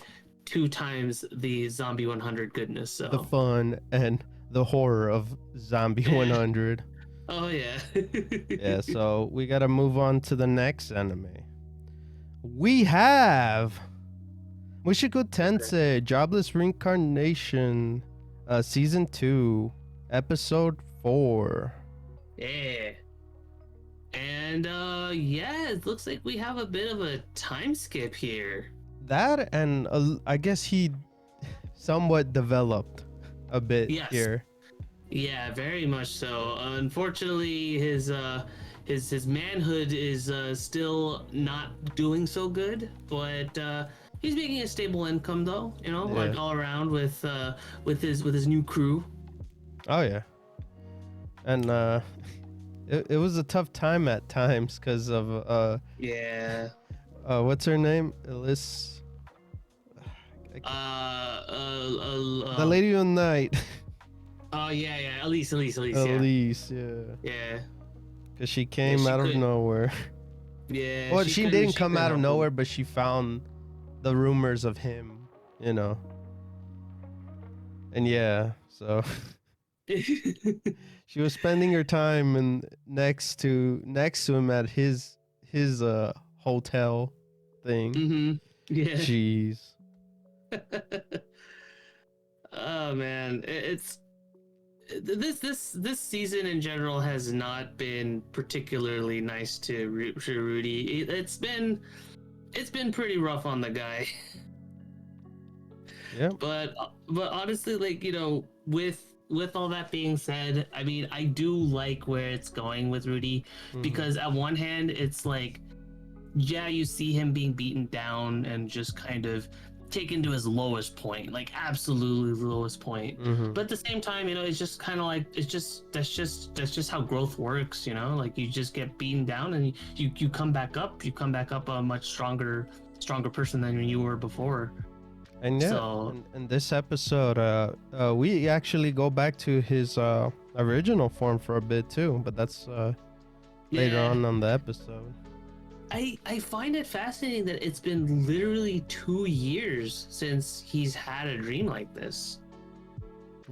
2 times the Zombie 100 goodness. So
the fun and the horror of Zombie 100.
Oh yeah.
Yeah, so we gotta move on to the next anime. We have Mushoku Tensei, Jobless Reincarnation, Season 2, Episode 4.
Yeah. And yeah, it looks like we have a bit of a time skip here.
That and I guess he somewhat developed a bit here.
Yeah, very much so. Unfortunately, his manhood is still not doing so good, but he's making a stable income though. You know, like all around with his new crew.
Oh yeah, and it was a tough time at times because of what's her name? Elise. The Lady of the Night.
Oh yeah, Elise.
Elise,
Yeah.
Because she came out of nowhere.
Yeah.
Well, she didn't come out of nowhere, but she found the rumors of him, you know. And yeah, so she was spending her time next to him at his hotel thing.
Mm-hmm. Yeah.
Jeez.
Oh man, it's this season in general has not been particularly nice to Rudy. It's been pretty rough on the guy.
Yeah.
But honestly, like, you know, with all that being said, I mean, I do like where it's going with Rudy, because at one hand, it's like, yeah, you see him being beaten down and just kind of taken to his lowest point, like absolutely lowest point. But at the same time, you know, it's just kind of like, that's just how growth works, you know, like you just get beaten down and you come back up a much stronger person than you were before.
And yeah, so, in this episode, we actually go back to his original form for a bit too, but that's later on the episode.
I find it fascinating that it's been literally 2 years since he's had a dream like this.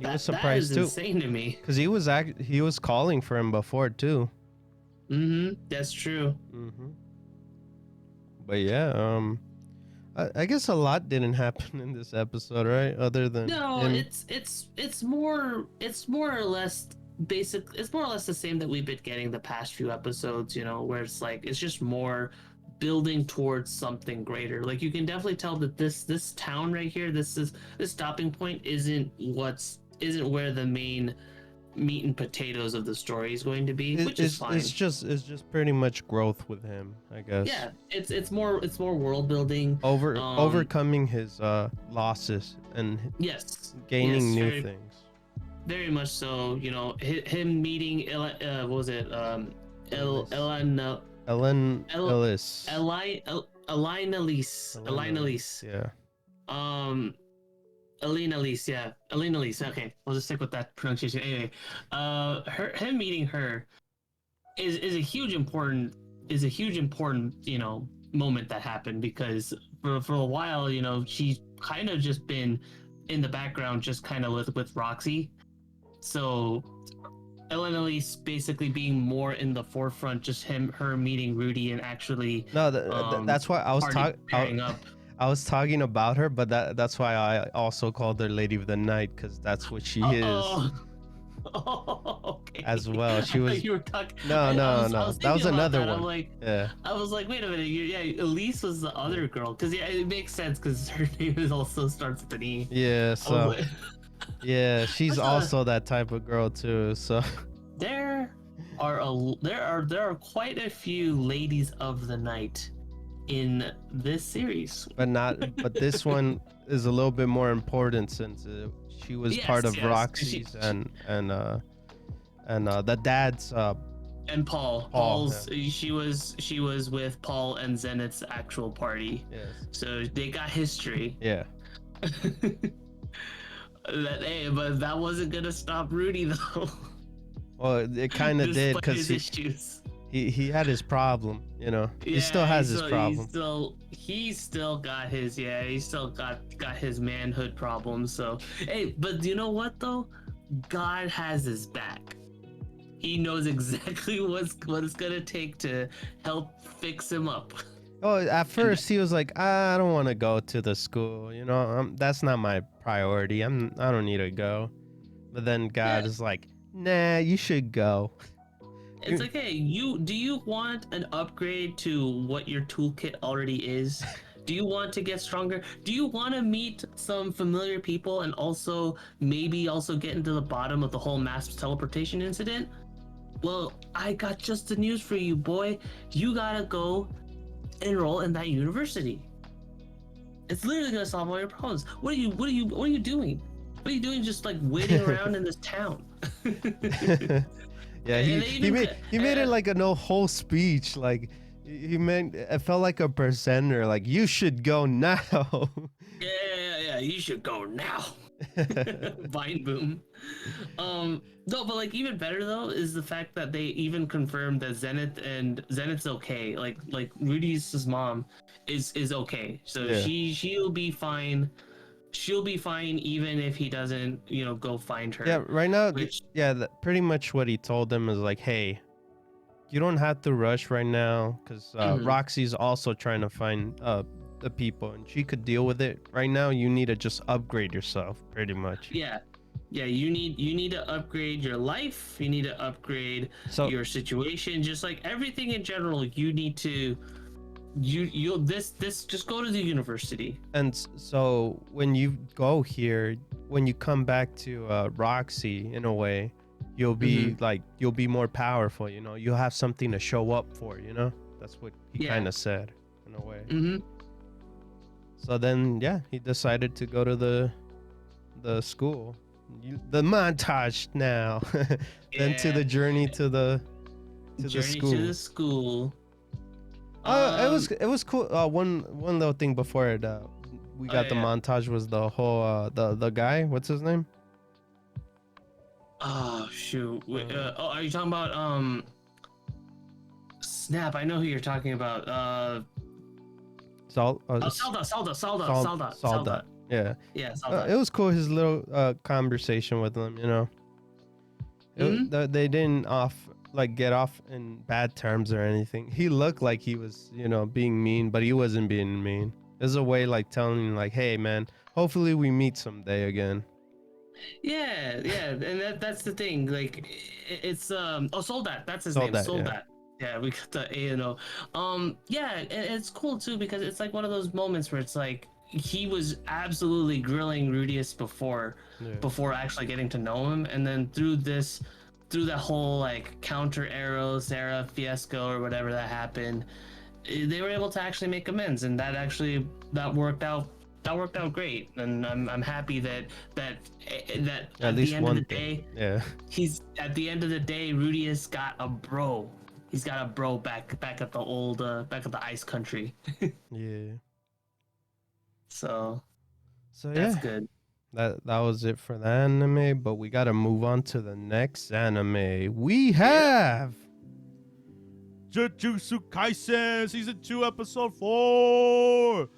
I was surprised too.
Insane to me.
Because he was calling for him before too.
That's true.
But yeah, I guess a lot didn't happen in this episode, right? Other than him.
it's more or less basic. It's more or less the same that we've been getting the past few episodes, you know, where it's like it's just more building towards something greater. Like you can definitely tell that this town right here, this stopping point isn't where the main meat and potatoes of the story is going to be, which is fine.
It's just pretty much growth with him, I guess.
Yeah, it's more world building,
overcoming his losses and gaining new things.
Very much so, you know, him meeting Ellis.
Yeah.
Elena Lise. Okay, we'll just stick with that pronunciation. Anyway, him meeting her is a huge important you know moment that happened, because for a while, you know, she's kind of just been in the background, just kind of with Roxy. So Elena Lise basically being more in the forefront, just her meeting Rudy and actually.
No, that's why I was talking. I was talking about her, but that's why I also called her Lady of the Night, because that's what she is.
Okay.
As well, she was.
You were talking.
No. That was another one.
I'm like, I was like, wait a minute. Elise was the other girl, because it makes sense because her name also starts with an E.
Yeah. So. Yeah, she's also that type of girl too. So.
There are quite a few ladies of the night in this series,
but this one is a little bit more important, since she was part of Roxy's and the dad's
and Paul's. Yeah. She was with Paul and Zenith's actual party.
Yes.
So they got history.
Yeah.
But that wasn't gonna stop Rudy though.
Well, it kind of did, because he had his problem, you know. He still has his problem.
He still got his got his manhood problem. So hey, but you know what though? God has his back. He knows exactly what it's gonna take to help fix him up.
Oh, at first he was like, I don't want to go to the school. You know, that's not my priority. I don't need to go. But then God is like, nah, you should go.
It's like, hey, do you want an upgrade to what your toolkit already is? Do you want to get stronger? Do you want to meet some familiar people and also maybe also get into the bottom of the whole mass teleportation incident? Well, I got just the news for you, boy. You gotta go enroll in that university. It's literally gonna solve all your problems. What are you doing? What are you doing just like waiting around in this town?
Yeah, he made it like a whole speech. Like it felt like a presenter. Like, you should go now.
Yeah, you should go now. Vine boom. No, but like even better though is the fact that they even confirmed that Zenith's okay. Like Rudy's mom is okay. So yeah. she'll be fine. She'll be fine even if he doesn't, go find her.
Yeah, right now, pretty much what he told them is like, hey, you don't have to rush right now because Roxy's also trying to find the people and she could deal with it. Right now, you need to just upgrade yourself, pretty much.
Yeah, you need to upgrade your life. You need to upgrade your situation. Just like everything in general, you need to. Just go to the university.
And so when you go here, when you come back to Roxy, in a way, you'll be you'll be more powerful. You'll have something to show up for. That's what he kind of said, in a way. So then, he decided to go to the school. The montage now. Then to the journey to the
school.
It was cool. One little thing before it, we got the montage was the whole the guy. What's his name?
Oh shoot! Wait, are you talking about Snap? I know who you're talking about. Salda.
Yeah.
Yeah. Salda.
It was cool. His little conversation with them. They didn't get off in bad terms or anything. He looked like he was, being mean, but he wasn't being mean. There's a way telling him hey man, hopefully we meet someday again.
Yeah, and that's the thing. Like, it's Soldat. That's his name. Soldat. Yeah, we got the A and O. Yeah, and it's cool too because it's like one of those moments where it's like he was absolutely grilling Rudius before actually getting to know him, and then through that whole counter arrows era fiasco or whatever that happened, they were able to actually make amends, and that worked out great. And I'm happy that at least the end of the day, he's at the end of the day, Rudius got a bro. He's got a bro back at the old back at the ice country.
Yeah.
So that's
yeah.
good.
That was it for the anime, but we gotta move on to the next anime. We have
JUJUTSU Kaisen Season 2 Episode 4.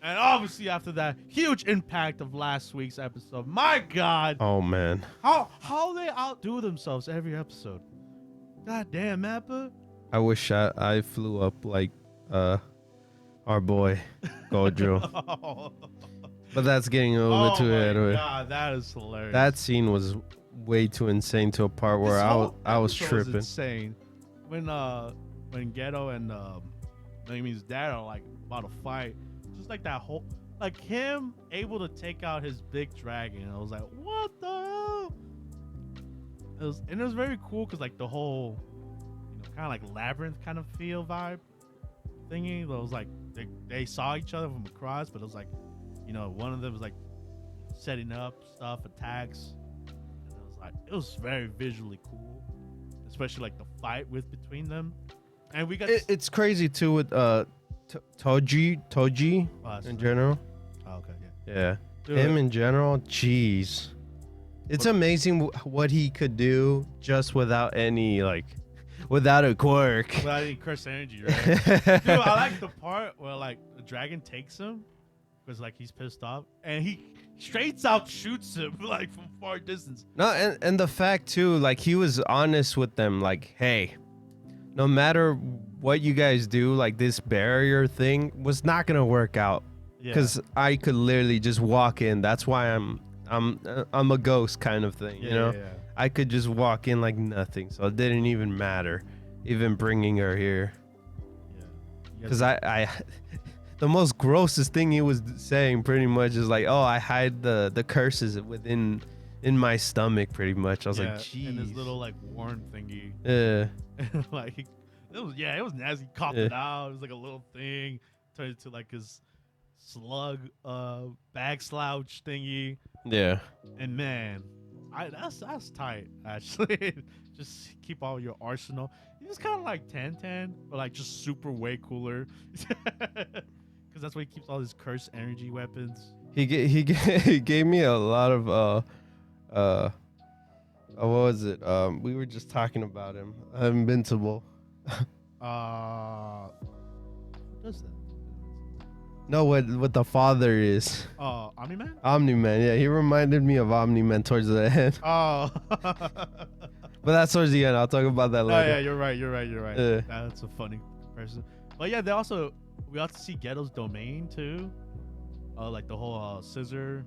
And obviously after that huge impact of last week's episode, my God.
Oh man.
How they outdo themselves every episode. God damn, MAPPA.
I wish I flew up like our boy Gojo. But that's getting a little bit too ahead of it.
God, that is hilarious.
That scene was way too insane to a part where I was tripping.
Insane. When Geto and Naomi's dad are about to fight, just that whole him able to take out his big dragon. I was like, what the hell? It was very cool because the whole kind of labyrinth kind of feel vibe thingy. It was they saw each other from across, but it was one of them was setting up stuff, attacks, and it was very visually cool, especially the fight between them. And we got
it's crazy too with Toji in general.
Oh, okay,
yeah. Him in general, jeez. It's amazing what he could do just without any without a quirk.
Without any curse energy, right? Dude, I like the part where the dragon takes him because he's pissed off and he straight out shoots him from far distance.
No, and the fact too, he was honest with them, hey, no matter what you guys do, like this barrier thing was not gonna work out because I could literally just walk in. That's why I'm a ghost kind of thing, you know. I could just walk in like nothing, so it didn't even matter, even bringing her here. Because I the most grossest thing he was saying pretty much is like, oh, I hide the curses in my stomach pretty much. I was like, geez.
And this little like worm thingy.
Yeah.
Like it was nasty. He coughed it out. It was like a little thing. Turned into like his slug bag slouch thingy.
Yeah.
And man, that's tight actually. Just keep all your arsenal. He's kind of like Tan, but like just super way cooler. Because that's why he keeps all his cursed energy weapons.
He gave me a lot of what was it? We were just talking about him. Invincible.
What does that?
No, what the father is.
Omni-Man?
Omni-Man, yeah. He reminded me of Omni-Man towards the end.
Oh.
But that's towards the end. I'll talk about that later.
Oh, yeah, you're right.
Yeah.
That's a funny comparison. But yeah, we also see Ghetto's domain too. Like the whole scissor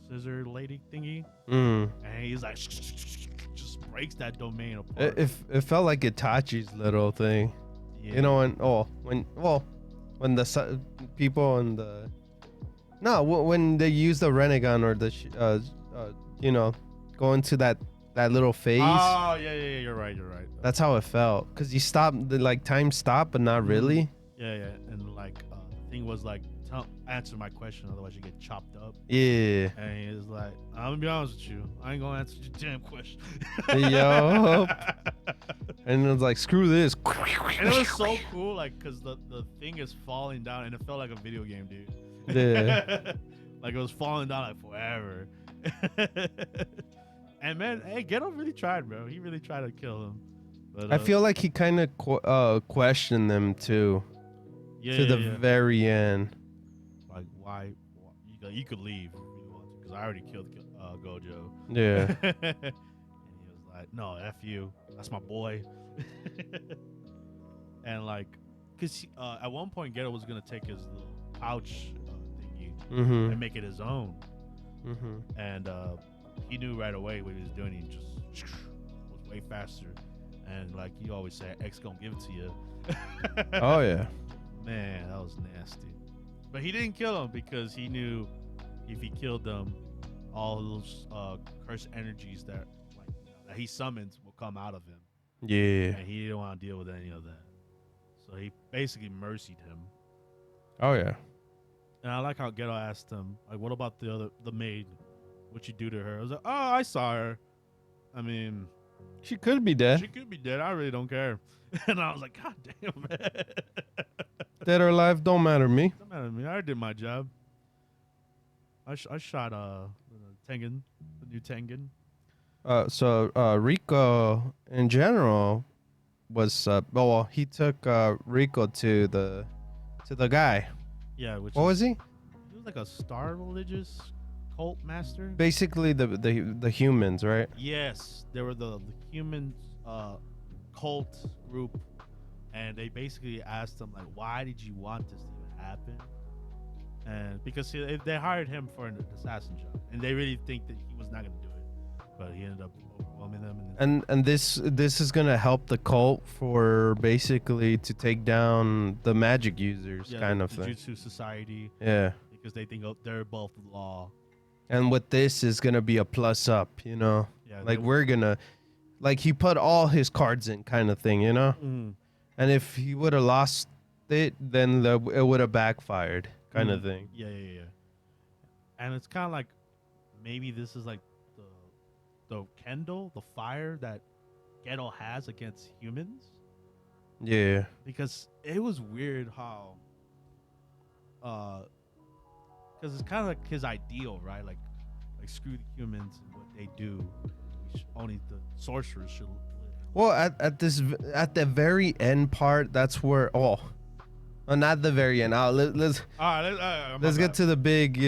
lady thingy. And he's like just breaks that domain apart.
It felt like Itachi's little thing. Yeah. You know, when the people and when they use the Renegon or the go into that little phase.
Oh yeah, you're right.
That's how it felt, because you stopped, time stopped, but not really.
Yeah, and like the thing was like, answer my question, otherwise you get chopped up.
Yeah.
And he was like, I'm gonna be honest with you, I ain't gonna answer your damn question.
Yo. And it was like, screw this.
And it was so cool, like, because the thing is falling down, and it felt like a video game, dude.
Yeah.
Like it was falling down like forever. And man, hey, Ghetto really tried, bro. He really tried to kill him. But,
I feel like he kind of questioned them too. To the very end.
Like, why you could leave if you want to, because I already killed Gojo.
Yeah.
And he was like, no, F you. That's my boy. And like, because at one point Ghetto was going to take his little pouch thingy and make it his own. And he knew right away what he was doing. He just was way faster. And like you always say, X gonna give it to you.
Oh, yeah.
Man, that was nasty. But he didn't kill him because he knew if he killed them, all those cursed energies that he summons will come out of him.
Yeah.
And he didn't want to deal with any of that. So he basically mercied him.
Oh, yeah.
And I like how Ghetto asked him, like, what about the maid? What'd you do to her? I was like, oh, I saw her. I mean,
she could be dead.
She could be dead. I really don't care. And I was like, God damn, man.
Dead or alive, don't matter to me.
Don't matter to me. I did my job. I shot Tengen, the new Tengen.
So Rico in general was he took Rico to the guy.
Yeah,
what was he?
He was like a star religious cult master.
Basically the humans, right?
Yes, they were the human cult group, and they basically asked him like, why did you want this to even happen? And because they hired him for an assassin job, and they really think that he was not going to do it, but he ended up overwhelming them.
And this is going to help the cult for basically to take down the magic users, kind of thing.
Jujutsu society.
Yeah.
Because they think they're above the law.
And with this is going to be a plus up, you know?
Yeah,
like we're going to, like he put all his cards in kind of thing, you know? And if he would have lost it, then it would have backfired kind of thing.
Yeah. And it's kind of like, maybe this is like the Kendall, the fire that Ghetto has against humans.
Yeah.
Because it was weird how, because it's kind of like his ideal, right? Like screw the humans and what they do. Only the sorcerers should live.
Well, at the very end part, that's where Oh, not the very end. Let's
All right,
let's get to the big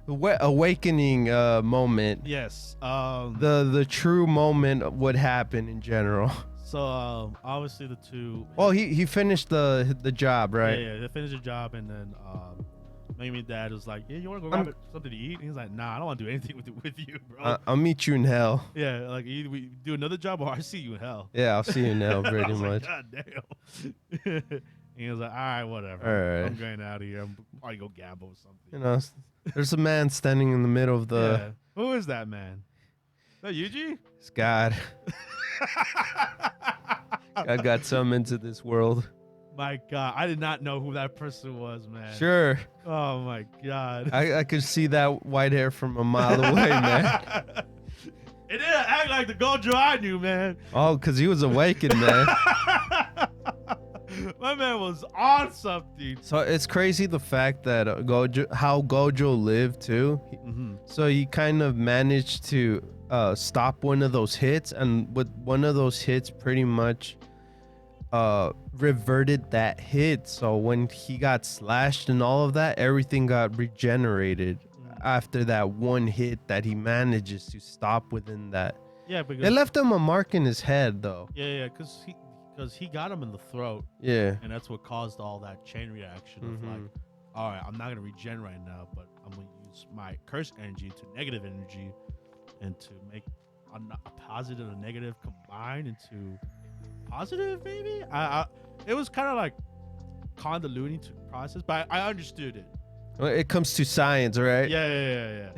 awakening moment.
Yes.
The true moment of what happened in general.
So obviously the two.
Well, he finished the job, right?
Yeah, they finished the job, and then maybe dad was like, "Yeah, you want to go grab something to eat?" And he's like, "Nah, I don't want to do anything with you, bro."
I'll meet you in hell.
Yeah, like either we do another job or I see you in hell.
Yeah, I'll see you in hell, pretty
I was
much.
like, God damn. And he was like, "All right, whatever.
All right.
I'm going out of here. I'm probably go gamble or something."
You know, there's a man standing in the middle of the.
Yeah. Who is that man? Is that Yuji?
It's God. I got some into this world.
My God, I did not know who that person was, man.
Sure.
Oh my God.
I could see that white hair from a mile away, man.
It didn't act like the Gojo I knew, man.
Oh, because he was awakened, man.
My man was on something.
So it's crazy the fact that how Gojo lived too. So he kind of managed to stop one of those hits, and with one of those hits pretty much reverted that hit. So when he got slashed and all of that, everything got regenerated after that one hit that he manages to stop within that.
Yeah, because
It left him a mark in his head though.
yeah, because he got him in the throat,
Yeah.
and that's what caused all that chain reaction of like, all right, I'm not gonna regen right now, but I'm gonna use my curse energy to negative energy, and to make a positive and negative combine into positive, maybe. It was kind of like convoluting to process, but I understood it.
Well, it comes to science, right?
Yeah.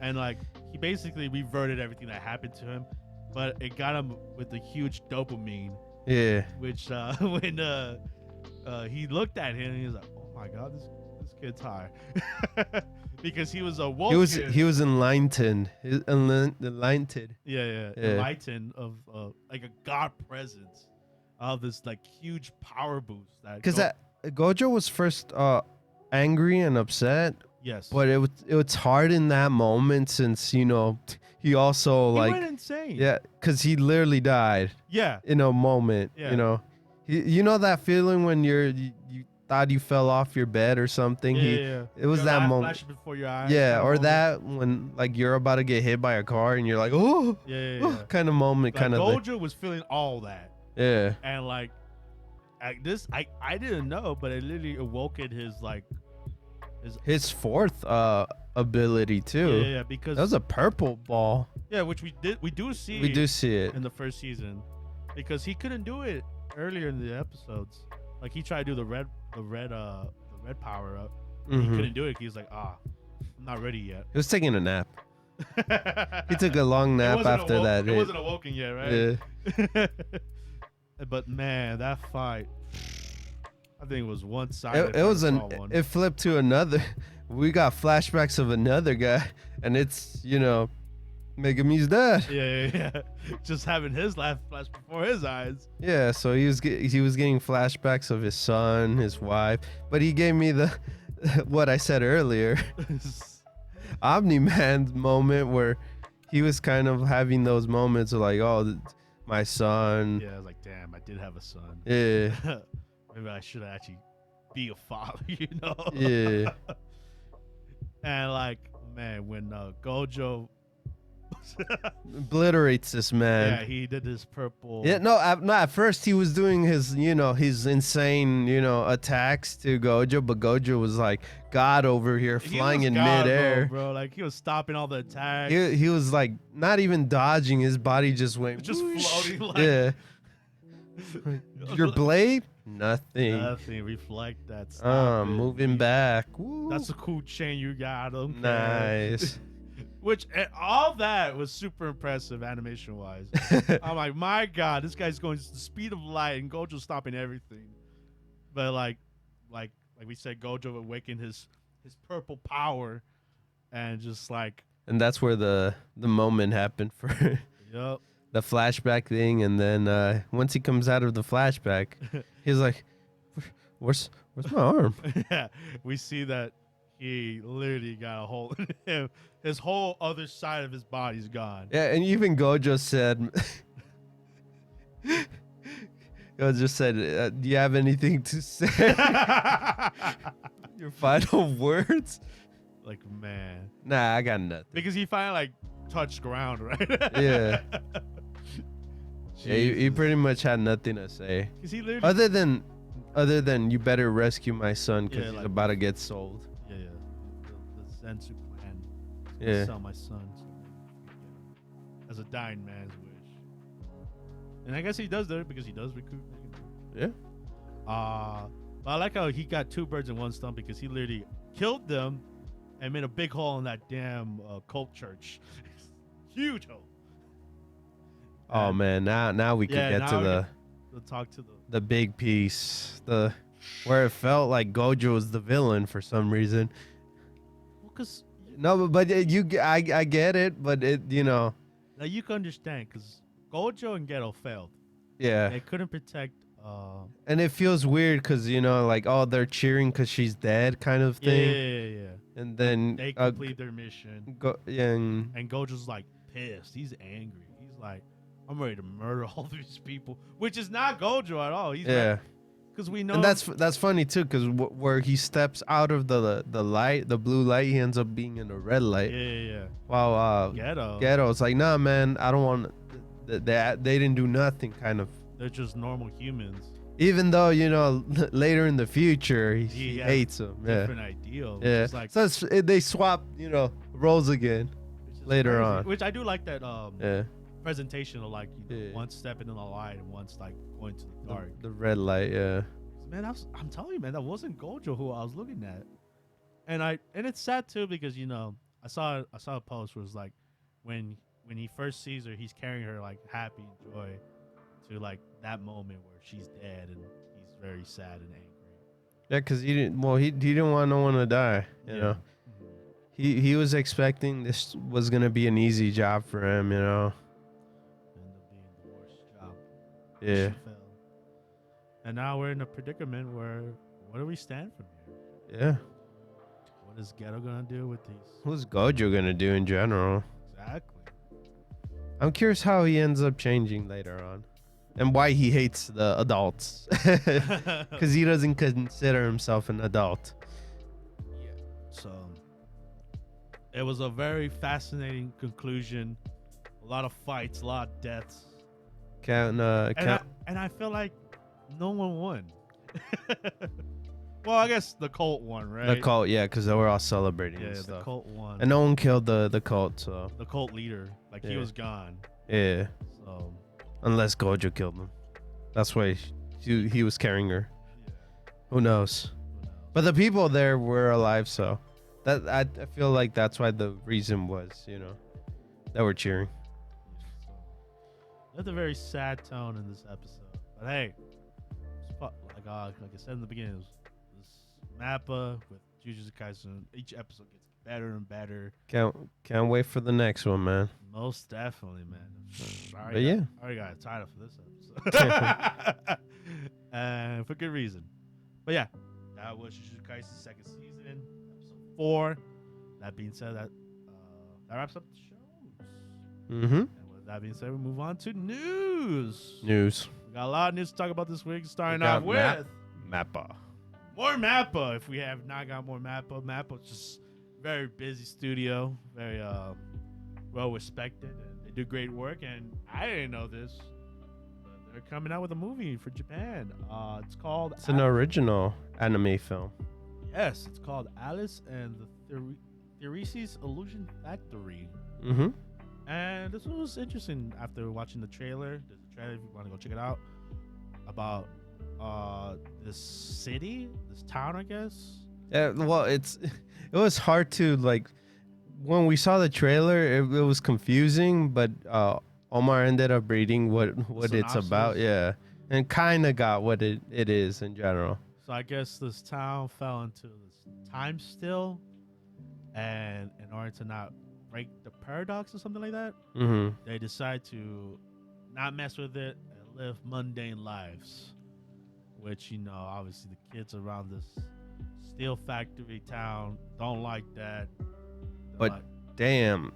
And like he basically reverted everything that happened to him, but it got him with the huge dopamine.
Yeah.
Which when he looked at him, he was like, "Oh my God, this kid's high," because he was awoken.
He was enlightened. Enlightened.
Yeah. Enlightened of like a god presence of this like huge power boost.
Because Gojo was first angry and upset.
Yes.
But it was hard in that moment since he also
he
like
went insane.
Yeah, because he literally died.
Yeah.
In a moment.
Yeah.
You know that feeling when you thought you fell off your bed or something.
Yeah.
It was that moment.
Flashing before your eyes.
Yeah, or that when like you're about to get hit by a car and you're like, oh,
yeah.
kind of moment,
Like,
kind of.
Gojo was feeling all that.
Yeah.
And like, this, I didn't know, but it literally awoken his like,
his fourth ability too.
Yeah, because
that was a purple ball.
Yeah, which we do see.
We do see it
in the first season, because he couldn't do it earlier in the episodes. Like he tried to do the red power up. He couldn't do it. He was like, I'm not ready yet.
He was taking a nap. He took a long nap after that.
It wasn't awoken yet, right?
Yeah.
But man, that fight, I think it was one sided.
It flipped to another. We got flashbacks of another guy, and it's Megumi's dad.
Yeah. Just having his life flash before his eyes.
Yeah, so he was getting flashbacks of his son, his wife, but he gave me the what I said earlier, Omni-Man moment where he was kind of having those moments of like, oh, my son.
Yeah, I was like, damn, I did have a son.
Yeah.
Maybe I should actually be a father,
Yeah.
And like, man, when Gojo
obliterates this man.
Yeah, he did his purple.
Yeah, no, at first he was doing his insane, attacks to Gojo, but Gojo was like God over here, flying in midair,
bro. Like he was stopping all the attacks.
He was like not even dodging. His body just went
just floating. Like,
yeah. Your blade? Nothing.
Nothing. Reflect that.
Moving back. Woo.
That's a cool chain you got. Okay.
Nice.
Which all that was super impressive animation wise. I'm like, my God, this guy's going the speed of light, and Gojo's stopping everything. But like we said, Gojo awakened his purple power, and just like.
And that's where the moment happened for.
Yep.
The flashback thing, and then once he comes out of the flashback, he's like, "Where's my arm?"
Yeah, we see that he literally got a hole in him. His whole other side of his body's gone.
Yeah, and even Gojo said, Yo just said, do you have anything to say? Your final words?
Like, man.
Nah, I got nothing.
Because he finally like touched ground, right?
Yeah. Yeah, he pretty much had nothing to say.
He literally...
Other than you better rescue my son because he's
like,
about to get sold.
Yeah. The Zensu clan.
Yeah.
Sell my son as a dying man's wish. And I guess he does that because he does recruit.
Yeah.
But I like how he got two birds in one stone because he literally killed them and made a big hole in that damn cult church. Huge hole.
Oh man, now we can get to
talk to
the big piece, where it felt like Gojo was the villain for some reason.
Well, cause
I get it, but it
now you can understand because Gojo and Geto failed.
Yeah,
they couldn't protect.
And it feels weird because like, oh, they're cheering because she's dead, kind of thing.
Yeah.
And then
they complete their mission.
And
Gojo's like pissed. He's angry. He's like, I'm ready to murder all these people, which is not Gojo at all. He's because we know.
And that's funny too, because where he steps out of the light, the blue light, he ends up being in the red light.
Yeah.
While Ghetto's like, nah, man, I don't want. They didn't do nothing, kind of.
They're just normal humans.
Even though later in the future he hates them.
Different ideal.
Yeah.
Like,
so they swap roles again later
crazy.
on.
Which I do like that. Presentation of like one stepping in the light and one's like going to the dark.
The red light, yeah.
Man, I'm telling you, man, that wasn't Gojo who I was looking at, and it's sad too because I saw a post where it was like when he first sees her, he's carrying her like happy and joy to like that moment where she's dead and he's very sad and angry.
Yeah, because he didn't want no one to die. You know, he was expecting this was gonna be an easy job for him. Ended up
being the worst job.
Yeah.
And now we're in a predicament where where do we stand from here?
Yeah.
What is Geto gonna do with these?
What's Gojo gonna do in general?
Exactly.
I'm curious how he ends up changing later on. And why he hates the adults. Because he doesn't consider himself an adult.
Yeah. So it was a very fascinating conclusion. A lot of fights, a lot of deaths. And I feel like no one won. Well, I guess the cult won, right?
The cult, yeah, because they were all celebrating and stuff.
The cult won.
And no one killed the cult, so.
The cult leader. Like, he was gone.
Yeah.
So.
Unless Gojo killed him. That's why he was carrying her. Yeah. Who knows? But the people there were alive, so. That I feel like that's why the reason was, they were cheering.
That's a very sad tone in this episode. But hey, like I said in the beginning, this MAPPA with JUJUTSU KAISEN, each episode gets better and better.
Can't wait for the next one, man.
Most definitely, man. I already got a title for this episode. And for good reason. But yeah, that was JUJUTSU KAISEN's second season, episode 4. That being said, that wraps up the shows.
Mm-hmm.
That being said, we move on to news.
We
got a lot of news to talk about this week. Starting off with
MAPPA.
More MAPPA. If we have not got more MAPPA, MAPPA's just very busy studio, very well respected, and they do great work. And I didn't know this, but they're coming out with a movie for Japan. It's
an original anime film.
Yes, it's called Alice and the Therese's Illusion Factory.
Mm-hmm.
And this was interesting after watching the trailer. There's a trailer if you want to go check it out. About this city, this town, I guess.
Yeah, well, it was hard to like when we saw the trailer. It was confusing, but Omar ended up reading what it's about. Yeah, and kind of got what it is in general.
So I guess this town fell into this time still, and in order to not break the paradox or something like that, they decide to not mess with it and live mundane lives, which obviously the kids around this steel factory town don't like that.
But damn,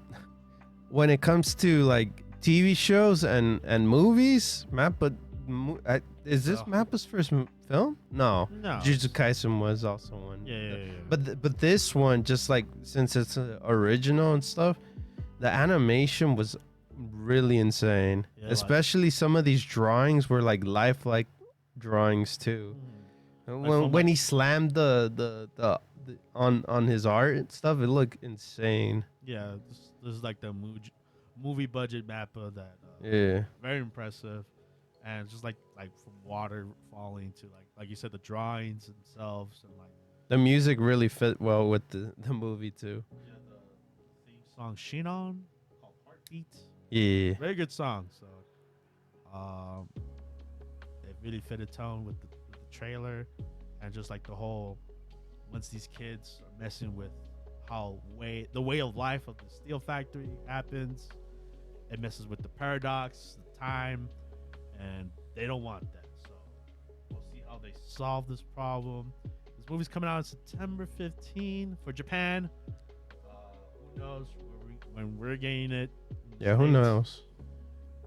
when it comes to like TV shows and movies, MAPPA Is this Mappa's first film? No.
No.
Jujutsu Kaisen was also one.
Yeah.
But this one, just like since it's original and stuff, the animation was really insane.
Yeah,
Especially some of these drawings were like lifelike drawings too. When he slammed the on his art and stuff, it looked insane.
Yeah, this is like the movie budget Mappa that. Very impressive, and just like from water falling to like you said, the drawings themselves and like
the music really fit well with the movie too.
Yeah, the theme song Shinon called Heartbeat.
Yeah,
very good song. So, it really fit a tone with the trailer, and just like the whole once these kids are messing with how the way of life of the steel factory happens. It messes with the paradox, the time, and they don't want that. So we'll see how they solve this problem. This movie's coming out on September 15 for Japan. Who knows when we're getting it?
Yeah, who knows?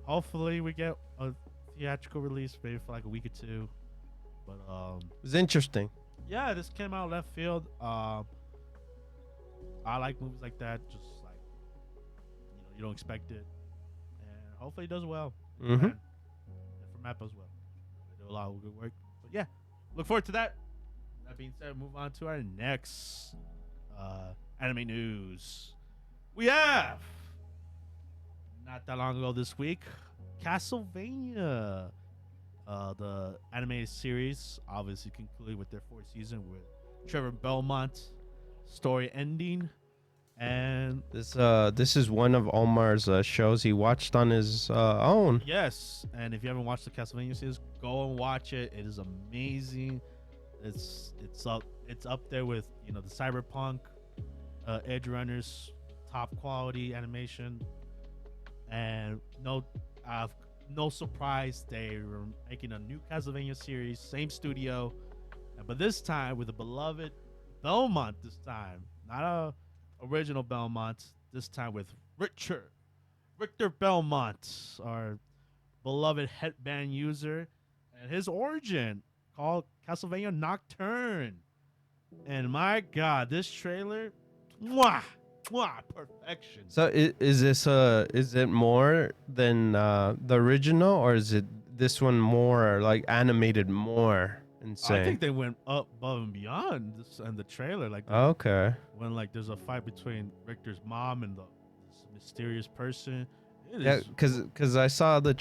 Hopefully we get a theatrical release maybe for like a week or two. But
it was interesting.
Yeah, this came out left field. I like movies like that. Just like you don't expect it. Hopefully it does well.
Mm-hmm.
And for MAPPA as well. They do a lot of good work. But yeah, look forward to that. That being said, move on to our next anime news. We have, not that long ago this week, Castlevania. The anime series obviously concluded with their fourth season with Trevor Belmont story ending. And
this is one of Omar's shows he watched on his own.
Yes, and if you haven't watched the Castlevania series, go and watch it. It is amazing. It's up there with the Cyberpunk, Edge Runners, top quality animation, and no surprise they were making a new Castlevania series, same studio, but this time with a beloved Belmont. This time, not a original Belmont, this time with Richter Belmont, our beloved headband user, and his origin called Castlevania Nocturne. And my God, this trailer, perfection.
So is it more than the original, or is it this one more like animated more? Insane.
I think they went up above and beyond this and the trailer. Like,
okay,
when like there's a fight between Richter's mom and this mysterious person.
Yeah, because I saw the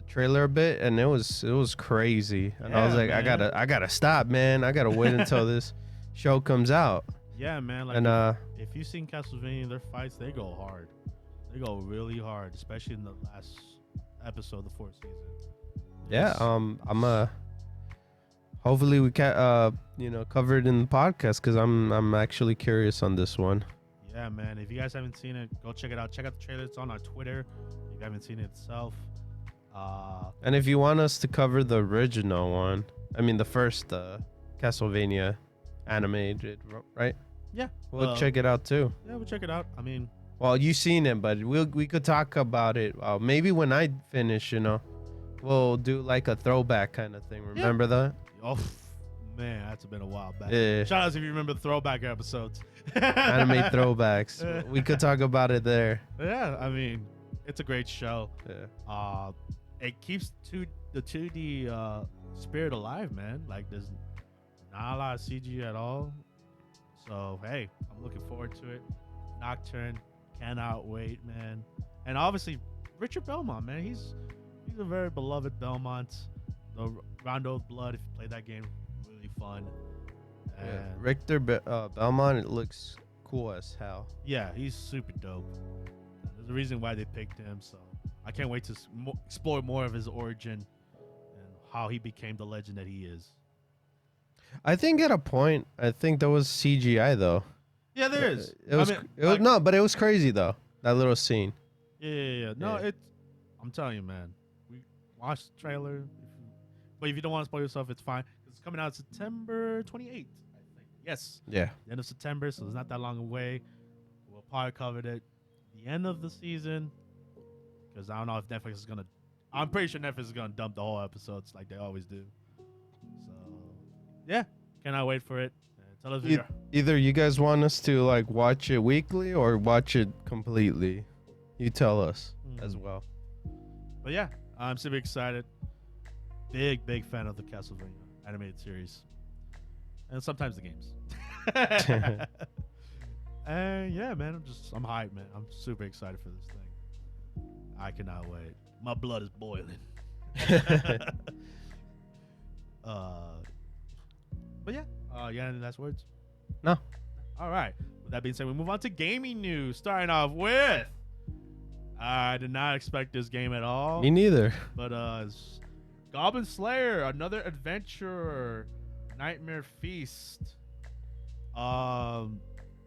trailer a bit, and it was crazy, and I was like, man. I gotta stop, man. I gotta wait until this show comes out.
Yeah, man. Like, and if you've seen Castlevania, their fights, they go hard. They go really hard, especially in the last episode of the fourth season.
Yeah, hopefully we can cover it in the podcast, because I'm actually curious on this one.
Yeah, man. If you guys haven't seen it, go check it out. Check out the trailer. It's on our Twitter. If you haven't seen it itself.
And if you want us to cover the original one, I mean the first Castlevania animated, right?
Yeah.
We'll check it out too.
Yeah, we'll check it out. I mean,
well, you've seen it, but we could talk about it. Maybe when I finish, we'll do like a throwback kind of thing. Remember that?
Oh, man, that's been a while back.
Yeah.
Shout out if you remember the throwback episodes.
Anime throwbacks. We could talk about it there.
Yeah, I mean, it's a great show.
Yeah.
It keeps the 2D spirit alive, man. Like, there's not a lot of CG at all. So, hey, I'm looking forward to it. Nocturne, cannot wait, man. And obviously, Richard Belmont, man. He's a very beloved Belmont. The Rondo of Blood, if you play that game, really fun. And
yeah, Richter Belmont, it looks cool as hell.
Yeah, he's super dope. There's a reason why they picked him, so I can't wait to explore more of his origin and how he became the legend that he is.
I think at a point, there was CGI though.
Yeah, there is.
It was no, but it was crazy though. That little scene.
Yeah. No,
Yeah.
I'm telling you, man. We watched the trailer, but if you don't want to spoil yourself, it's fine. It's coming out September 28th, I think. Yes.
Yeah.
The end of September, so it's not that long away. We'll probably cover it the end of the season, because I don't know if Netflix is gonna I'm pretty sure Netflix is gonna dump the whole episodes like they always do. So yeah, cannot wait for it. Tell us
Either you guys want us to like watch it weekly or watch it completely. You tell us as well.
But yeah, I'm super excited. Big fan of the Castlevania animated series, and sometimes the games. And yeah, man, I'm hyped, man. I'm super excited for this thing. I cannot wait. My blood is boiling. But yeah, you got any last words?
No.
All right. With that being said, we move on to gaming news. Starting off with, I did not expect this game at all.
Me neither.
But it's Goblin Slayer, another adventure, Nightmare Feast.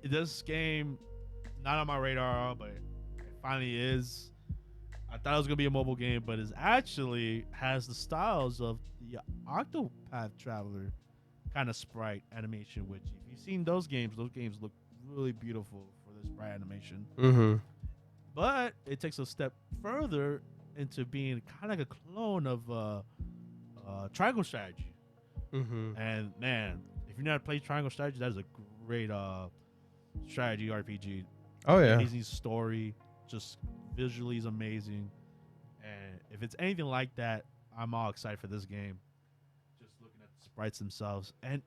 This game, not on my radar, but it finally is. I thought it was gonna be a mobile game, but it actually has the styles of the Octopath Traveler kind of sprite animation. Which, if you've seen those games look really beautiful for this sprite animation.
Mm-hmm.
But it takes a step further into being kind of like a clone of Triangle Strategy.
Mm-hmm.
And man, if you've not played Triangle Strategy, that is a great strategy RPG.
Oh yeah.
Amazing story, just visually is amazing. And if it's anything like that, I'm all excited for this game. Just looking at the sprites themselves, and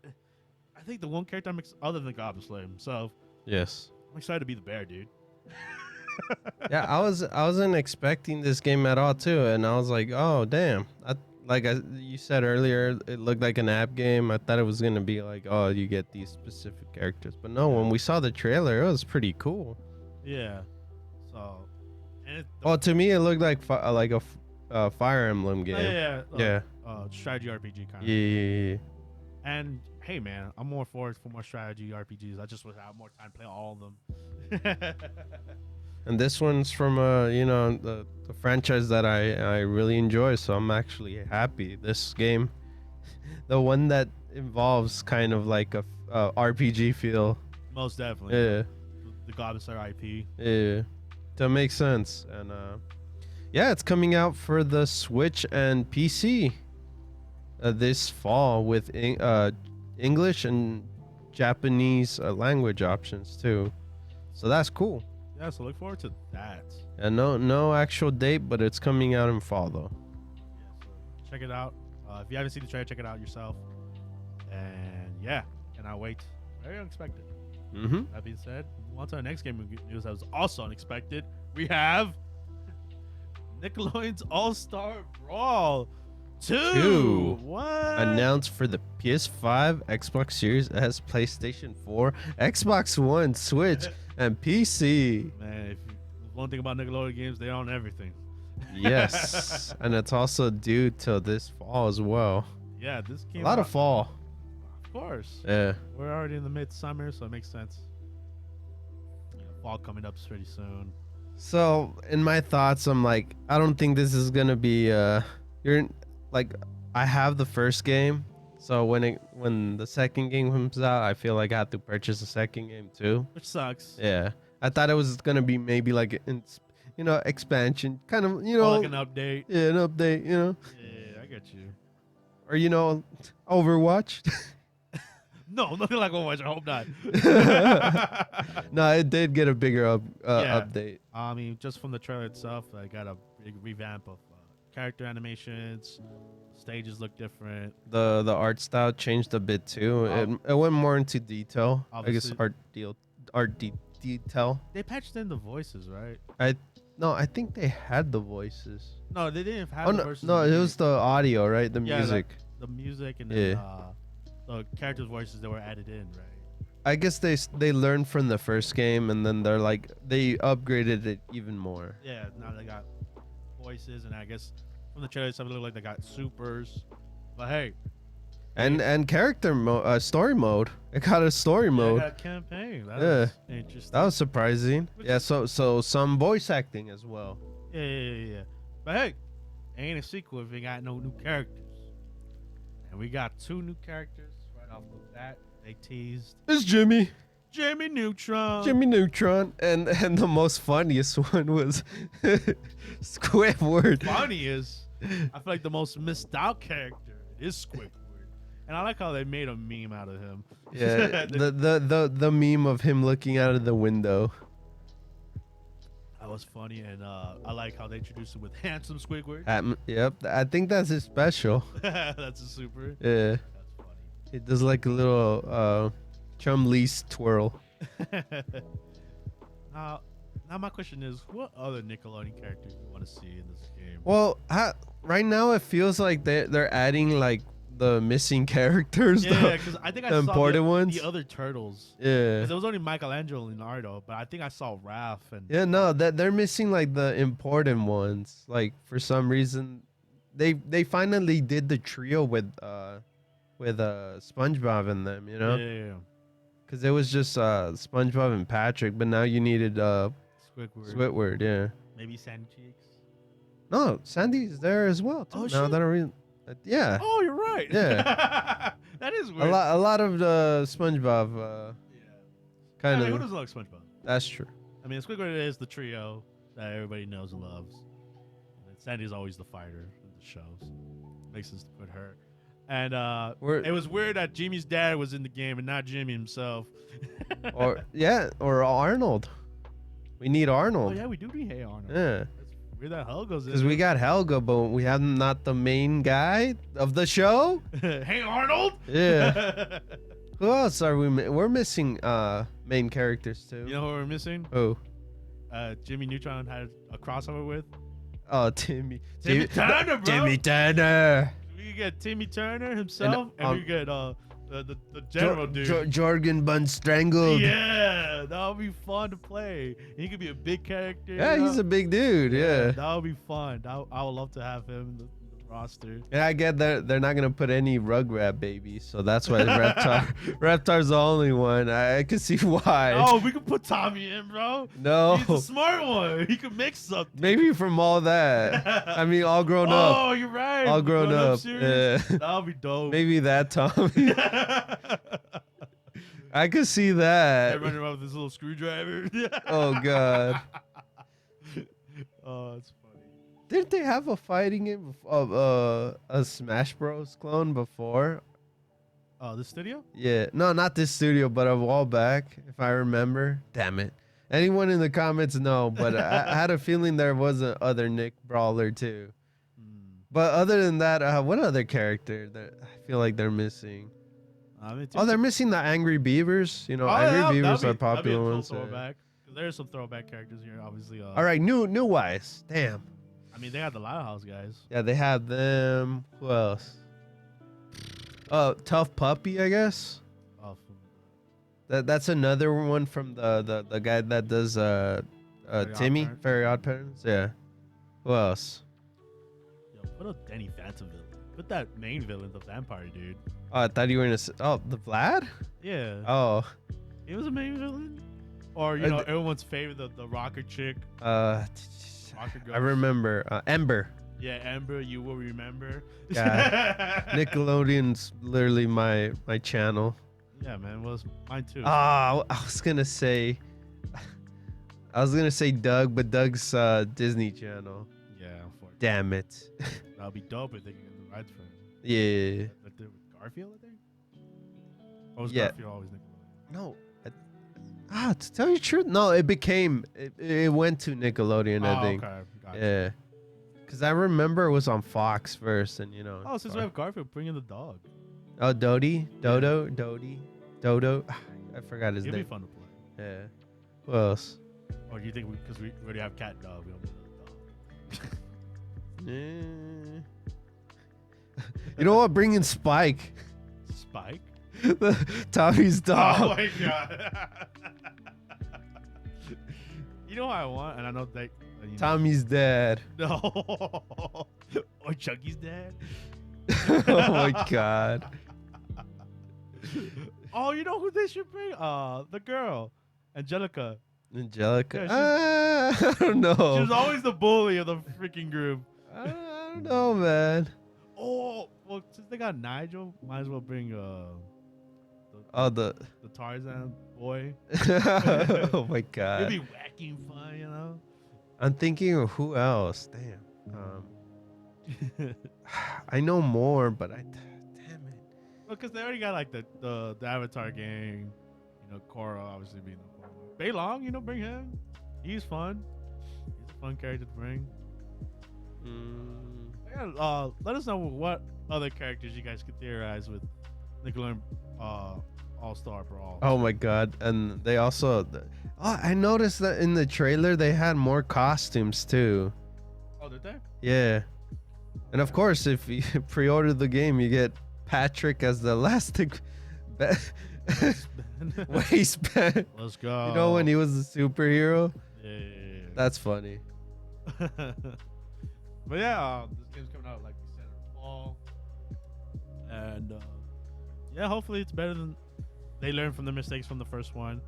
I think the one character other than Goblin Slayer himself,
yes,
I'm excited to be the bear, dude.
Yeah, I wasn't expecting this game at all too, and I was like, oh damn. You said earlier, it looked like an app game. I thought it was gonna be like, oh, you get these specific characters, but no. When we saw the trailer, it was pretty cool.
Yeah. So, and
to me, it looked like a Fire Emblem game.
Yeah. Strategy RPG kind of.
Yeah.
And hey, man, I'm more forward for more strategy RPGs. I just wish I had more time to play all of them.
And this one's from the franchise that I really enjoy, so I'm actually happy. This game, the one that involves kind of like a RPG feel.
Most definitely.
Yeah.
The Goblin Slayer IP.
Yeah. That makes sense. And yeah, it's coming out for the Switch and PC this fall with English and Japanese language options too. So that's cool.
Yeah, so look forward to that.
And no actual date, but it's coming out in fall though.
Yeah, so check it out. If you haven't seen the trailer, check it out yourself. And yeah, cannot wait. Very unexpected.
Mm-hmm.
That being said, on to our next game news that was also unexpected. We have Nickelodeon's All-Star Brawl 2. What?
Announced for the PS5, Xbox Series S, PlayStation 4, Xbox One, Switch, and PC.
Man, if one thing about Nickelodeon games, they own everything.
Yes. And it's also due till this fall as well.
Yeah, this came
a lot of fall.
Of course.
Yeah.
We're already in the midsummer, so it makes sense. Fall coming up pretty soon.
So, in my thoughts, I'm like, I don't think this is gonna be I have the first game, so when the second game comes out, I feel like I have to purchase the second game too.
Which sucks.
Yeah. I thought it was gonna be maybe like expansion, kind of,
like an update.
Yeah, an update,
Yeah, I get you.
Or Overwatch.
No, nothing like Overwatch. I hope not.
No, it did get a bigger update.
I mean, just from the trailer itself, I got a big revamp of character animations. Stages look different.
The art style changed a bit too. It went more into detail.
Obviously.
I guess detail.
They patched in the voices, right?
I think they had the voices.
No, they didn't have the voices.
No, it was the audio, right? The music.
The music and then the characters' voices that were added in, right?
I guess they learned from the first game, and then they upgraded it even more.
Yeah, now they got voices, and I guess from the trailer itself, it looked like they got supers. But hey,
and character mode, story mode. It got a story mode.
It got a campaign. That was interesting.
That was surprising. Yeah, so some voice acting as well.
Yeah. But hey, ain't a sequel if you got no new characters. And we got 2 new characters right off the bat. They teased.
It's Jimmy
Neutron.
And the most funniest one was Squidward.
Funny is I feel like the most missed out character is Squidward, and I like how they made a meme out of him.
Yeah, the meme of him looking out of the window.
That was funny, and I like how they introduced him with handsome Squidward.
Yep, I think that's his special.
That's a super.
Yeah,
That's funny.
it does like a little Chum-Lee's twirl.
Now my question is, what other Nickelodeon characters do you want to see in this game?
Well, right now it feels like they're adding like the missing characters.
Yeah, because I think I
the
saw
important ones.
the other turtles.
Yeah.
'Cause there was only Michelangelo and Leonardo, but I think I saw Raph and
Yeah, no, that they're missing like the important ones. Like for some reason, they finally did the trio with SpongeBob in them, you know?
yeah.
Because it was just SpongeBob and Patrick, but now you needed
Squidward.
yeah.
Maybe Sandy Cheeks.
No, Sandy's there as well. Too.
Oh,
Now
shit.
that I read, yeah,
Oh, you're right.
Yeah.
That is weird.
a lot of the SpongeBob
Yeah.
kind
I mean, who
of.
doesn't like SpongeBob?
That's true.
I mean, Squidward is the trio that everybody knows and loves. And Sandy's always the fighter in the show, so makes sense to put her. And it was weird that Jimmy's dad was in the game and not Jimmy himself.
or Arnold. We need
Oh
Arnold.
yeah, we do need Hey Arnold.
Yeah.
That's weird that Helga's in.
Because we got Helga, but we have not the main guy of the show.
Hey Arnold.
Yeah. Who else are we? We're missing main characters too.
You know who we're missing?
Oh.
Jimmy Neutron had a crossover with.
Oh, Timmy
Turner, bro.
Timmy Turner.
We could get Timmy Turner himself, and we could get the general dude.
Jorgen Bun Strangled.
Yeah, that would be fun to play. He could be a big character.
Yeah,
you know?
he's a big dude. Yeah.
That would be fun. I would love to have him in the roster.
And I get that they're not gonna put any Rugrat babies, so that's why Reptar's the only one. I can see why.
Oh, we could put Tommy in, bro.
No.
He's a smart one. He could mix something.
Maybe from all that. I mean, all grown up.
Oh, you're right.
All grown up.
Series?
Yeah.
That would be dope.
Maybe that Tommy. I could see that.
Running around with his little screwdriver.
Oh god.
Oh, it's funny.
Didn't they have a fighting game of a Smash Bros clone before?
Oh, the studio?
Yeah. No, not this studio, but a while back, if I remember. Damn it. Anyone in the comments know, but I had a feeling there was a other Nick Brawler too. But other than that, what other character that I feel like they're missing? They're missing the Angry Beavers. You know, Angry Beavers are popular ones.
Throwback. There's some throwback characters here, obviously.
All right, new wise. Damn.
I mean, they got the Lighthouse guys.
Yeah, they have them. Who else? Tough Puppy, I guess.
Oh,
That's another one from the guy that does Timmy, Very Odd Parents. Yeah. Who else?
Yo, put a Danny Phantom villain. Put that main villain, the vampire dude.
Oh, I thought you were gonna say, the Vlad?
Yeah.
Oh.
He was a main villain? Or, you know, everyone's favorite, the rocker chick.
I remember. Ember.
Yeah, Ember, you will remember.
Yeah. Nickelodeon's literally my channel.
Yeah, man. Well, it's mine too.
I was gonna say Doug, but Doug's Disney Channel.
Yeah, unfortunately.
Damn it.
That would be dope if they can get the rights for him.
Yeah.
Like with Garfield, I think? Or was
Yeah.
Garfield always Nickelodeon?
No. To tell you the truth, no, it went to Nickelodeon, I think.
Okay. Gotcha.
Yeah. Because I remember it was on Fox first, and you know.
Oh, since we have Garfield, bring in the dog.
Oh, Dodo. I forgot his
It'd be
name.
fun to play.
Yeah. Who else?
Or do you think because we already have cat and dog, we don't need another dog?
You know what? Bring in Spike.
Spike?
Tommy's dog.
Oh my god. You know what I want? And I know that.
Tommy's dad.
No. Or Chucky's dad.
Oh my god.
Oh, you know who they should bring? The girl, Angelica.
Angelica.
Yeah,
I don't know.
She was always the bully of the freaking group.
I don't know, man.
Oh, well, since they got Nigel, might as well bring
the
the Tarzan boy.
Oh my god.
It'd be wacky and fun, you know.
I'm thinking of who else. Damn. I know more, but damn it.
Well, because they already got like the Avatar gang, you know, Korra obviously being the one. Bei Long, you know, bring him. He's fun. He's a fun character to bring. Yeah, let us know what other characters you guys could theorize with Nickelodeon All-Star Brawl.
Oh my god! And they also, I noticed that in the trailer they had more costumes too.
Oh, did they?
Yeah, and of course, if you pre-order the game, you get Patrick as the elastic waistband.
Let's go.
You know when he was a superhero?
Yeah.
That's funny.
But yeah, this game's coming out like we said in the fall, and yeah, hopefully it's better than they learn from the mistakes from the first one,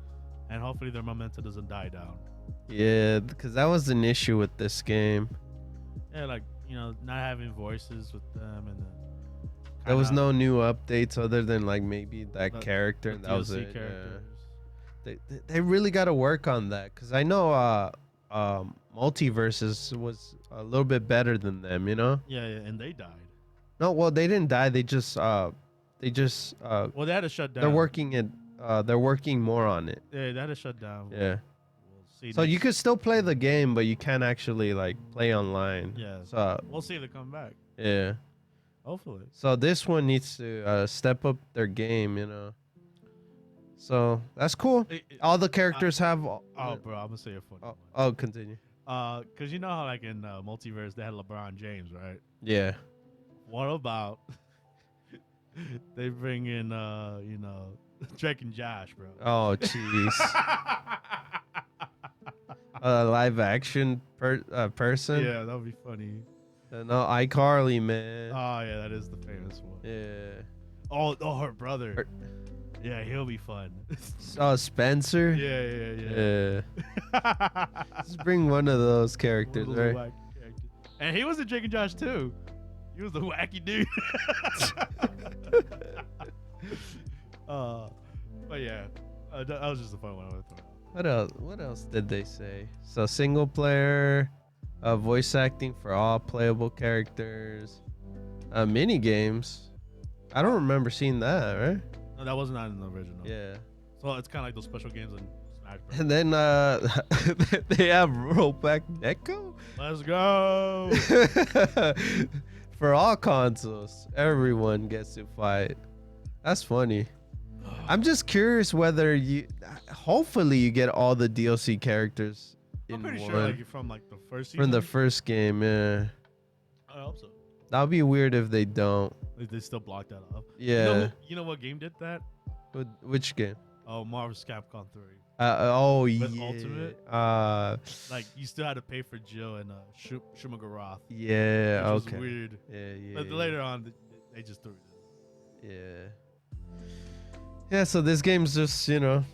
and hopefully their momentum doesn't die down.
Yeah, because that was an issue with this game.
Yeah, like, you know, not having voices with them, and then
There was no new updates other than like maybe that character, and that was
DLC
it.
characters.
Yeah. They really got to work on that, because I know Multiverses was a little bit better than them, you know.
Yeah, and they died.
No, well, they didn't die. They just
Well, they had to shut down.
they're working more on it.
Yeah, they had to shut down.
Yeah.
We'll see.
So you could still play the game, but you can't actually like play online.
Yeah.
So
We'll see if they come back.
yeah.
Hopefully.
So this one needs to step up their game, you know. So that's cool. All the characters have.
Oh, bro, I'm gonna say a funny one.
Oh, continue.
Cause you know how like in Multiverse they had LeBron James, right?
Yeah.
What about they bring in you know, Drake and Josh, bro?
Oh, jeez. Live action person.
Yeah, that would be funny.
No, iCarly, man.
Oh yeah, that is the famous one.
Yeah.
Oh, her brother. Yeah, he'll be fun.
Spencer.
Yeah.
Just bring one of those characters,
One of those
right?
wacky characters. And he was in Drake and Josh too. He was the wacky dude. But yeah, that was just a fun one.
What else did they say? So single player, voice acting for all playable characters, mini games. I don't remember seeing that, right?
No, that was not in the original.
Yeah.
So it's kind of like those special games in Smash Bros.
And then they have rollback Neko.
Let's go.
For all consoles, everyone gets to fight. That's funny. I'm just curious whether hopefully you get all the DLC characters in
I'm pretty
one.
sure like from like the first season.
From the first game, yeah.
I hope so.
That'd be weird if they don't.
They still block that off.
Yeah.
You know what game did that?
Which game?
Oh, Marvel's Capcom 3.
With
Ultimate? Like you still had to pay for Jill and Shumagaroth.
Yeah.
Which
Okay.
was weird.
Yeah.
But later on, they just threw it.
Yeah. Yeah. So this game's just, you know.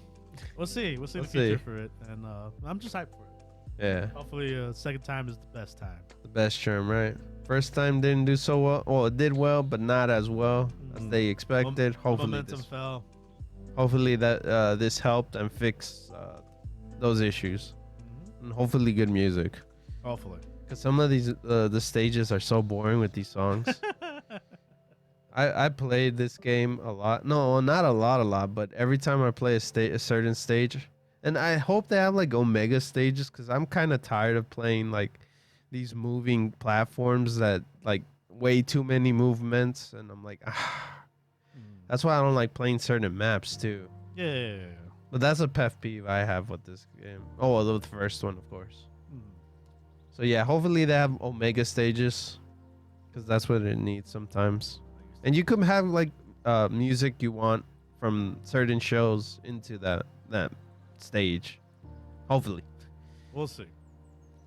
We'll see. We'll see the future for it, and I'm just hyped for it.
Yeah.
Hopefully, second time is the best time.
The best term, right? First time didn't do so well. Well, it did well, but not as well as they expected.
Momentum fell.
Hopefully that this helped and fixed those issues, and hopefully good music.
Hopefully,
because some of these the stages are so boring with these songs. I played this game a lot. No, not a lot, but every time I play a certain stage, and I hope they have like Omega stages, because I'm kind of tired of playing like these moving platforms that like way too many movements, and I'm like, that's why I don't like playing certain maps too.
Yeah.
But that's a pet peeve I have with this game. Oh, well, the first one, of course. So yeah, hopefully they have Omega stages, because that's what it needs sometimes. And you can have like music you want from certain shows into that stage. Hopefully.
We'll see.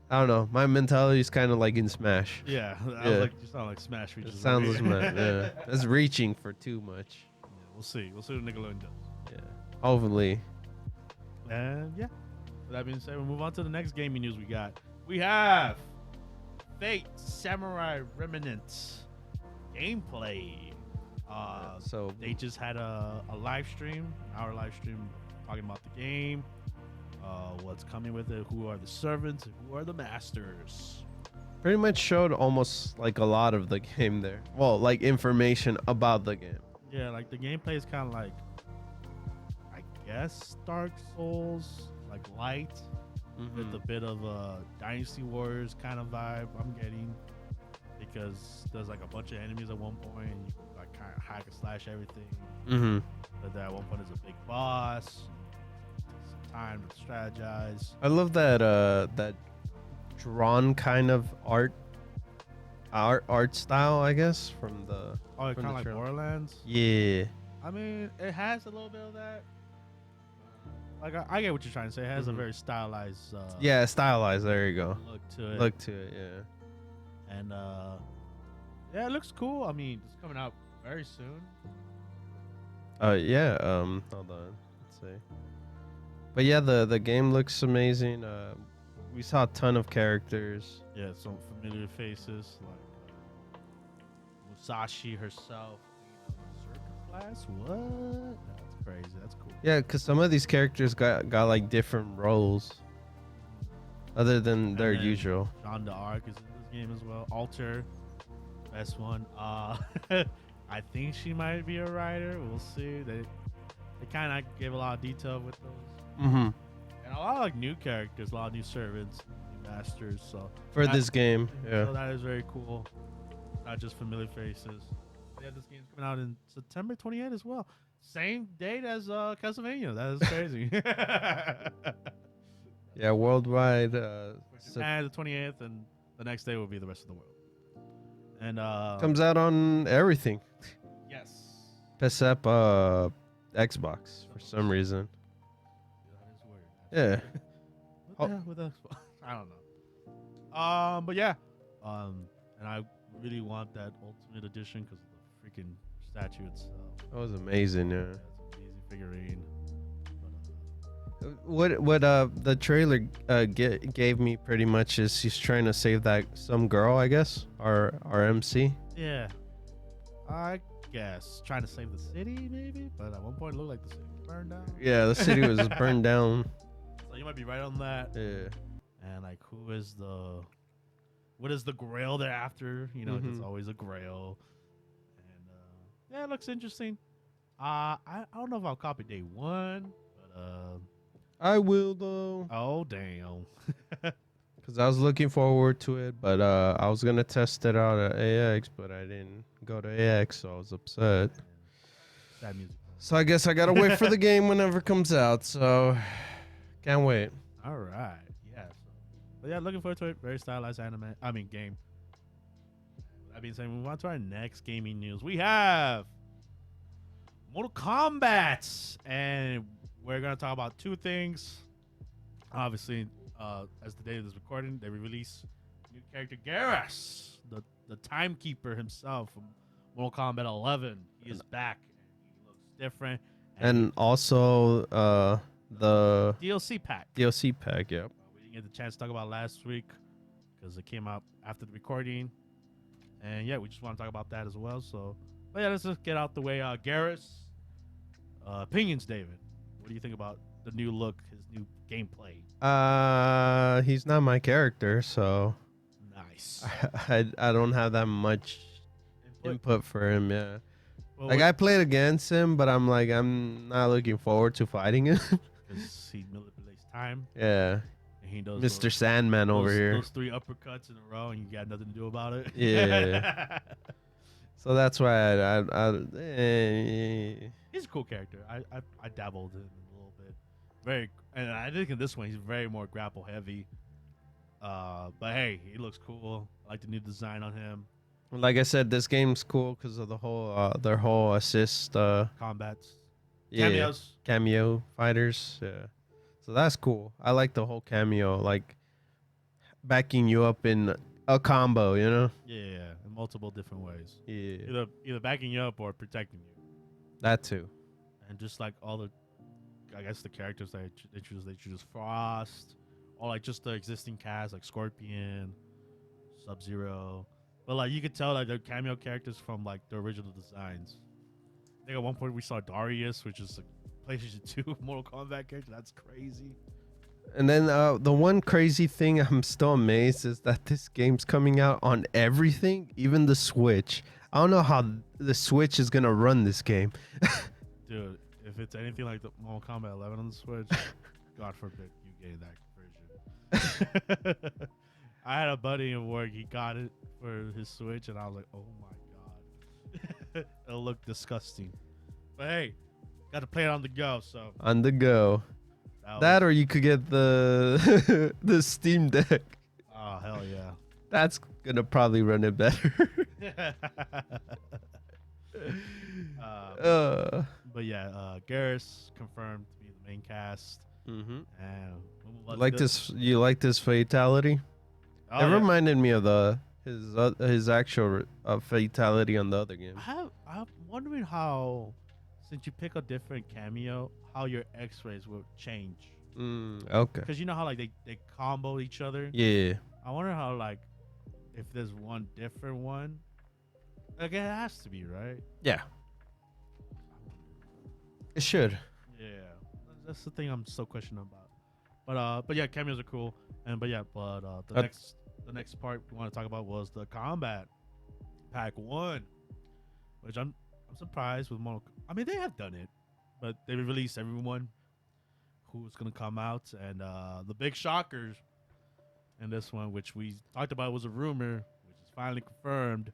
I don't know. My mentality is kind of like in Smash.
Yeah, I was like, you sound like Smash.
It sounds like Smash. Yeah, that's reaching for too much.
Yeah, we'll see. We'll see what Nickelodeon does.
Yeah, hopefully.
And yeah, with that being said, we'll move on to the next gaming news we got. We have Fate Samurai Remnants gameplay.
So
they just had a live stream, our live stream, talking about the game. What's coming with it, who are the servants and who are the masters.
pretty much showed almost like a lot of the game there. Well, like information about the game.
Yeah, like the gameplay is kind of like, I guess, Dark Souls, like light, with a bit of a Dynasty Warriors kind of vibe I'm getting, because there's like a bunch of enemies at one point, and you can like kind of hack and slash everything. But then at one point there's a big boss. Takes some time to strategize.
I love that that drawn kind of art style, I guess, from the.
Oh, it's
from
kind of
the
like
trailer.
Borderlands.
Yeah.
I mean, it has a little bit of that. Like I get what you're trying to say. It has a very stylized.
Yeah, stylized. There you go.
Look to it.
Look to it. Yeah.
And yeah, it looks cool. I mean, it's coming out very soon.
Yeah. Hold on. Let's see. But yeah, the game looks amazing. We saw a ton of characters.
Yeah, some familiar faces like Musashi herself. Circus class? What? That's crazy. That's cool.
Yeah, because some of these characters got like different roles other than their
then
usual.
Jeanne d'Arc is in this game as well. Alter, best one. I think she might be a writer. We'll see. They kind of gave a lot of detail with those. And a lot of like new characters, a lot of new servants, new masters. So
For this game, yeah.
So that is very cool. Not just familiar faces. Yeah, this game's coming out in September 28th as well. Same date as Castlevania. That is crazy.
Yeah, worldwide.
Japan, the 28th, and the next day will be the rest of the world. And
Comes out on everything
yes.
except Xbox for some reason.
That is weird.
Yeah.
What the hell with Xbox? I don't know. But yeah. And I really want that Ultimate Edition because of the freaking statue itself.
That was amazing, yeah.
It's an amazing figurine.
What the trailer gave me pretty much is he's trying to save that some girl, I guess, our MC.
Yeah, I guess trying to save the city maybe, but at one point it looked like the city was burned down.
Yeah, the city was burned down.
So you might be right on that.
Yeah.
And like, what is the Grail they're after? You know, it's always a Grail. And yeah, it looks interesting. I don't know if I'll copy day one, but
I will though.
oh damn.
Because I was looking forward to it, but I was gonna test it out at AX, but I didn't go to AX, so I was upset.
Sad music.
So I guess I gotta wait for the game whenever it comes out. So can't wait.
All right. Yeah. But yeah, looking forward to it. Very stylized game. That being said, we move on to our next gaming news. We have Mortal Kombat, and we're gonna talk about two things. Obviously, as the day of this recording, they release new character Garrus, the timekeeper himself from Mortal Kombat 11. He is back. He looks different.
And also the
DLC pack.
DLC pack, yeah.
We didn't get the chance to talk about last week because it came out after the recording. And yeah, we just want to talk about that as well. So, but yeah, let's just get out the way. Garrus, opinions, David. What do you think about the new look, his new gameplay?
He's not my character, so
Nice.
I don't have that much input for him. Yeah,
Well,
like I played against him, but I'm not looking forward to fighting him.
because he manipulates time.
Yeah,
And he does
Mr.
those-
Sandman over
those,
here.
Those 3 uppercuts in a row, and you got nothing to do about it.
Yeah. So that's why
He's a cool character. I dabbled in him a little bit. And I think in this one he's very more grapple heavy. But hey, he looks cool. I like the new design on him.
like I said, this game's cool because of the whole their whole assist
Combats,
yeah,
cameos.
cameo fighters. Yeah, so that's cool. I like the whole cameo, like backing you up in a combo, you know.
Yeah, in multiple different ways.
Yeah,
Either backing you up or protecting you.
that too.
And just like all the, I guess the characters they introduced Frost, or like just the existing cast like Scorpion, Sub-Zero. But like you could tell like they're cameo characters from like the original designs. I think at one point we saw Darius, which is a PlayStation 2 Mortal Kombat character. That's crazy.
And then the one crazy thing I'm still amazed is that this game's coming out on everything, even the Switch. I don't know how the Switch is gonna run this game.
Dude, if it's anything like the Mortal Kombat 11 on the Switch, God forbid you get that version. I had a buddy at work. He got it for his Switch, and I was like, "Oh my god, it'll look disgusting." But hey, got to play it on the go. So
On the go. That or you could get the the Steam Deck.
Oh hell yeah.
That's gonna probably run it better.
But yeah, Garrus confirmed to be the main cast.
Mm-hmm.
And
You like this fatality?
Oh,
it
yeah.
reminded me of his actual fatality on the other game.
I'm wondering how, since you pick a different cameo, how your X-rays will change.
Okay.
Because you know how like they combo each other.
Yeah.
I wonder how like if there's one different one. Like it has to be, right?
Yeah. It should.
Yeah, that's the thing I'm so questioning about. But yeah, cameos are cool. The next part we want to talk about was the combat pack 1, which I'm surprised with Mono. I mean, they have done it, but they released everyone who's gonna come out, and the big shockers in this one, which we talked about, was a rumor, which is finally confirmed.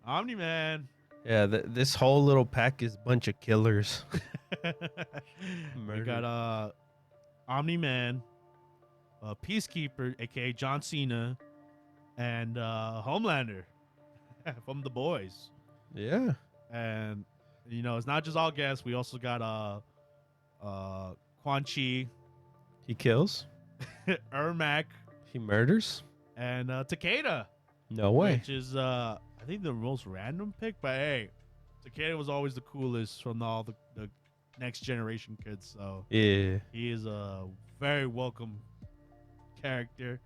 Omni-Man.
Yeah, this whole little pack is a bunch of killers.
We got Omni-Man, Peacekeeper, aka John Cena, and Homelander from The Boys.
Yeah.
And you know, it's not just all guests. We also got Quan Chi,
He kills.
Ermac,
He murders.
and Takeda.
No way.
Which is I think the most random pick, but hey, Takeda was always the coolest from all the next generation kids, so
Yeah.
he is a very welcome character.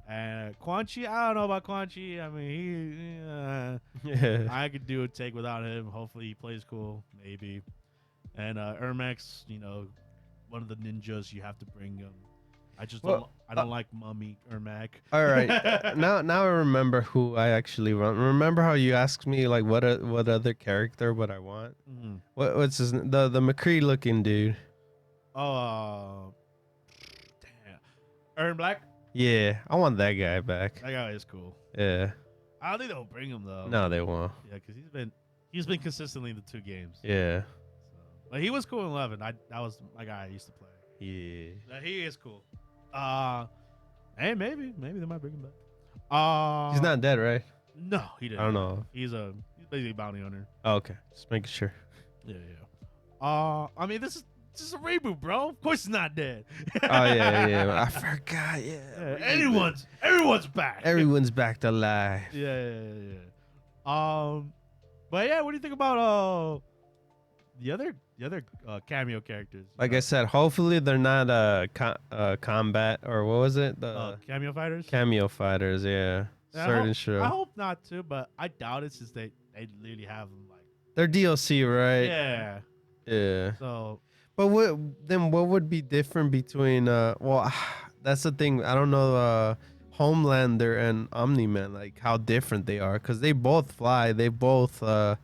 And Quan Chi, I don't know about Quan Chi. I mean,
Yeah.
I could do a take without him. Hopefully he plays cool, maybe. And Ermax, you know, one of the ninjas, you have to bring him. I don't like Mummy Ermac.
All right. now I remember who I actually want. Remember how you asked me like what other character would I want?
Mm-hmm.
What's his the McCree looking dude?
Oh, damn. Ern Black.
Yeah, I want that guy back.
That guy is cool.
Yeah.
I don't think they'll bring him though.
No, they won't.
Yeah, because he's been consistently in the 2 games.
Yeah.
So, but he was cool in 11. That was my guy I used to play.
Yeah.
Now, he is cool. Hey, maybe they might bring him back.
He's not dead, right?
No, he didn't.
I don't know.
He's basically a bounty hunter.
Oh, okay. Just making sure.
Yeah. I mean, this is a reboot, bro. Of course, it's not dead.
Oh yeah. I forgot. Yeah.
Everyone's back.
Everyone's back to life.
Yeah. But yeah, what do you think about the other cameo characters?
Like I said, hopefully they're not combat or what was it? The
cameo fighters.
cameo fighters. Yeah. Certain show.
I hope not too, but I doubt it since they literally have them like.
They're DLC, right?
Yeah.
Yeah.
So.
But what would be different between well, that's the thing. I don't know Homelander and Omni-Man, like how different they are, because they both fly. They both are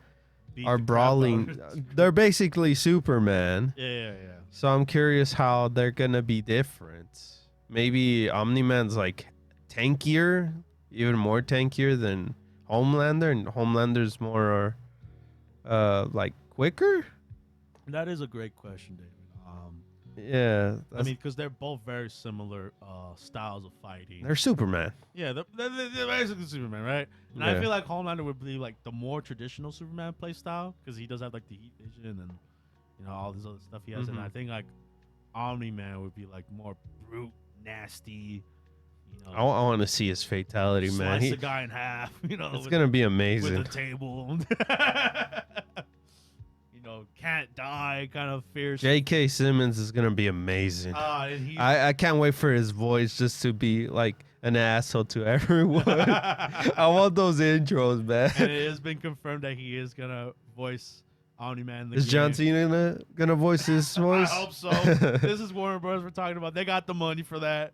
brawling. They're basically Superman.
Yeah.
So I'm curious how they're gonna be different. Maybe Omni-Man's like tankier, even more tankier than Homelander, and Homelander's more like quicker.
That is a great question, David.
Yeah,
I mean, because they're both very similar styles of fighting.
they're Superman.
Yeah, they're basically Superman, right? And
Yeah.
I feel like Homelander would be like the more traditional Superman play style because he does have like the heat vision and you know all this other stuff he has. And I think like Omni-Man would be like more brute, nasty. You know,
I want to see his fatality, man.
slice the guy in half. You know,
It's gonna be amazing.
with a table. You know, can't die, kind of fierce.
J.K. Simmons is gonna be amazing.
And
I can't wait for his voice just to be like an asshole to everyone. I want those intros, man.
And it has been confirmed that he is gonna voice Omni-Man in the
Is
game.
John Cena gonna voice his voice?
I hope so. This is Warner Bros. We're talking about. They got the money for that.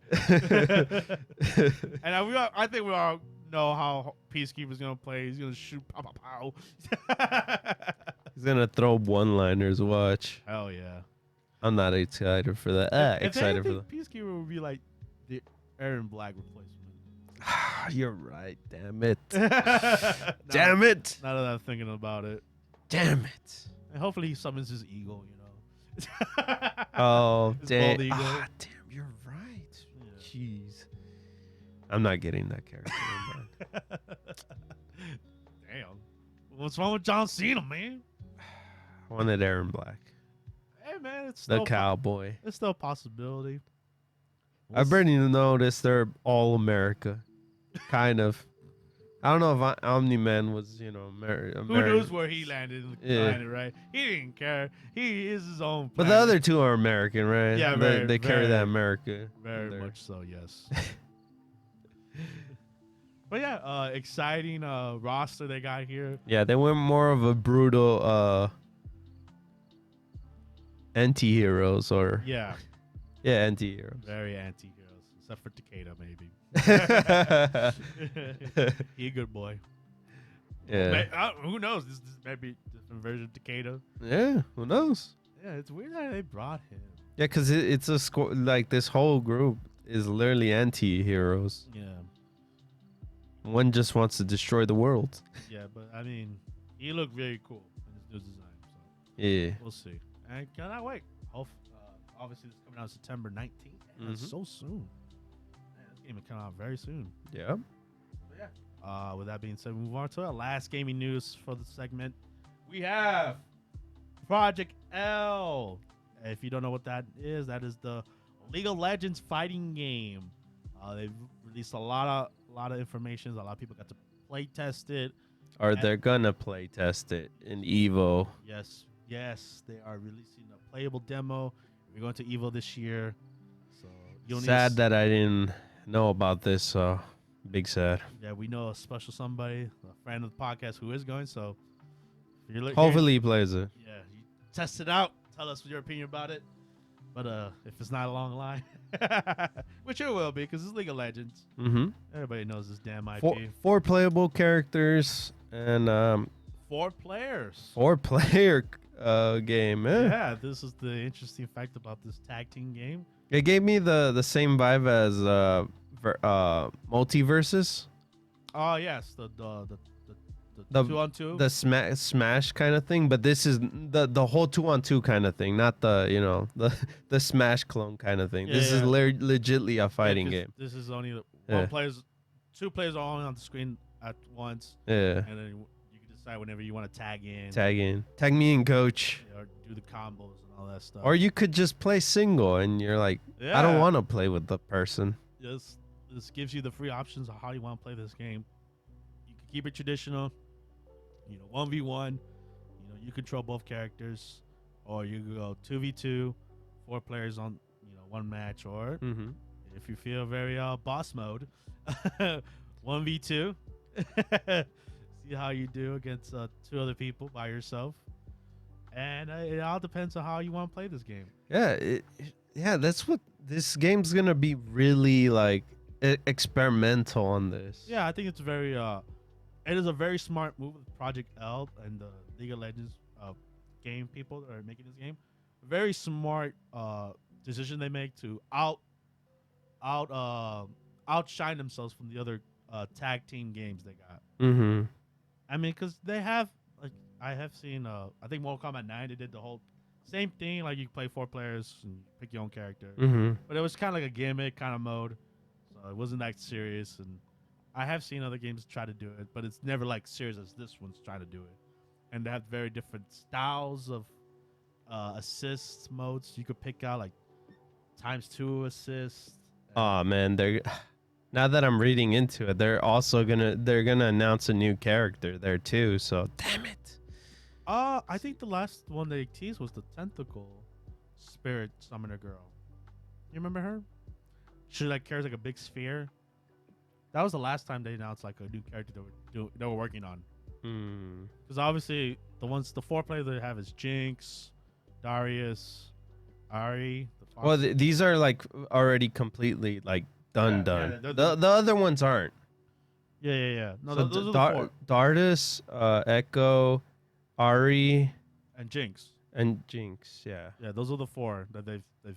And I think we all know how Peacekeeper's gonna play. He's gonna shoot pow pow pow.
He's gonna throw one-liners. Watch.
Hell yeah.
I'm not excited for that. Excited for that.
Peacekeeper would be like the Aaron Black replacement.
You're right. Damn it.
Damn
it.
Now that I'm thinking about it.
Damn it.
And hopefully he summons his eagle, you know.
Oh,
His
damn.
bald eagle.
Damn, you're right.
Yeah.
Jeez. I'm not getting that character.
Damn. What's wrong with John Cena, man?
I wanted Aaron Black.
Hey, man, it's
The
still
cowboy.
it's still a possibility.
I've already noticed they're all America. Kind of. I don't know if Omni-Man was, you know, American.
Who knows where he landed in the
Yeah.
planet, right? He didn't care. He is his own
But
planet.
the other two are American, right?
Yeah,
they carry
very-
that America.
Very
there.
much so, yes. But yeah, exciting roster they got here.
Yeah, they went more of a brutal anti-heroes or
Yeah,
anti-heroes.
very anti-heroes, except for Takeda, maybe.
Yeah.
He a good boy. Who knows? This might be a different version of Takeda.
Yeah, who knows?
Yeah, it's weird that they brought him.
Yeah, because it's a score. Like, this whole group is literally anti-heroes.
Yeah,
One just wants to destroy the world.
yeah, but I mean, he looked very cool in his new design. So
Yeah.
we'll see. And cannot wait. Obviously, this is coming out September 19th. Man, that's so soon. Man, this game will come out very soon.
Yeah.
But yeah. With that being said, we move on to our last gaming news for the segment. We have Project L. If you don't know what that is the League of Legends fighting game. They've released a lot of information. A lot of people got to play test it.
Or they're gonna play test it in Evo.
Yes, they are releasing a playable demo. We're going to Evo this year. So you'll
Sad that I didn't know about this. So big sad.
Yeah, we know a special somebody, a friend of the podcast who is going. So if you're
Hopefully he plays it.
yeah, you test it out. Tell us your opinion about it. But if it's not a long line, which it will be because it's League of Legends.
Mm-hmm.
Everybody knows this damn IP.
Four playable characters and
4 players.
4-player game.
Yeah, this is the interesting fact about this tag team game.
It gave me the same vibe as Multiverses.
Oh yes, the
The
2-on-2.
The smash kind of thing, but this is the whole 2-on-2 kind of thing, not the the smash clone kind of thing. This is
Yeah.
legitly a fighting game.
This is only
Yeah.
2 players are only on the screen at once,
Yeah.
and then you can decide whenever you want to tag in,
Tag me in, coach.
or do the combos and all that stuff.
Or you could just play single, and you're like, I don't want to play with the person.
This gives you the free options of how you want to play this game. You can keep it traditional, 1v1. You control both characters, or you can go 2v2, 4 players on, one match, or
Mm-hmm.
if you feel very boss mode, 1v2. See how you do against 2 other people by yourself, and it all depends on how you want to play this game.
Yeah, that's what this game's gonna be, really like experimental on this.
Yeah, I think it's very it is a very smart move with Project L and the League of Legends game people that are making this game. Very smart decision they make to outshine themselves from the other tag team games they got.
Mm-hmm.
I mean, because they have, like, I have seen I think Mortal Kombat 9 they did the whole same thing, like you play 4 players and pick your own character.
Mm-hmm.
But it was kind of like a gimmick kind of mode, so it wasn't that serious. And I have seen other games try to do it, but it's never like serious as this one's trying to do it. And they have very different styles of assist modes you could pick out, like ×2 assist.
Oh man, now that I'm reading into it, they're gonna announce a new character there too. So damn it.
I think the last one they teased was the tentacle spirit summoner girl. You remember her? She carries like a big sphere. That was the last time they announced like a new character they were working on. Because obviously the 4 players they have is Jinx, Darius, Ari.
Well, these are like already completely like done. The other ones aren't.
Yeah. No,
So
those are the 4.
Dardis, Echo, Ari,
And Jinx.
and Jinx. Yeah.
Yeah, those are the 4 that they've been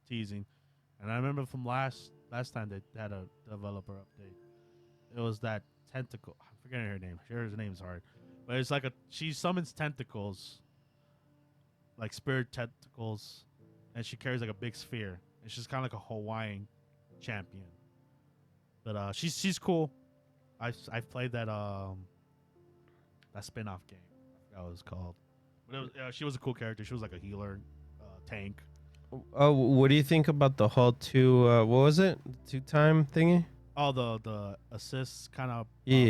teasing. And I remember from last time they had a developer update. It was that tentacle. I'm forgetting her name. Her name's hard, but it's like she summons tentacles, like spirit tentacles, and she carries like a big sphere. And she's kind of like a Hawaiian champion. But she's cool. I've played that spin-off game. I forgot what it was called. But it was, she was a cool character. She was like a healer, tank.
Oh, what do you think about the whole what was it? 2-time thingy?
Oh, the assists kind of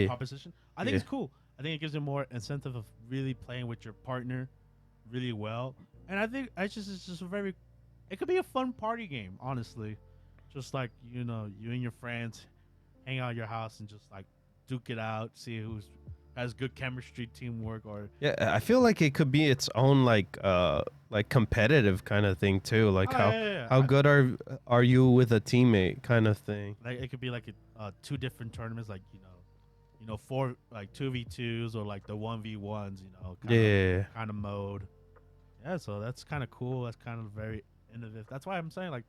proposition. I think it's cool. I think it gives you more incentive of really playing with your partner really well. And I think it's just it could be a fun party game, honestly. Just like, you and your friends hang out at your house and just like duke it out, see who has good chemistry, teamwork, or
I feel like it could be its own like competitive kind of thing too. Like how good are you with a teammate kind of thing.
Like it could be like 2 different tournaments, like 4 like 2v2s or like the 1v1s, kind of mode. Yeah, so that's kind of cool. That's kind of very innovative. That's why I'm saying like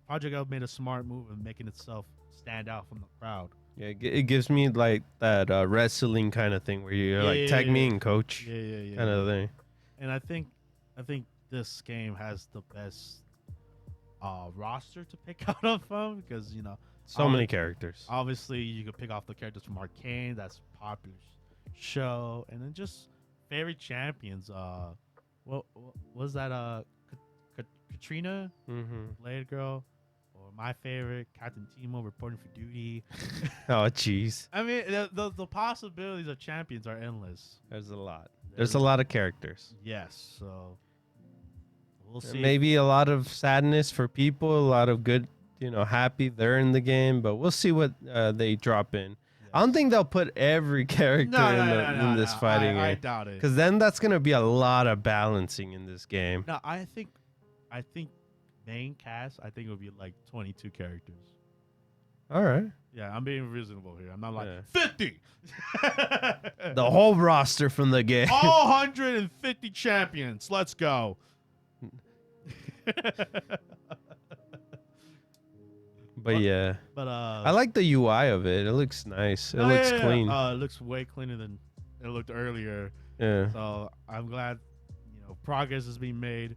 Project L made a smart move in making itself stand out from the crowd.
Yeah, it gives me like that wrestling kind of thing where you're like tag me in, coach.
Yeah.
Kind of thing.
And I think this game has the best roster to pick out of from because
so many characters.
Obviously, you could pick off the characters from Arcane. That's a popular show, and then just favorite champions. What was that? Katrina, Blade Girl. My favorite, Captain Timo reporting for duty.
Oh, jeez.
I mean, the possibilities of champions are endless.
There's a lot. There's a lot of characters.
Yes, so we'll see.
Maybe a lot of sadness for people, a lot of good, happy they're in the game, but we'll see what they drop in. Yes. I don't think they'll put every character in this fighting game.
I doubt it.
Because then that's going to be a lot of balancing in this game.
No, I think main cast, I think it would be like 22 characters.
All right.
Yeah, I'm being reasonable here. I'm not like 50.
The whole roster from the game.
All 150 champions. Let's go.
But yeah.
But
I like the UI of it. It looks nice. It looks clean.
It looks way cleaner than it looked earlier.
Yeah.
So I'm glad progress is being made.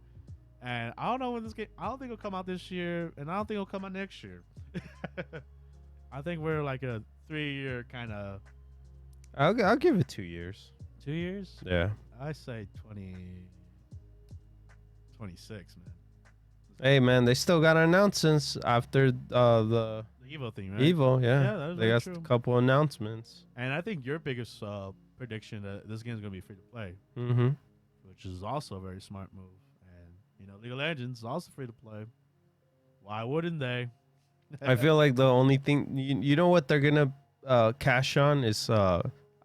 And I don't know when this game. I don't think it'll come out this year, and I don't think it'll come out next year. I think we're like a 3-year kind of.
I'll give it 2 years.
2 years?
Yeah.
I say 26, man.
Hey, man, they still got announcements after the
Evo thing, right?
Evo, yeah.
That
they got a couple announcements.
And I think your biggest prediction that this game's gonna be free to play, which is also a very smart move. League of Legends is also free to play. Why wouldn't they?
I feel like the only thing you know what they're gonna cash on is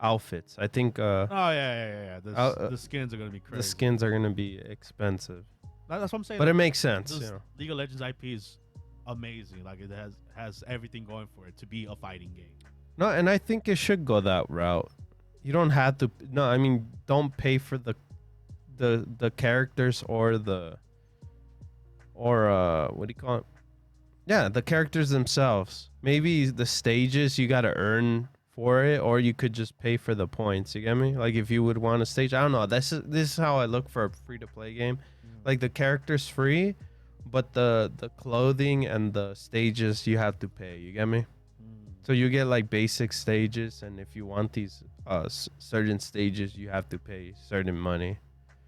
outfits. I think.
Oh yeah. The skins are gonna be crazy.
The skins are gonna be expensive.
That's what I'm saying.
But it makes sense.
League of Legends IP is amazing. Like it has everything going for it to be a fighting game.
No, and I think it should go that route. You don't have to. No, I mean, don't pay for the characters or what do you call it? Yeah, the characters themselves. Maybe the stages you gotta earn for it, or you could just pay for the points. You get me? Like if you would want a stage, I don't know. This is how I look for a free to play game. Like the characters free, but the clothing and the stages you have to pay. You get me? So you get like basic stages, and if you want these certain stages, you have to pay certain money.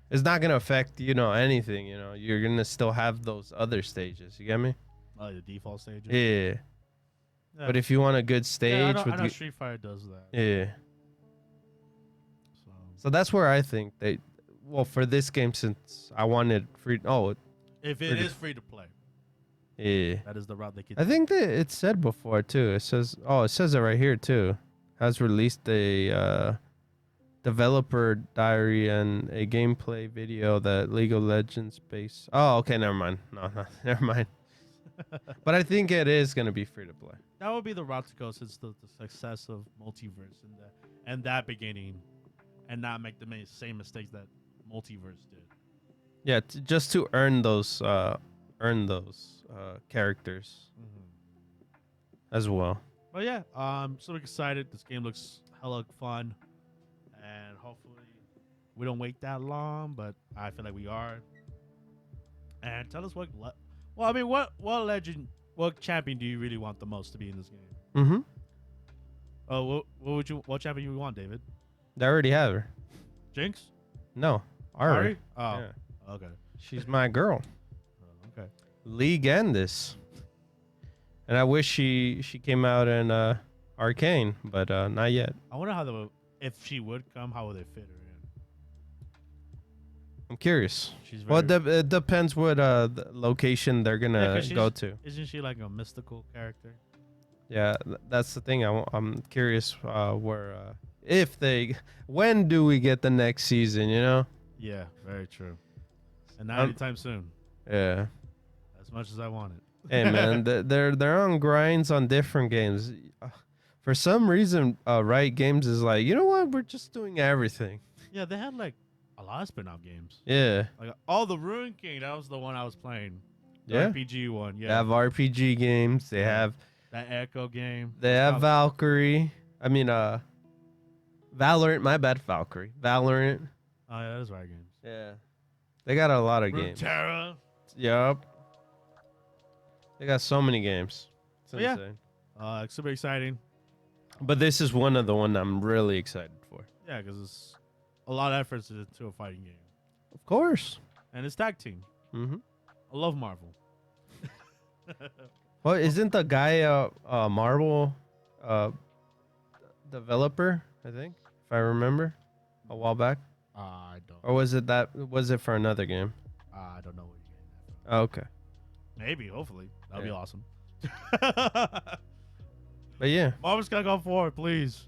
It's not gonna affect anything. You're gonna still have those other stages. You get me?
Oh, the default stages.
Yeah. But if you want a good stage,
I know Street Fighter does that.
Yeah. So that's where I think they. Well, for this game, since I wanted free. Oh.
If it is free to play.
Yeah.
That is the route they could.
I think that it said before too. It says it right here too. Has released the developer diary and a gameplay video that League of Legends base. Oh, okay, never mind. No, never mind. But I think it is gonna be free to play.
That would be the route to go since the success of multiverse and that beginning, and not make the same mistakes that multiverse did.
Yeah, just to earn those characters as well.
But yeah, super excited. This game looks hella fun, and hopefully we don't wait that long. But I feel like we are. And tell us what legend, what champion do you really want the most to be in this game?
Mm-hmm.
Oh, what champion you want, David?
They already have her.
Jinx?
No, Ari.
Oh,
Yeah.
okay.
She's my girl.
Oh, okay.
League and this. And I wish she came out in Arcane, but not yet.
I wonder if she would come, how would they fit her in?
I'm curious.
She's
Well, it depends what the location they're gonna go to.
Isn't she like a mystical character?
Yeah, that's the thing. I'm curious when do we get the next season? You know?
Yeah, very true. And not anytime soon.
Yeah.
As much as I want it.
Hey man, they're on grinds on different games. For some reason, Riot Games is like, you know what? We're just doing everything.
Yeah, they had like a lot of spin-off games.
Yeah.
Like the Ruin King, that was the one I was playing. The
Yeah.
RPG one. Yeah.
They have RPG games. They have
that Echo game.
They have Valkyrie. I mean, Valorant. My bad, Valkyrie. Valorant.
Oh yeah, that is Riot Games.
Yeah. They got a lot of games.
Runeterra.
Yup. They got so many games. It's
But yeah.
insane.
Super exciting.
But this is one I'm really excited for.
Yeah, because it's a lot of efforts into a fighting game.
Of course.
And it's tag team.
Mm-hmm.
I love Marvel.
Well, isn't the guy Marvel developer? I think, if I remember, a while back.
I don't.
Or was it for another game?
I don't know what you're getting at.
Oh, okay.
Maybe, hopefully. That'd be awesome.
But yeah.
Marvel's gotta go forward, please.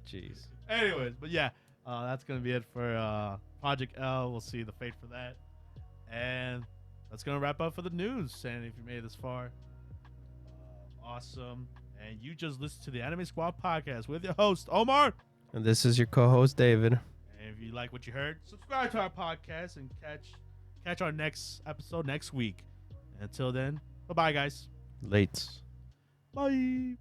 Jeez.
Anyways, but yeah, that's gonna be it for Project L. We'll see the fate for that, and that's gonna wrap up for the news. And if you made it this far, awesome. And you just listened to the Anime Squad podcast with your host Omar,
And this is your co-host David.
and if you like what you heard, subscribe to our podcast and catch our next episode next week. And until then, bye bye, guys.
Lates.
Bye.